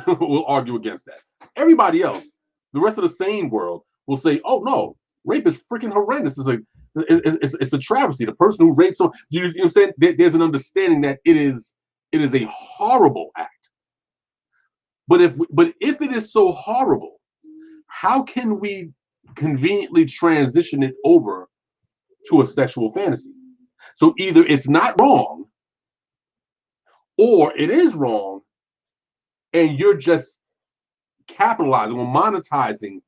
will argue against that. Everybody else, the rest of the sane world, will say, "Oh no, rape is freaking horrendous. It's a travesty. The person who rapes someone, you know what I'm saying? There's an understanding that it is a horrible act. But if it is so horrible, how can we conveniently transition it over to a sexual fantasy? So either it's not wrong, or it is wrong, and you're just capitalizing or monetizing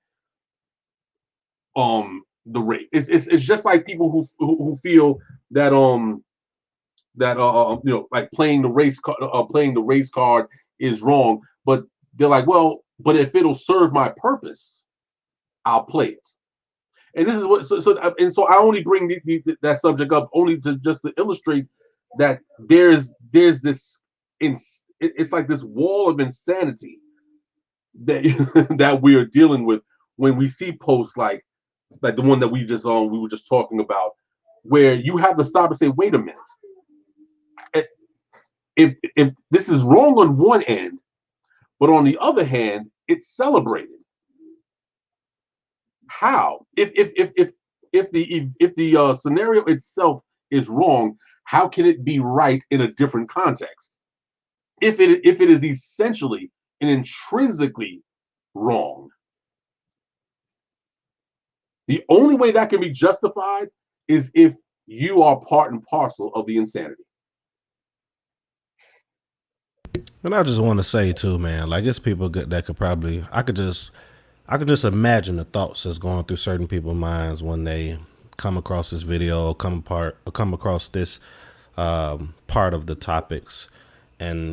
the rape. It's just like people who feel that like playing the race card is wrong, but they're like, well, but if it'll serve my purpose, I'll play it. And this is what so I only bring that subject up only to just to illustrate that there's this it's like this wall of insanity that that we are dealing with when we see posts like the one that we were just talking about, where you have to stop and say, wait a minute, if this is wrong on one end, but on the other hand, it's celebrated. How? If the scenario itself is wrong, how can it be right in a different context? If it is essentially and intrinsically wrong, the only way that can be justified is if you are part and parcel of the insanity. And I just want to say too, man, like it's people that I could just I can just imagine the thoughts that's going through certain people's minds when they come across this video or come across this part of the topics, and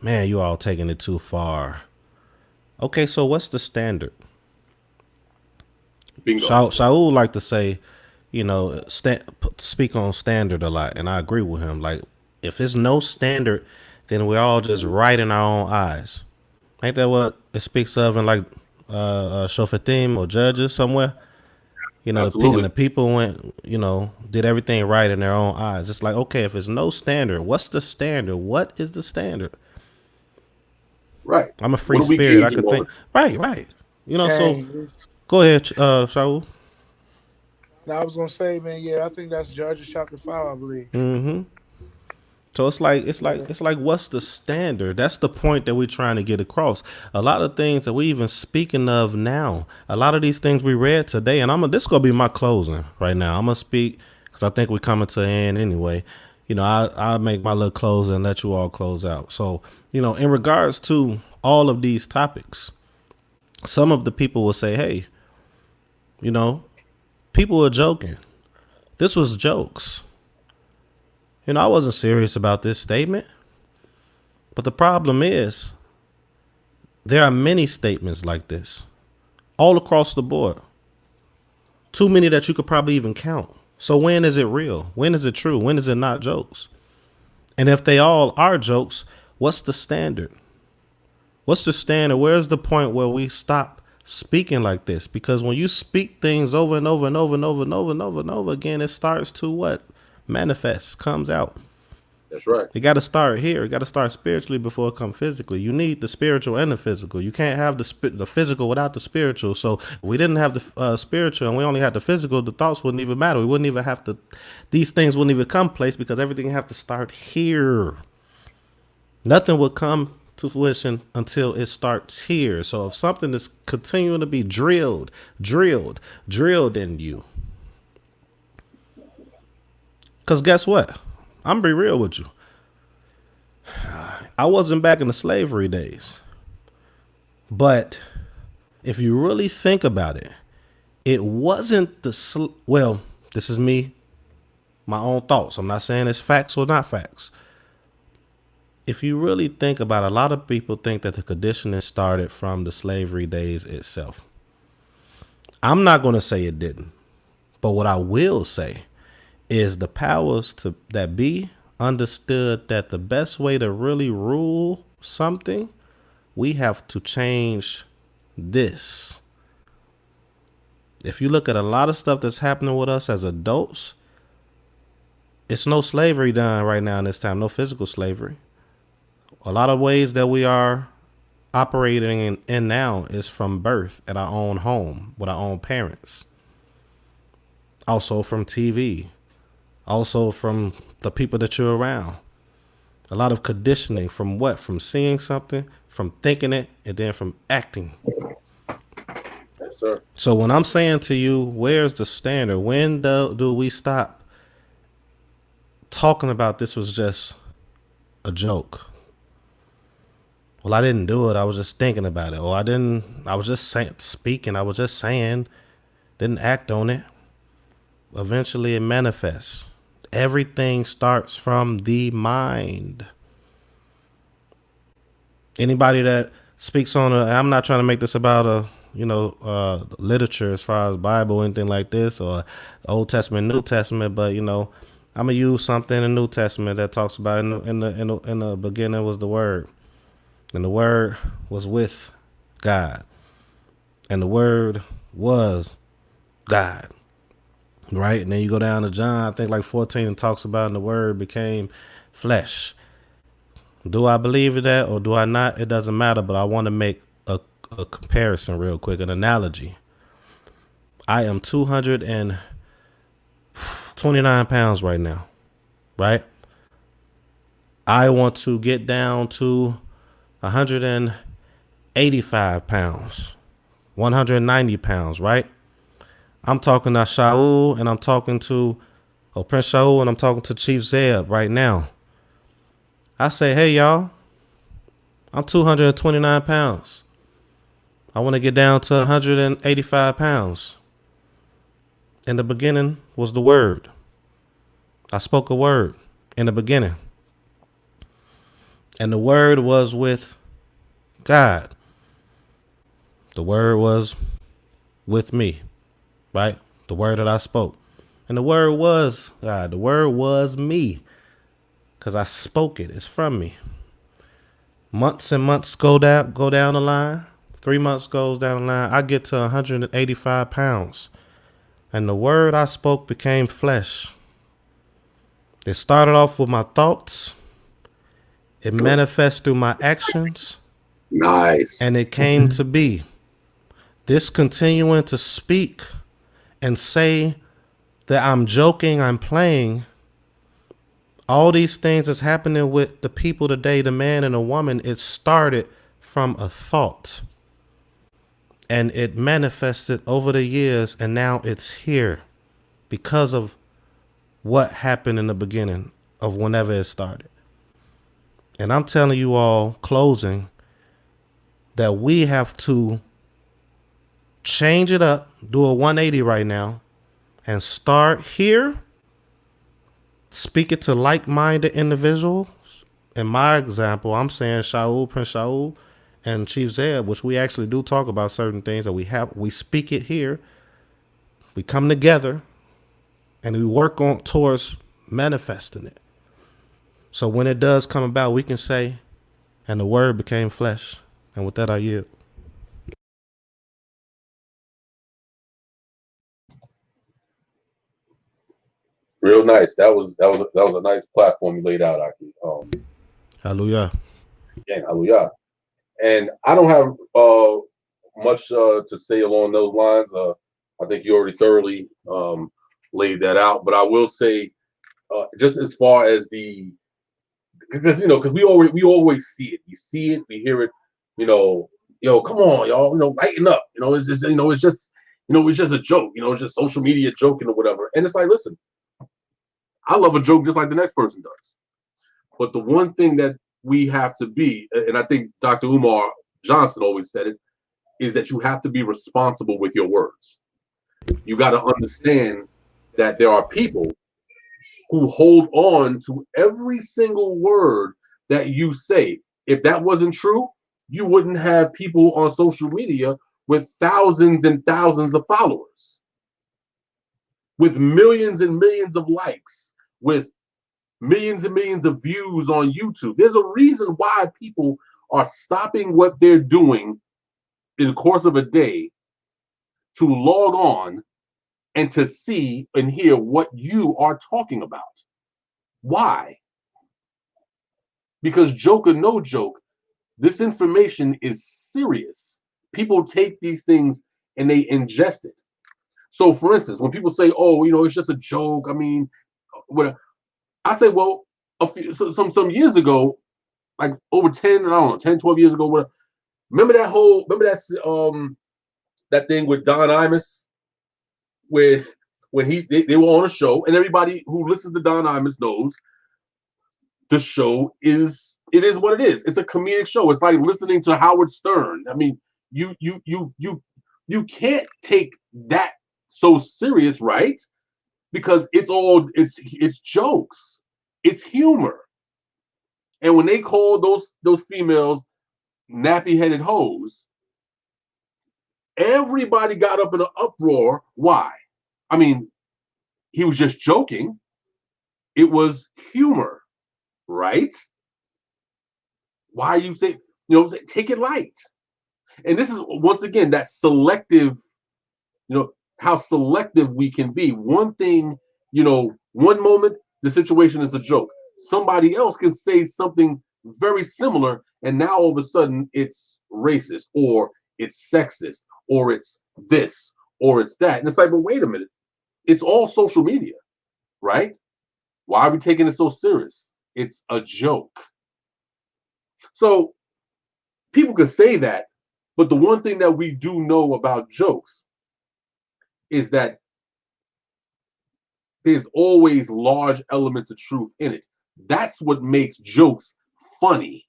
man, you all taking it too far. Okay, so what's the standard? Bingo. Shaul like to say, speak on standard a lot, and I agree with him. Like, if there's no standard, then we're all just right in our own eyes. Ain't that what it speaks of in like Shofetim or Judges somewhere? The people went, did everything right in their own eyes. It's like, okay, if there's no standard, what's the standard? What is the standard? Right. I'm a free spirit. I could think. Right. So go ahead, Shaul. I was gonna say, man, yeah, I think that's Judges chapter 5, I believe. Mm-hmm. So it's like, what's the standard? That's the point that we're trying to get across. A lot of things that we even speaking of now, a lot of these things we read today, and this is gonna be my closing right now. I'm gonna speak because I think we're coming to an end anyway. I'll make my little close and let you all close out. So, in regards to all of these topics, some of the people will say, hey, people are joking. This was jokes. I wasn't serious about this statement. But the problem is, there are many statements like this all across the board. Too many that you could probably even count. So when is it real? When is it true? When is it not jokes? And if they all are jokes, what's the standard? What's the standard? Where's the point where we stop speaking like this? Because when you speak things over and over and over and over and over and over and over again, it starts to what? Manifests, comes out. That's right. You got to start here. You got to start spiritually before it comes physically. You need the spiritual and the physical. You can't have the physical without the spiritual. So if we didn't have the spiritual and we only had the physical, the thoughts wouldn't even matter. We wouldn't even have to, these things wouldn't even come place because everything have to start here. Nothing will come to fruition until it starts here. So if something is continuing to be drilled in you, because guess what? I'm be real with you. I wasn't back in the slavery days. But if you really think about it, it wasn't well, this is me, my own thoughts. I'm not saying it's facts or not facts. If you really think about it, a lot of people think that the conditioning started from the slavery days itself. I'm not going to say it didn't. But what I will say is the powers that be understood that the best way to really rule something, we have to change this. If you look at a lot of stuff that's happening with us as adults, it's no slavery done right now in this time, no physical slavery. A lot of ways that we are operating in now is from birth at our own home with our own parents. Also from TV. Also from the people that you're around. A lot of conditioning from what? From seeing something, from thinking it, and then from acting. Yes, sir. So when I'm saying to you, where's the standard? When do we stop talking about this was just a joke? Well, I didn't do it. I was just thinking about it. Or I was just speaking. I was just saying, didn't act on it. Eventually it manifests. Everything starts from the mind. Anybody that speaks on I'm not trying to make this about literature as far as Bible or anything like this, or Old Testament, New Testament, but I'm gonna use something in the New Testament that talks about in the beginning was the Word, and the Word was with God, and the Word was God. Right. And then you go down to John, I think like 14, and talks about, and the Word became flesh. Do I believe in that or do I not? It doesn't matter. But I want to make a comparison real quick, an analogy. I am 229 pounds right now. Right. I want to get down to 185 pounds, 190 pounds. Right. I'm talking to Shaul and I'm talking to Prince Shaul and I'm talking to Chief Zeb right now. I say, hey, y'all, I'm 229 pounds. I want to get down to 185 pounds. In the beginning was the word. I spoke a word in the beginning. And the word was with God. The word was with me, right? The word that I spoke. And the word was God. The word was me because I spoke it. It's from me. Months and months go down the line. 3 months goes down the line. I get to 185 pounds. And the word I spoke became flesh. It started off with my thoughts. It manifests through my actions. Nice. And it came to be. This continuing to speak and say that I'm joking, I'm playing. All these things that's happening with the people today, the man and the woman, it started from a thought. And it manifested over the years, and now it's here because of what happened in the beginning of whenever it started. And I'm telling you all, closing, that we have to change it up, do a 180 right now, and start here. Speak it to like-minded individuals. In my example, I'm saying Shaul, Prince Shaul, and Chief Zed, which we actually do talk about certain things that we speak it here. We come together and we work on towards manifesting it. So when it does come about, we can say, and the word became flesh. And with that, I yield. Real nice. That was a nice platform you laid out, Aki. Hallelujah. Again, hallelujah. And I don't have much to say along those lines. I think you already thoroughly laid that out. But I will say, just as far as because we always see it. We see it. We hear it. Yo, come on, y'all. Lighten up. It's just it's just a joke. It's just social media joking or whatever. And it's like, listen, I love a joke just like the next person does. But the one thing that we have to be, and I think Dr. Umar Johnson always said it, is that you have to be responsible with your words. You got to understand that there are people who hold on to every single word that you say. If that wasn't true, you wouldn't have people on social media with thousands and thousands of followers, with millions and millions of likes, with millions and millions of views on YouTube. There's a reason why people are stopping what they're doing in the course of a day to log on and to see and hear what you are talking about. Why? Because joke or no joke, this information is serious. People take these things and they ingest it. So, for instance, when people say, "Oh, it's just a joke," I mean, what I say, well, some years ago, like over 10, 12 years ago, remember that thing with Don Imus, where when they were on a show, and everybody who listens to Don Imus knows the show is what it is. It's a comedic show. It's like listening to Howard Stern. I mean, you can't take that so serious, right? Because it's jokes, it's humor. And when they call those females nappy-headed hoes, everybody got up in an uproar. Why? I mean, he was just joking. It was humor, right? Why you say, take it light. And this is once again that selective, how selective we can be. One thing, one moment the situation is a joke. Somebody else can say something very similar, and now all of a sudden it's racist, or it's sexist, or it's this, or it's that. And it's like, but wait a minute. It's all social media, right? Why are we taking it so serious? It's a joke. So people could say that, but the one thing that we do know about jokes is that there's always large elements of truth in it. That's what makes jokes funny,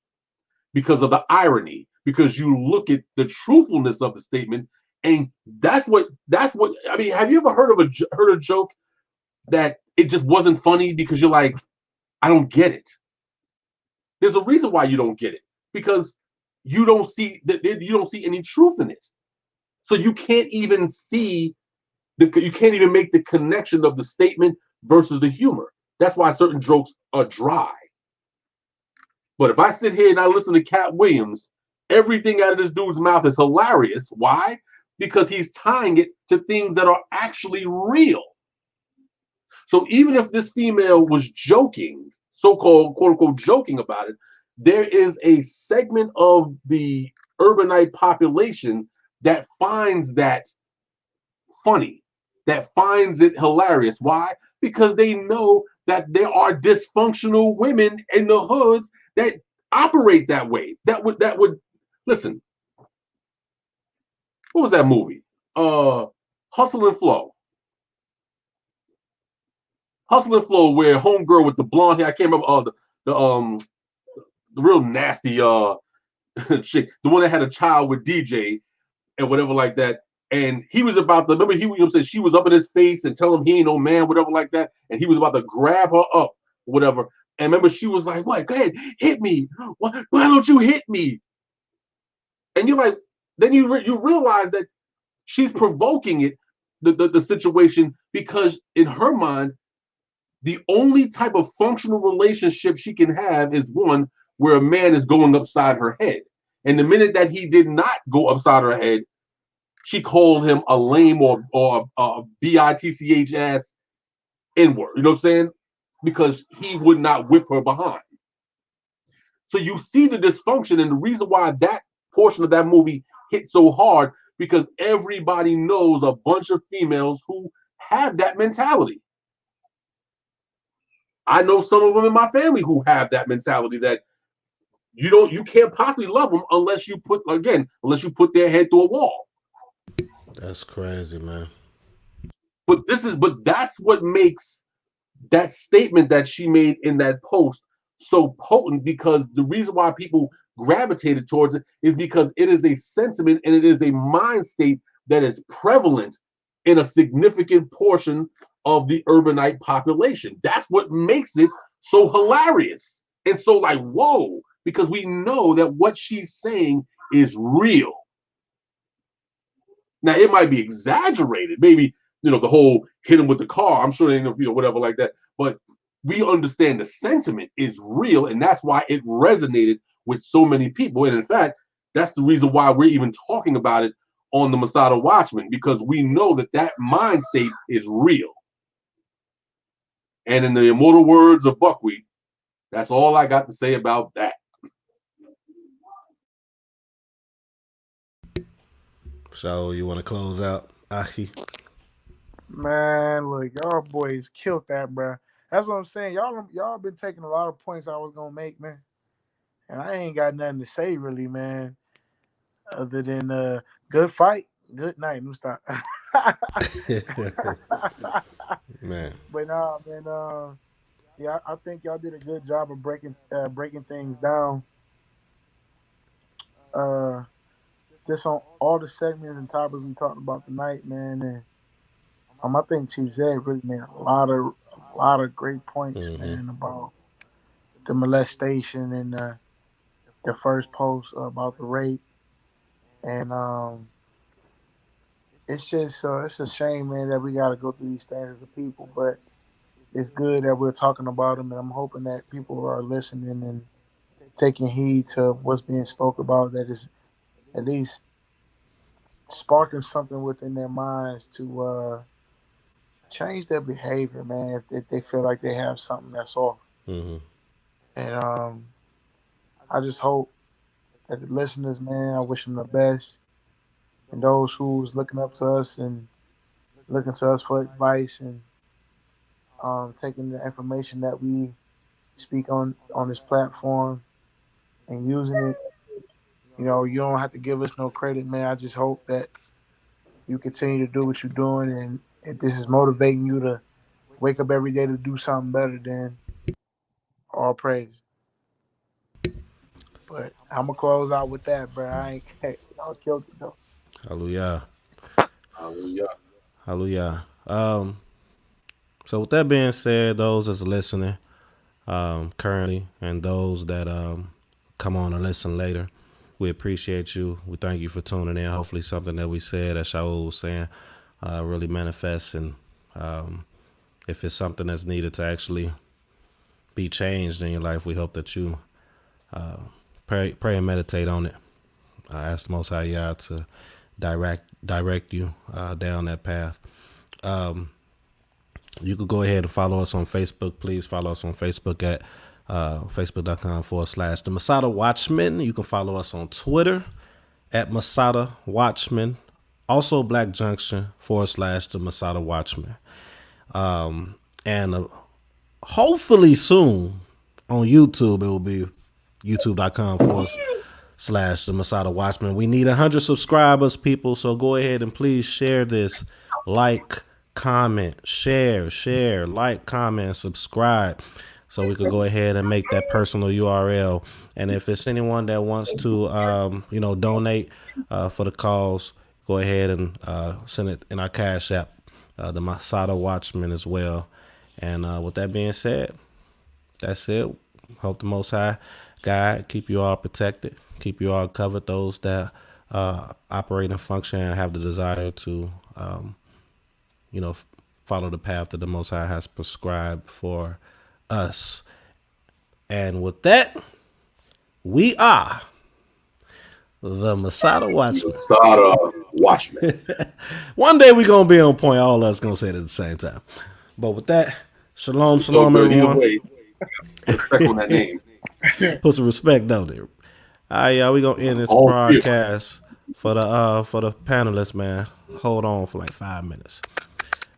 because of the irony, because you look at the truthfulness of the statement, and that's what I mean. Have you ever heard a joke that it just wasn't funny because you're like, I don't get it. There's a reason why you don't get it, because you don't see any truth in it. So you can't even make the connection of the statement versus the humor. That's why certain jokes are dry. But if I sit here and I listen to Cat Williams, everything out of this dude's mouth is hilarious. Why? Because he's tying it to things that are actually real. So even if this female was joking, so-called quote unquote joking about it, there is a segment of the urbanite population that finds that funny, that finds it hilarious. Why? Because they know that there are dysfunctional women in the hoods that operate that way. That would listen. What was that movie? Hustle and Flow. Hustle and Flow, where homegirl with the blonde hair, I can't remember the real nasty chick, the one that had a child with DJ and whatever like that. And he was about to, remember he said she was up in his face and tell him he ain't no man, whatever like that. And he was about to grab her up, whatever. And remember she was like, "What? Go ahead, hit me. Why don't you hit me?" And you're like, then you realize that she's provoking it, the situation, because in her mind, the only type of functional relationship she can have is one where a man is going upside her head. And the minute that he did not go upside her head, she called him a lame or a bitch ass N-word. You know what I'm saying? Because he would not whip her behind. So you see the dysfunction, and the reason why that portion of that movie hit so hard, because everybody knows a bunch of females who have that mentality. I know some of them in my family who have that mentality that you can't possibly love them unless you put their head through a wall. That's crazy, man. But that's what makes that statement that she made in that post so potent, because the reason why people gravitated towards it is because it is a sentiment and it is a mind state that is prevalent in a significant portion of the urbanite population. That's what makes it so hilarious and so like, whoa, because we know that what she's saying is real. Now it might be exaggerated, maybe, the whole hit him with the car. I'm sure they whatever like that, but we understand the sentiment is real, and that's why it resonated with so many people. And in fact, that's the reason why we're even talking about it on the Masada Watchman, because we know that mind state is real. And in the immortal words of Buckwheat, that's all I got to say about that. So you want to close out, Ahi? Man, look, y'all boys killed that, bro. That's what I'm saying. Y'all been taking a lot of points I was gonna make, man, and I ain't got nothing to say really, man, other than good fight, good night. Let me stop. Man. But nah, man. Yeah, I think y'all did a good job of breaking things down. Just on all the segments and topics we talked about tonight, man, and I think Chief Zed really made a lot of great points, man, about the molestation and the first post about the rape, and it's just it's a shame, man, that we got to go through these things as a people, but it's good that we're talking about them, and I'm hoping that people are listening and taking heed to what's being spoke about, that is at least sparking something within their minds to change their behavior, man, if they feel like they have something that's off. Mm-hmm. And I just hope that the listeners, man, I wish them the best. And those who's looking up to us and looking to us for advice and taking the information that we speak on this platform and using it, you don't have to give us no credit, man. I just hope that you continue to do what you're doing, and if this is motivating you to wake up every day to do something better, then all praise. But I'm gonna close out with that, bro. I ain't y'all killed it though. Hallelujah. Hallelujah. Hallelujah. So with that being said, those that's listening currently and those that come on and listen later, we appreciate you. We thank you for tuning in. Hopefully something that we said, as Shaul was saying, really manifests, and if it's something that's needed to actually be changed in your life, we hope that you pray and meditate on it. Ask the Most High Yah to direct you down that path. You could go ahead and follow us on Facebook. Please follow us on Facebook at facebook.com/The Masada Watchman. You can follow us on Twitter at Masada Watchman. Also Black Junction /The Masada Watchman. And hopefully soon on YouTube, it will be youtube.com/The Masada Watchman. We need 100 subscribers, people. So go ahead and please share this. Like, comment, share, like, comment, subscribe, so we could go ahead and make that personal URL. And if it's anyone that wants to, donate for the cause, go ahead and send it in our Cash App, the Masada Watchman as well. And with that being said, that's it. Hope the Most High God keep you all protected, keep you all covered. Those that operate and function and have the desire to follow the path that the Most High has prescribed for us. And with we are the Masada Watchman. Masada Watchman. One day we're going to be on point. All of us going to say it at the same time. But with that, shalom, everyone. Respect on that name. Put some respect down there. All right, y'all, we going to end this broadcast for the panelists, man. Hold on for like 5 minutes.